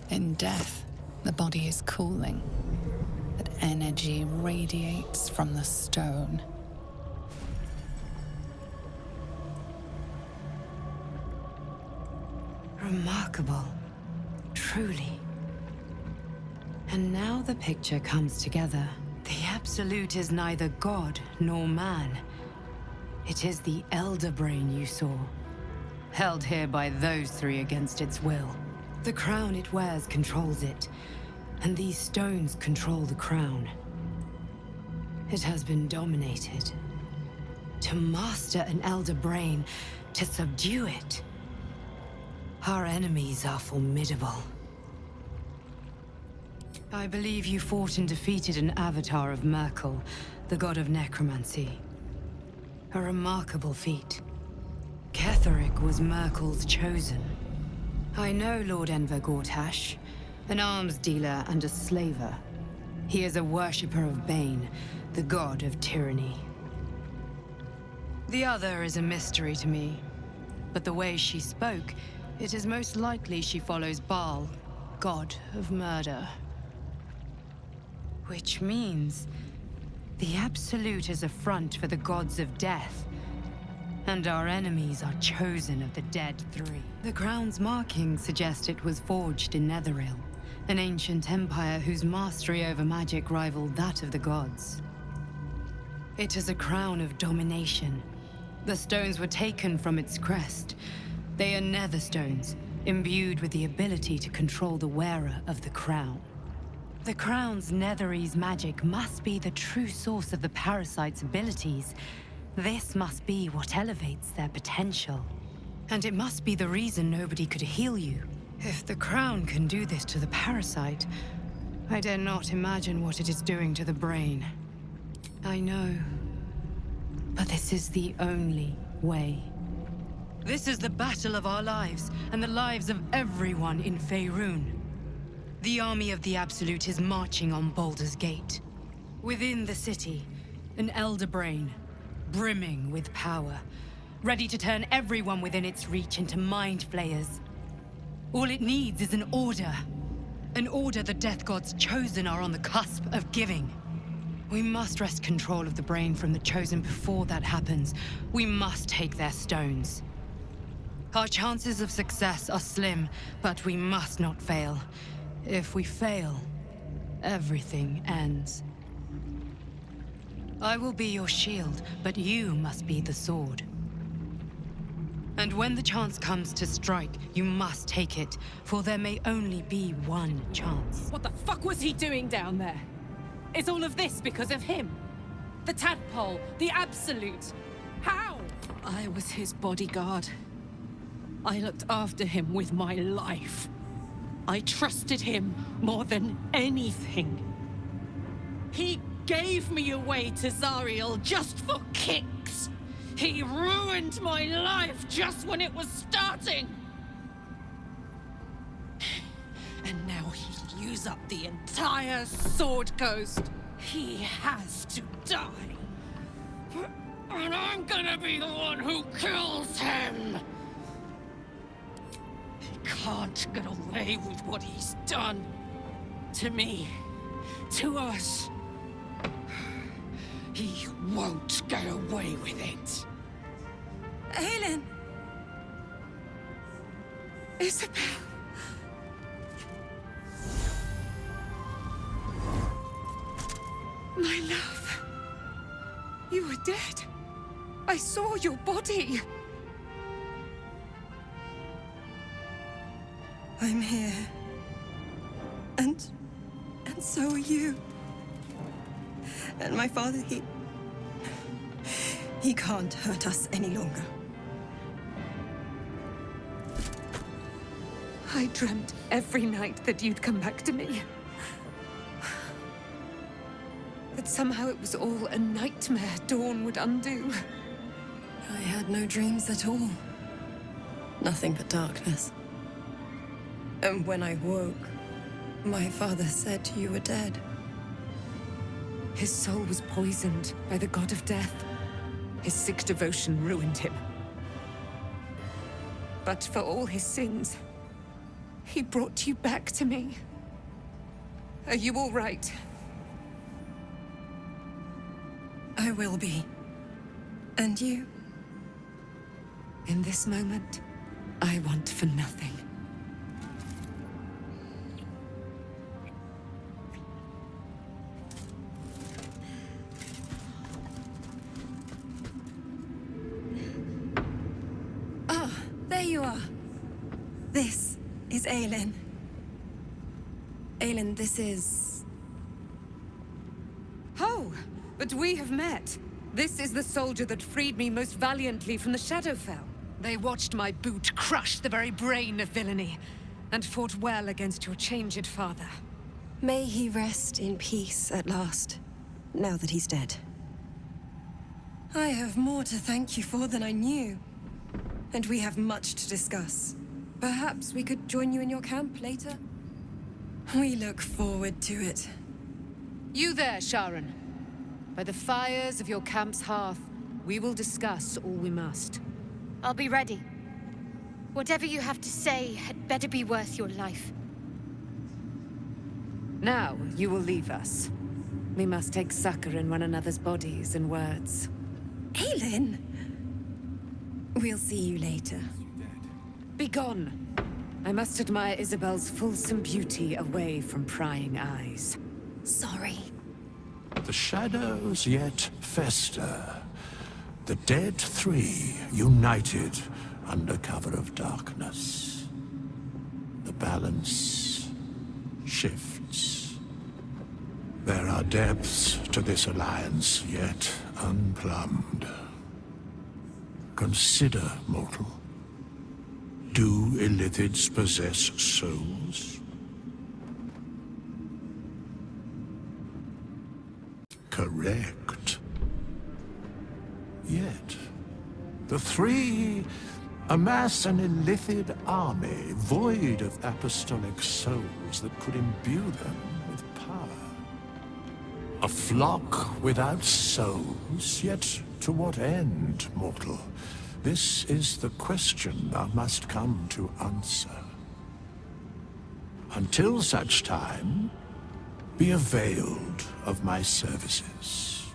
In death, the body is cooling, but energy radiates from the stone. Remarkable. Truly. And now the picture comes together. The Absolute is neither god nor man. It is the Elder Brain you saw, held here by those three against its will. The crown it wears controls it, and these stones control the crown. It has been dominated. To master an Elder Brain, to subdue it. Our enemies are formidable. I believe you fought and defeated an avatar of Merkel, the god of necromancy. A remarkable feat. Ketheric was Merkel's chosen. I know Lord Enver Gortash, an arms dealer and a slaver. He is a worshipper of Bane, the god of tyranny. The other is a mystery to me, but the way she spoke, it is most likely she follows Baal, god of murder. Which means the Absolute is a front for the gods of death, and our enemies are chosen of the Dead Three. The crown's markings suggest it was forged in Netheril, an ancient empire whose mastery over magic rivaled that of the gods. It is a crown of domination. The stones were taken from its crest. They are nether stones, imbued with the ability to control the wearer of the crown. The crown's Netherese magic must be the true source of the parasite's abilities. This must be what elevates their potential. And it must be the reason nobody could heal you. If the crown can do this to the parasite, I dare not imagine what it is doing to the brain. I know. But this is the only way. This is the battle of our lives, and the lives of everyone in Faerun. The army of the Absolute is marching on Baldur's Gate. Within the city, an elder brain, brimming with power, ready to turn everyone within its reach into mind flayers. All it needs is an order. An order the Death Gods chosen are on the cusp of giving. We must wrest control of the brain from the Chosen before that happens. We must take their stones. Our chances of success are slim, but we must not fail. If we fail, everything ends. I will be your shield, but you must be the sword. And when the chance comes to strike, you must take it, for there may only be one chance. What the fuck was he doing down there? Is all of this because of him? The tadpole, the Absolute. How? I was his bodyguard. I looked after him with my life. I trusted him more than anything. He gave me away to Zariel just for kicks. He ruined my life just when it was starting. And now he'll use up the entire Sword Coast. He has to die. And I'm gonna be the one who kills him. He can't get away with what he's done. To me. To us. He won't get away with it. Aelin! Isabel! My love. You were dead. I saw your body. I'm here. And so are you. And my father, he can't hurt us any longer. I dreamt every night that you'd come back to me. That somehow it was all a nightmare Dawn would undo. I had no dreams at all. Nothing but darkness. And when I woke, my father said you were dead. His soul was poisoned by the god of death. His sick devotion ruined him. But for all his sins, he brought you back to me. Are you all right? I will be. And you? In this moment, I want for nothing. There you are. This is Aelin. Aelin, this is... Oh, but we have met. This is the soldier that freed me most valiantly from the Shadowfell. They watched my boot crush the very brain of villainy, and fought well against your changed father. May he rest in peace at last, now that he's dead. I have more to thank you for than I knew. And we have much to discuss. Perhaps we could join you in your camp later? We look forward to it. You there, Sharon. By the fires of your camp's hearth, we will discuss all we must. I'll be ready. Whatever you have to say had better be worth your life. Now, you will leave us. We must take succor in one another's bodies and words. Aelin! We'll see you later. Begone! I must admire Isabel's fulsome beauty away from prying eyes. Sorry. The shadows yet fester. The dead three united under cover of darkness. The balance shifts. There are depths to this alliance yet unplumbed. Consider, mortal. Do illithids possess souls? Correct. Yet, the three amass an illithid army void of apostolic souls that could imbue them with power. A flock without souls, yet to what end, mortal? This is the question thou must come to answer. Until such time, be availed of my services.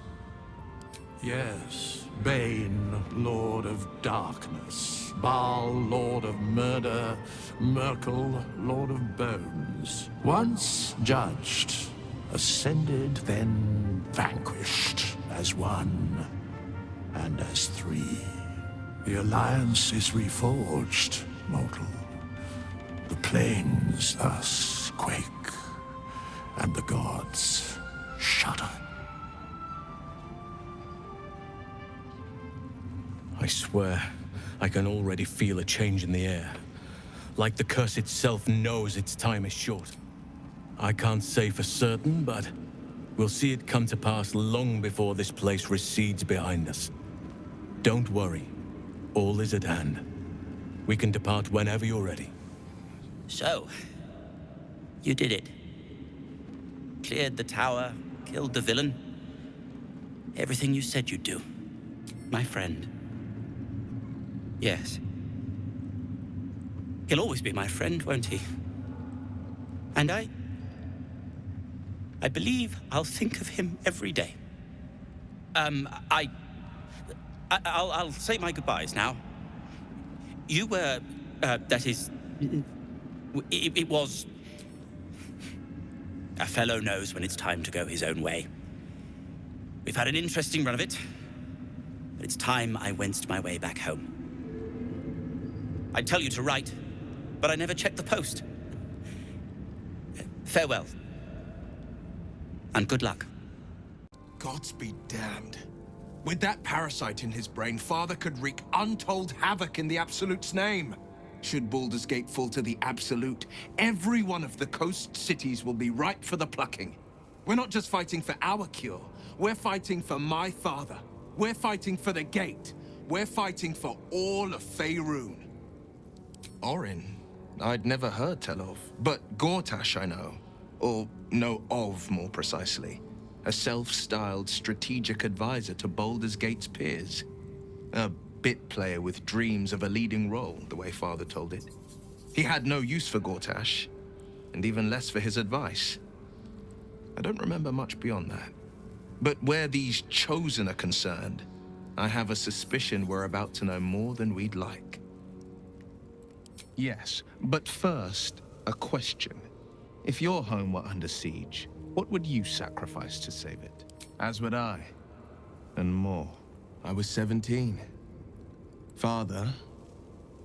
Yes, Bane, Lord of Darkness, Baal, Lord of Murder, Merkel, Lord of Bones. Once judged, ascended, then vanquished as one and as three. The alliance is reforged, mortal. The plains thus quake, and the gods shudder. I swear, I can already feel a change in the air. Like the curse itself knows its time is short. I can't say for certain, but we'll see it come to pass long before this place recedes behind us. Don't worry. All is at hand. We can depart whenever you're ready. So, you did it. Cleared the tower, killed the villain. Everything you said you'd do. My friend. Yes. He'll always be my friend, won't he? And I believe I'll think of him every day. I'll say my goodbyes now. You were, that is, it was... A fellow knows when it's time to go his own way. We've had an interesting run of it, but it's time I wended my way back home. I'd tell you to write, but I never checked the post. Farewell. And good luck. Gods be damned. With that parasite in his brain, Father could wreak untold havoc in the Absolute's name. Should Baldur's Gate fall to the Absolute, every one of the coast cities will be ripe for the plucking. We're not just fighting for our cure, we're fighting for my father. We're fighting for the Gate. We're fighting for all of Faerun. Orin, I'd never heard tell of, but Gortash I know. Or know of, more precisely. A self-styled strategic advisor to Baldur's Gate's peers. A bit player with dreams of a leading role, the way Father told it. He had no use for Gortash, and even less for his advice. I don't remember much beyond that. But where these Chosen are concerned, I have a suspicion we're about to know more than we'd like. Yes, but first, a question. If your home were under siege, what would you sacrifice to save it? As would I. And more. I was 17. Father,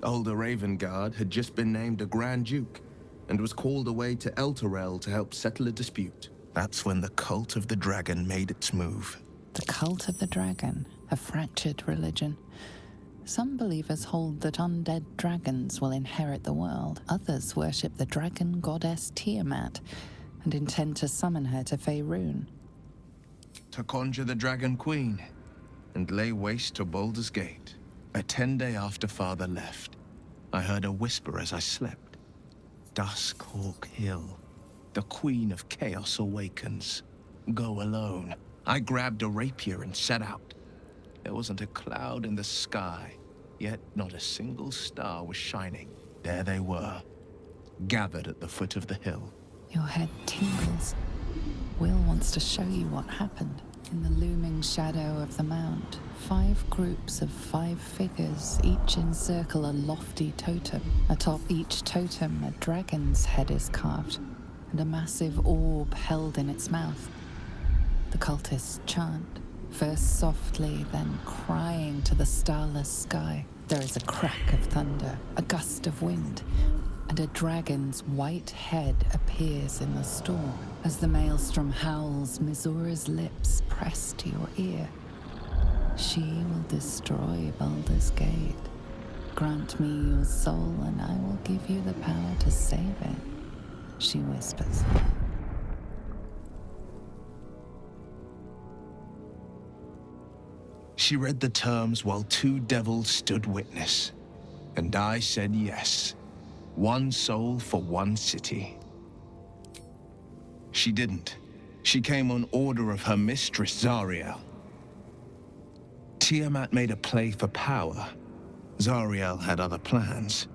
older Ravengard, had just been named a Grand Duke and was called away to Elturel to help settle a dispute. That's when the Cult of the Dragon made its move. The Cult of the Dragon, a fractured religion. Some believers hold that undead dragons will inherit the world. Others worship the dragon goddess Tiamat and intend to summon her to Faerun. To conjure the Dragon Queen and lay waste to Baldur's Gate. A 10-day after Father left, I heard a whisper as I slept. Duskhawk Hill. The Queen of Chaos awakens. Go alone. I grabbed a rapier and set out. There wasn't a cloud in the sky, yet not a single star was shining. There they were, gathered at the foot of the hill. Your head tingles. Will wants to show you what happened. In the looming shadow of the mount, 5 groups of 5 figures each encircle a lofty totem. Atop each totem, a dragon's head is carved, and a massive orb held in its mouth. The cultists chant, first softly, then crying to the starless sky. There is a crack of thunder, a gust of wind, and a dragon's white head appears in the storm. As the maelstrom howls, Mizura's lips press to your ear. She will destroy Baldur's Gate. Grant me your soul, and I will give you the power to save it, she whispers. She read the terms while 2 devils stood witness, and I said yes. 1 soul for 1 city. She didn't. She came on order of her mistress, Zariel. Tiamat made a play for power. Zariel had other plans.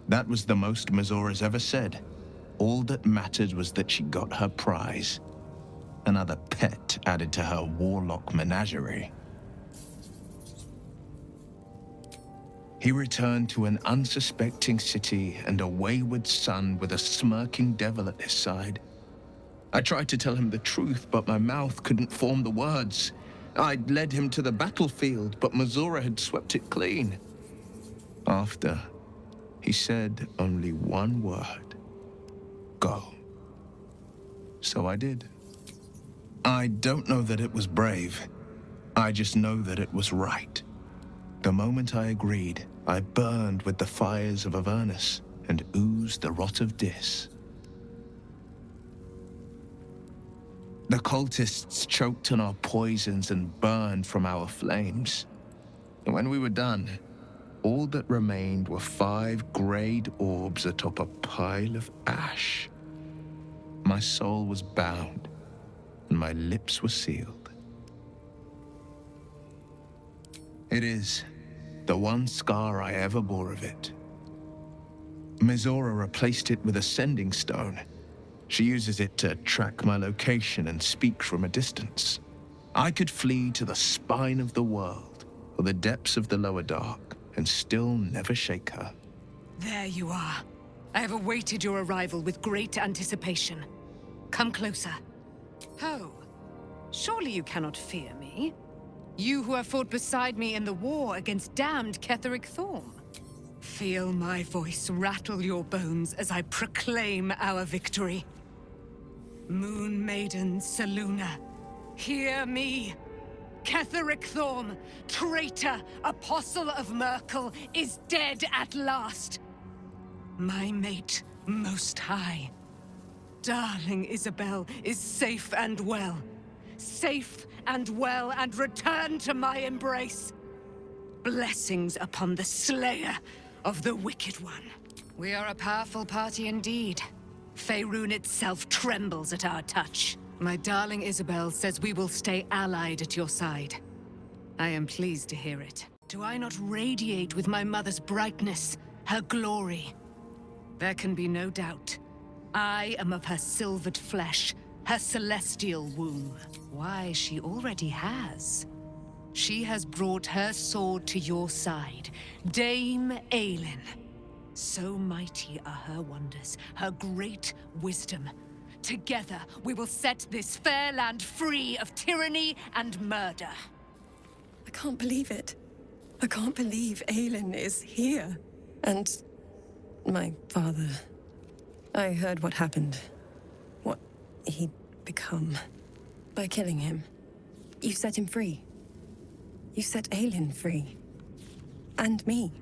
That was the most Mizura's ever said. All that mattered was that she got her prize. Another pet added to her warlock menagerie. He returned to an unsuspecting city and a wayward son with a smirking devil at his side. I tried to tell him the truth, but my mouth couldn't form the words. I'd led him to the battlefield, but Mizura had swept it clean. After, he said only 1 word. Go. So I did. I don't know that it was brave. I just know that it was right. The moment I agreed, I burned with the fires of Avernus and oozed the rot of Dis. The cultists choked on our poisons and burned from our flames. And when we were done, all that remained were 5 grayed orbs atop a pile of ash. My soul was bound, and my lips were sealed. It is the one scar I ever bore of it. Mizura replaced it with a sending stone. She uses it to track my location and speak from a distance. I could flee to the spine of the world, or the depths of the lower dark, and still never shake her. There you are. I have awaited your arrival with great anticipation. Come closer. Oh, surely you cannot fear me. You who have fought beside me in the war against damned Ketheric Thorm. Feel my voice rattle your bones as I proclaim our victory. Moon Maiden Selûne, hear me. Ketheric Thorm, traitor, apostle of Myrkul, is dead at last. My mate, Most High, darling Isabel, is safe and well. Safe and well, and return to my embrace. Blessings upon the slayer of the Wicked One. We are a powerful party indeed. Faerun itself trembles at our touch. My darling Isabel says we will stay allied at your side. I am pleased to hear it. Do I not radiate with my mother's brightness, her glory? There can be no doubt. I am of her silvered flesh, her celestial womb. Why, she already has. She has brought her sword to your side, Dame Aelin. So mighty are her wonders, her great wisdom. Together, we will set this fair land free of tyranny and murder. I can't believe it. I can't believe Aelin is here. And my father. I heard what happened. What he'd become. By killing him. You set him free. You set Aelin free. And me.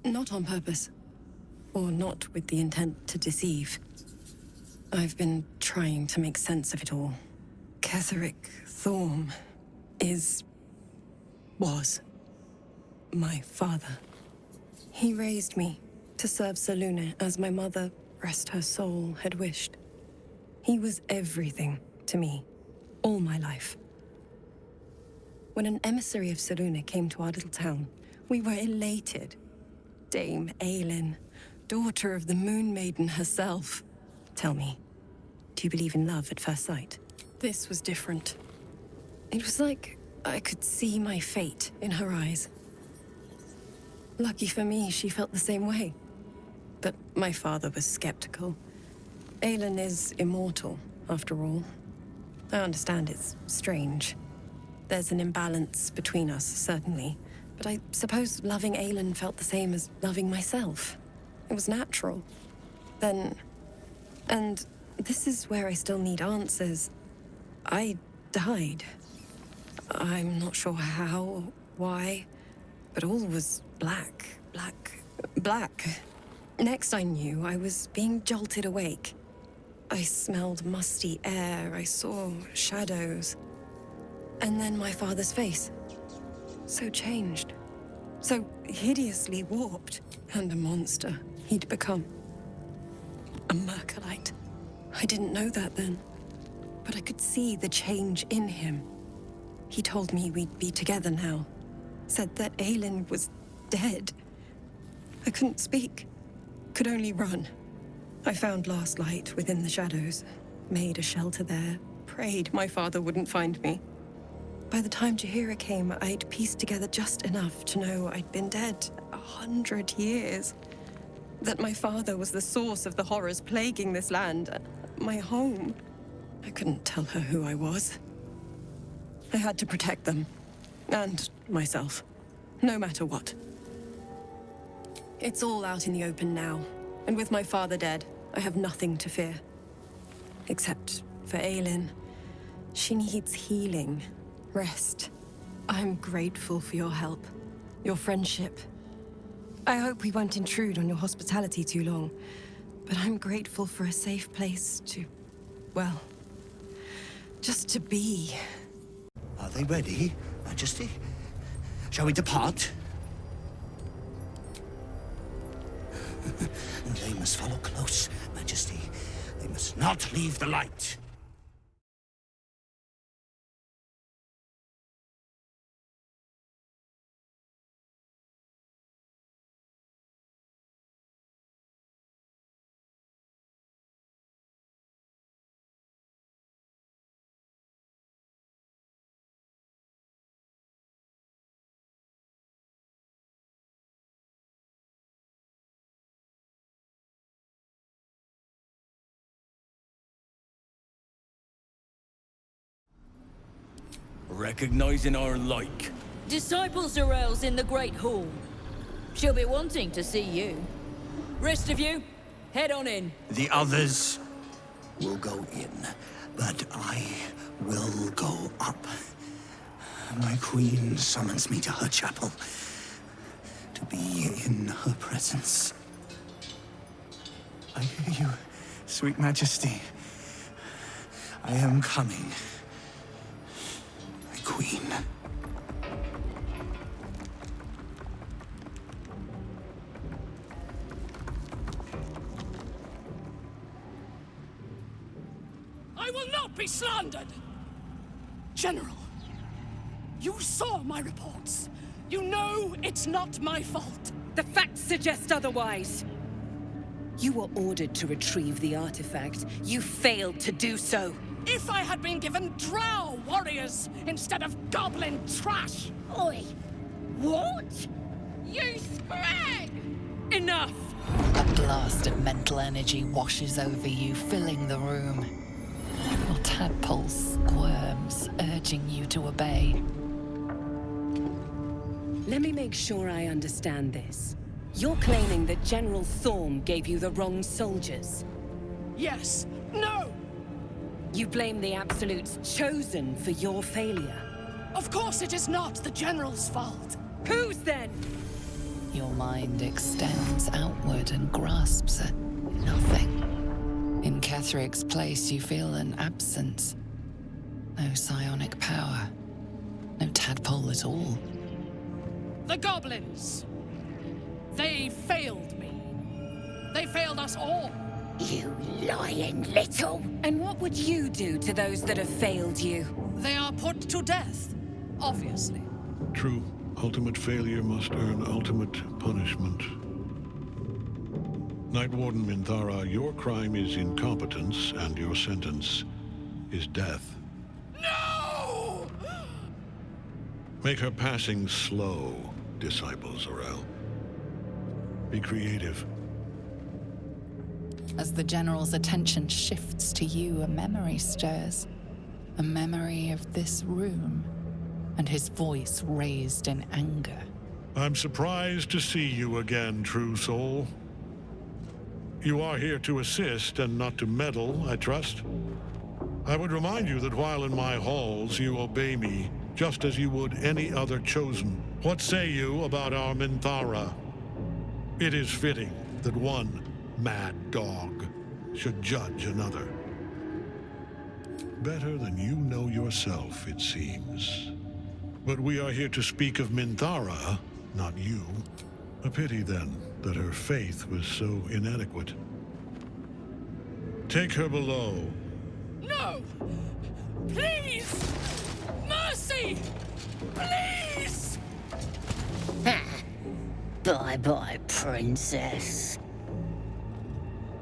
Not on purpose. Or not with the intent to deceive. I've been trying to make sense of it all. Ketheric Thorm was my father. He raised me to serve Selûne as my mother, rest her soul, had wished. He was everything to me, all my life. When an emissary of Selûne came to our little town, we were elated. Dame Aelin, daughter of the Moon Maiden herself. Tell me, do you believe in love at first sight? This was different. It was like I could see my fate in her eyes. Lucky for me, she felt the same way. But my father was skeptical. Aelin is immortal, after all. I understand it's strange. There's an imbalance between us, certainly. But I suppose loving Aelin felt the same as loving myself. It was natural. Then... And this is where I still need answers. I died. I'm not sure how, why, but all was black. Next I knew, I was being jolted awake. I smelled musty air, I saw shadows. And then my father's face. So changed. So hideously warped. And a monster he'd become. A Mercolite. I didn't know that then. But I could see the change in him. He told me we'd be together now. Said that Aelin was dead. I couldn't speak. Could only run. I found last light within the shadows. Made a shelter there. Prayed my father wouldn't find me. By the time Jaheira came, I'd pieced together just enough to know I'd been dead 100 years. That my father was the source of the horrors plaguing this land. My home. I couldn't tell her who I was. I had to protect them. And myself. No matter what. It's all out in the open now. And with my father dead, I have nothing to fear. Except for Aelin. She needs healing. Rest. I'm grateful for your help. Your friendship. I hope we won't intrude on your hospitality too long. But I'm grateful for a safe place to... well... just to be. Are they ready, Majesty? Shall we depart? They must follow close, Majesty. They must not leave the light. Recognizing our like. Disciple Zarel's in the Great Hall. She'll be wanting to see you. Rest of you, head on in. The others will go in, but I will go up. My queen summons me to her chapel, to be in her presence. I hear you, sweet Majesty. I am coming. My queen. I will not be slandered! General, you saw my reports. You know it's not my fault. The facts suggest otherwise. You were ordered to retrieve the artifact. You failed to do so. If I had been given drow warriors instead of goblin trash! Oi! What? You scrag! Enough! A blast of mental energy washes over you, filling the room. Your tadpole squirms, urging you to obey. Let me make sure I understand this. You're claiming that General Thorm gave you the wrong soldiers? Yes. No! You blame the Absolute's Chosen for your failure? Of course it is not the General's fault. Whose then? Your mind extends outward and grasps at nothing. In Ketheric's place, you feel an absence. No psionic power. No tadpole at all. The goblins! They failed me. They failed us all. You lying little... And what would you do to those that have failed you? They are put to death, obviously. True. Ultimate failure must earn ultimate punishment. Night Warden Minthara, your crime is incompetence, and your sentence is death. No! Make her passing slow, Disciple Zorel. Be creative. As the General's attention shifts to you, a memory stirs. A memory of this room, and his voice raised in anger. I'm surprised to see you again, true soul. You are here to assist and not to meddle, I trust. I would remind you that while in my halls, you obey me, just as you would any other chosen. What say you about our Minthara? It is fitting that one mad dog should judge another. Better than you know yourself, it seems. But we are here to speak of Minthara, not you. A pity, then, that her faith was so inadequate. Take her below. No! Please! Mercy! Please! Bye-bye, princess.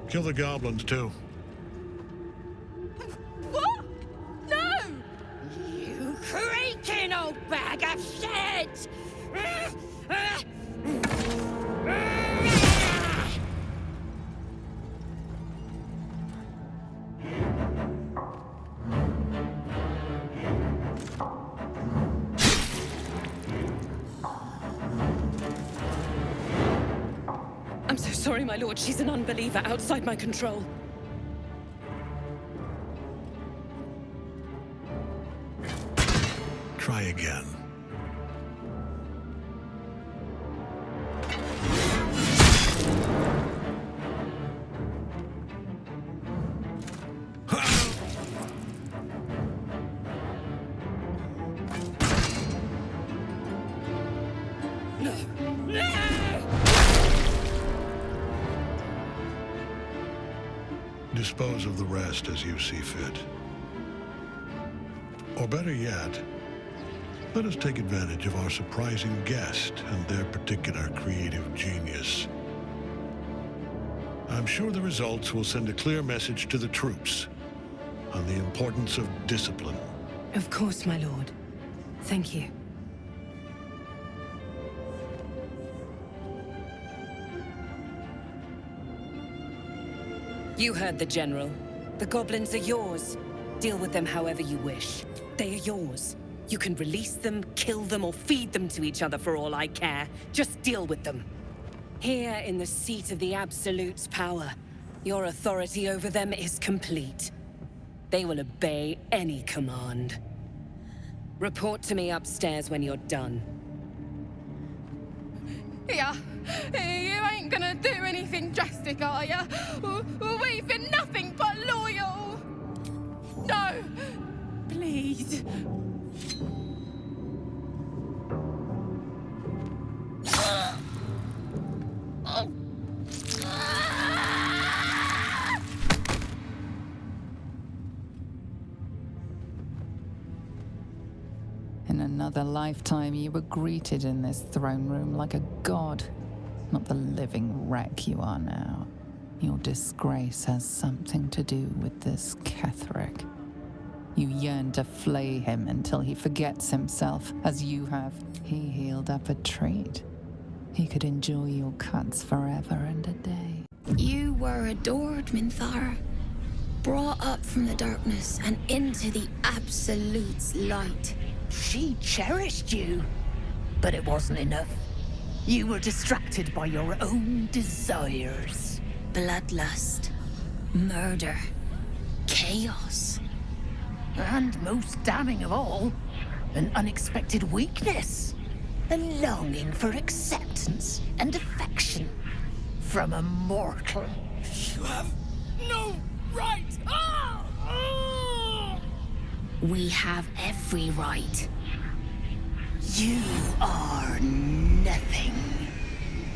Kill the goblins, too. What? No! You creaking old bag of shit! I'm so sorry, my lord. She's an unbeliever outside my control. Try again. Dispose of the rest as you see fit. Or better yet, let us take advantage of our surprising guest and their particular creative genius. I'm sure the results will send a clear message to the troops on the importance of discipline. Of course, my lord. Thank you. You heard the General. The goblins are yours. Deal with them however you wish. They are yours. You can release them, kill them, or feed them to each other for all I care. Just deal with them. Here in the seat of the Absolute's power, your authority over them is complete. They will obey any command. Report to me upstairs when you're done. Yeah, you ain't gonna do anything drastic, are ya? We've been nothing but loyal! No! Please. In another lifetime, you were greeted in this throne room like a god, not the living wreck you are now. Your disgrace has something to do with this Ketheric. You yearn to flay him until he forgets himself, as you have. He healed up a treat. He could enjoy your cuts forever and a day. You were adored, Minthara. Brought up from the darkness and into the Absolute's light. She cherished you, but it wasn't enough. You were distracted by your own desires. Bloodlust, murder, chaos. And most damning of all, an unexpected weakness. A longing for acceptance and affection from a mortal. You have no right! Ah! Ah! We have every right. You are nothing.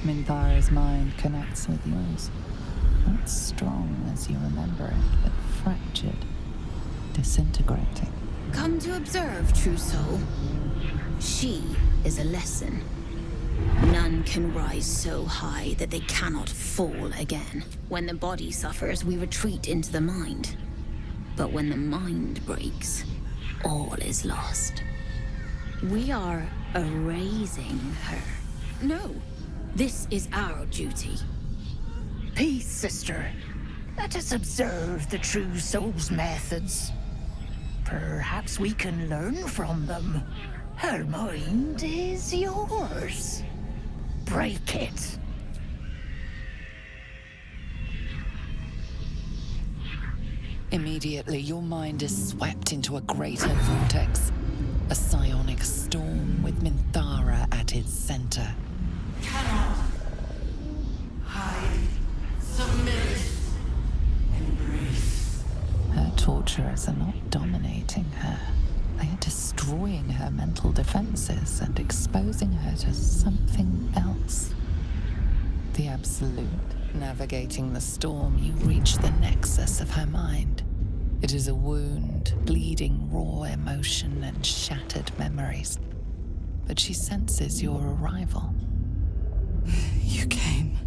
Minthara's mind connects with yours. Not strong as you remember it, but fractured, disintegrating. Come to observe, true soul. She is a lesson. None can rise so high that they cannot fall again. When the body suffers, we retreat into the mind. But when the mind breaks, all is lost. We are erasing her. No, this is our duty. Peace, sister. Let us observe the true soul's methods. Perhaps we can learn from them. Her mind is yours. Break it. Immediately, your mind is swept into a greater vortex. A psionic storm with Minthara at its center. Cannot hide, submit, embrace. Her torturers are not dominating her. They are destroying her mental defenses and exposing her to something else. The Absolute. Navigating the storm, you reach the nexus of her mind. It is a wound, bleeding raw emotion and shattered memories. But she senses your arrival. You came.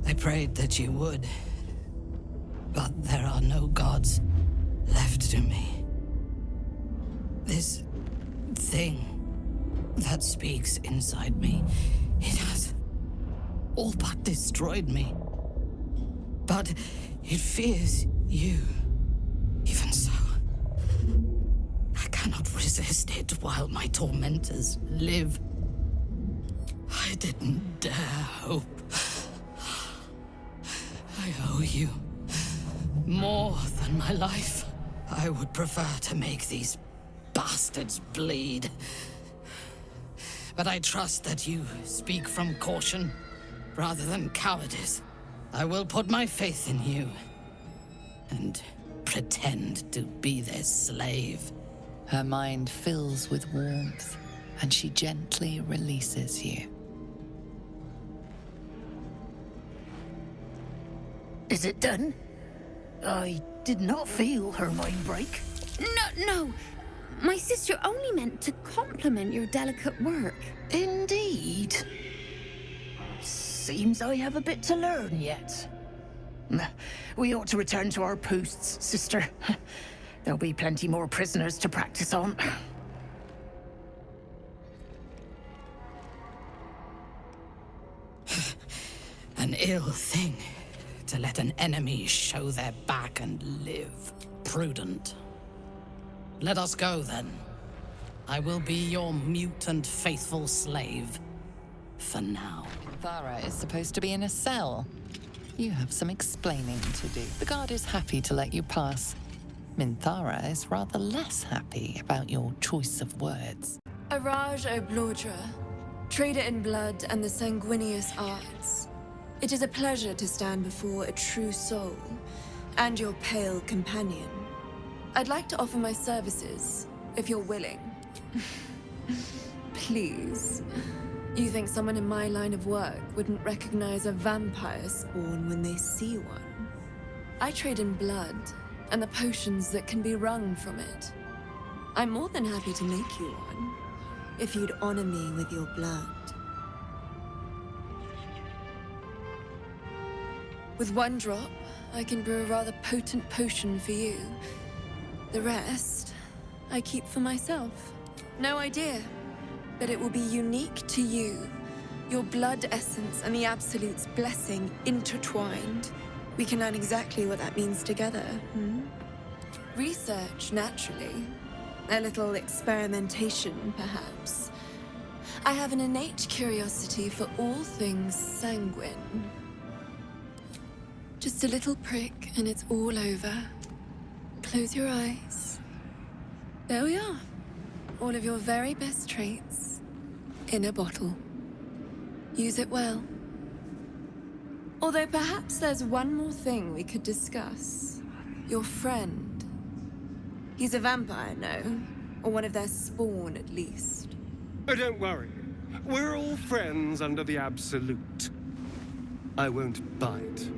I prayed that you would. But there are no gods left to me. This thing that speaks inside me, it has all but destroyed me. But it fears you. Even so, I cannot resist it while my tormentors live. I didn't dare hope. I owe you more than my life. I would prefer to make these bastards bleed. But I trust that you speak from caution rather than cowardice. I will put my faith in you and pretend to be their slave. Her mind fills with warmth, and she gently releases you. Is it done? I did not feel her mind break. No. My sister only meant to compliment your delicate work. Indeed. Seems I have a bit to learn yet. We ought to return to our posts, sister. There'll be plenty more prisoners to practice on. An ill thing to let an enemy show their back and live. Prudent. Let us go, then. I will be your mute and faithful slave. For now. Minthara is supposed to be in a cell. You have some explaining to do. The guard is happy to let you pass. Minthara is rather less happy about your choice of words. Araj Oblodra, trader in blood and the sanguineous arts. It is a pleasure to stand before a true soul, and your pale companion. I'd like to offer my services, if you're willing. Please. You think someone in my line of work wouldn't recognize a vampire spawn when they see one? I trade in blood, and the potions that can be wrung from it. I'm more than happy to make you one, if you'd honor me with your blood. With one drop, I can brew a rather potent potion for you. The rest, I keep for myself. No idea, but it will be unique to you. Your blood essence and the Absolute's blessing intertwined. We can learn exactly what that means together, Research, naturally. A little experimentation, perhaps. I have an innate curiosity for all things sanguine. Just a little prick and it's all over. Close your eyes. There we are. All of your very best traits in a bottle. Use it well. Although perhaps there's one more thing we could discuss. Your friend. He's a vampire, no? Or one of their spawn, at least. Oh, don't worry. We're all friends under the Absolute. I won't bite.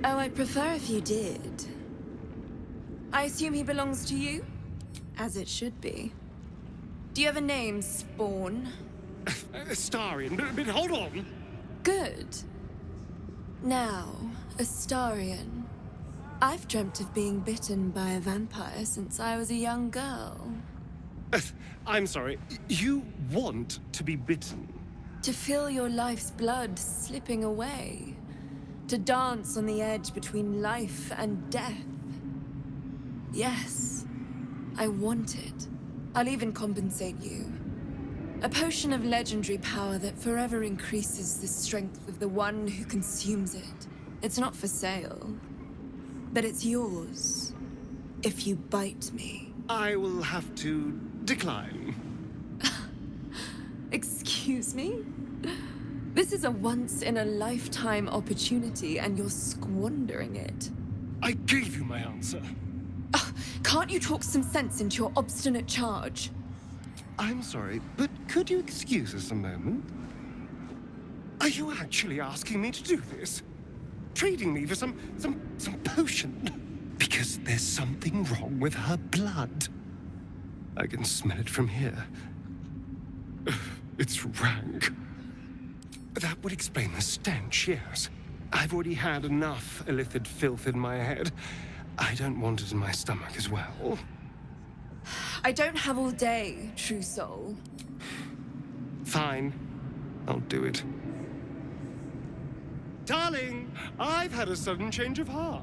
Oh, I'd prefer if you did. I assume he belongs to you? As it should be. Do you have a name, Spawn? Astarion, but hold on. Good. Now, Astarion. I've dreamt of being bitten by a vampire since I was a young girl. I'm sorry, you want to be bitten? To feel your life's blood slipping away. To dance on the edge between life and death. Yes, I want it. I'll even compensate you. A potion of legendary power that forever increases the strength of the one who consumes it. It's not for sale, but it's yours if you bite me. I will have to decline. Excuse me? This is a once-in-a-lifetime opportunity, and you're squandering it. I gave you my answer. Can't you talk some sense into your obstinate charge? I'm sorry, but could you excuse us a moment? Are you actually asking me to do this? Trading me for some potion? Because there's something wrong with her blood. I can smell it from here. It's rank. That would explain the stench, yes. I've already had enough illithid filth in my head. I don't want it in my stomach as well. I don't have all day, true soul. Fine. I'll do it. Darling, I've had a sudden change of heart.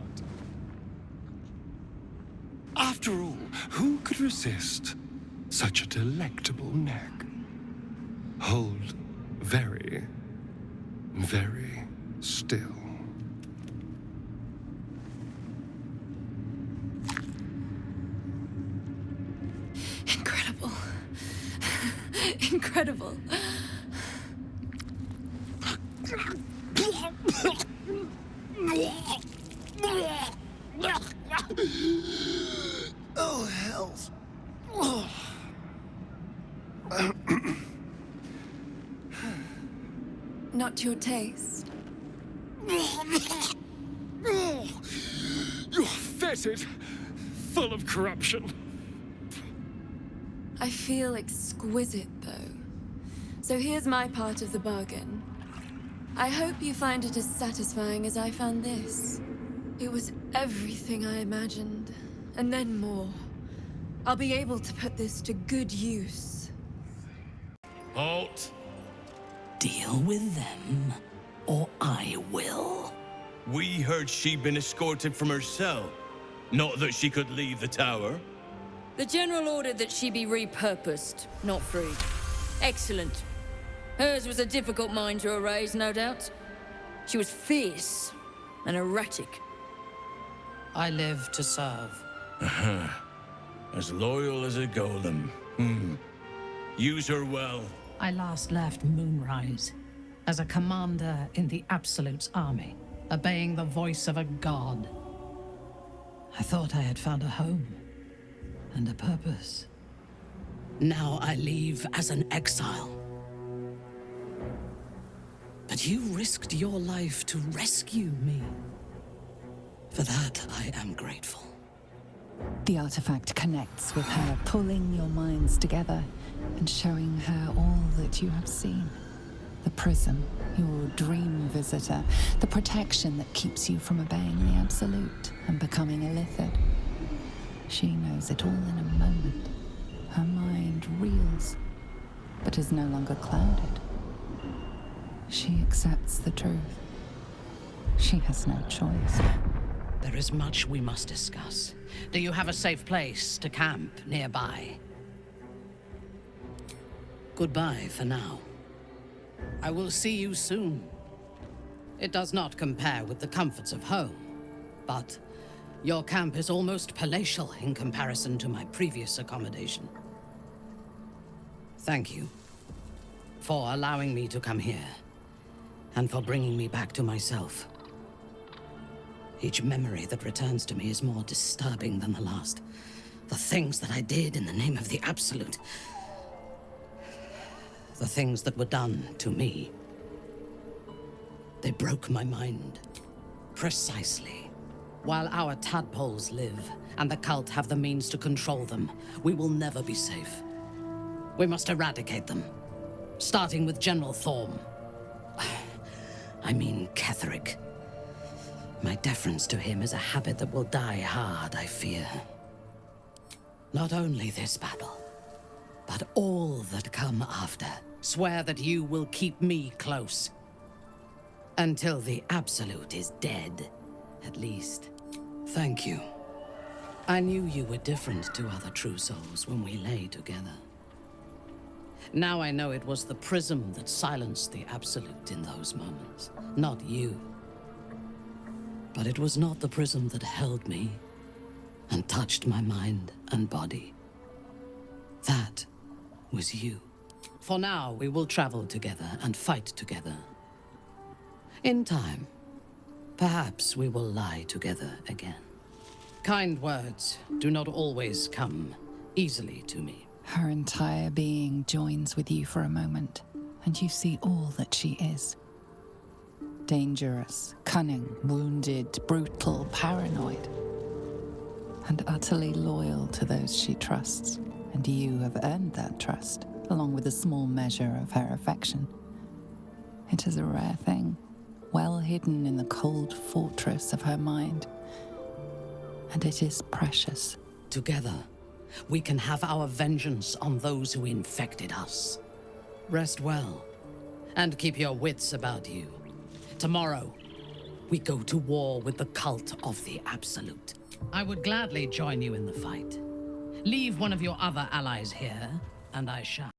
After all, who could resist such a delectable neck? Hold very, very still. Incredible. Incredible. Oh, hells. Not your taste. You're fetid, full of corruption. I feel exquisite, though. So here's my part of the bargain. I hope you find it as satisfying as I found this. It was everything I imagined, and then more. I'll be able to put this to good use. Halt! Deal with them, or I will. We heard she'd been escorted from her cell. Not that she could leave the tower. The General ordered that she be repurposed, not freed. Excellent. Hers was a difficult mind to erase, no doubt. She was fierce and erratic. I live to serve. As loyal as a golem. Use her well. I last left Moonrise as a commander in the Absolute's army, obeying the voice of a god. I thought I had found a home and a purpose. Now I leave as an exile. But you risked your life to rescue me. For that, I am grateful. The artifact connects with her, pulling your minds together and showing her all that you have seen. The prism, your dream visitor, the protection that keeps you from obeying the Absolute and becoming illithid. She knows it all in a moment. Her mind reels, but is no longer clouded. She accepts the truth. She has no choice. There is much we must discuss. Do you have a safe place to camp nearby? Goodbye for now. I will see you soon. It does not compare with the comforts of home, but your camp is almost palatial in comparison to my previous accommodation. Thank you for allowing me to come here, and for bringing me back to myself. Each memory that returns to me is more disturbing than the last. The things that I did in the name of the Absolute. the things that were done to me. They broke my mind. Precisely. While our tadpoles live, and the cult have the means to control them, we will never be safe. We must eradicate them. Starting with General Thorm. I mean Ketheric. My deference to him is a habit that will die hard, I fear. Not only this battle, but all that come after. Swear that you will keep me close. Until the Absolute is dead, at least. Thank you. I knew you were different to other true souls when we lay together. Now I know it was the prism that silenced the Absolute in those moments, not you. But it was not the prism that held me and touched my mind and body. That was you. For now, we will travel together and fight together. In time, perhaps we will lie together again. Kind words do not always come easily to me. Her entire being joins with you for a moment, and you see all that she is. Dangerous, cunning, wounded, brutal, paranoid, and utterly loyal to those she trusts. And you have earned that trust, along with a small measure of her affection. It is a rare thing, well hidden in the cold fortress of her mind. And it is precious. Together, we can have our vengeance on those who infected us. Rest well, and keep your wits about you. Tomorrow, we go to war with the cult of the Absolute. I would gladly join you in the fight. Leave one of your other allies here, and I shall.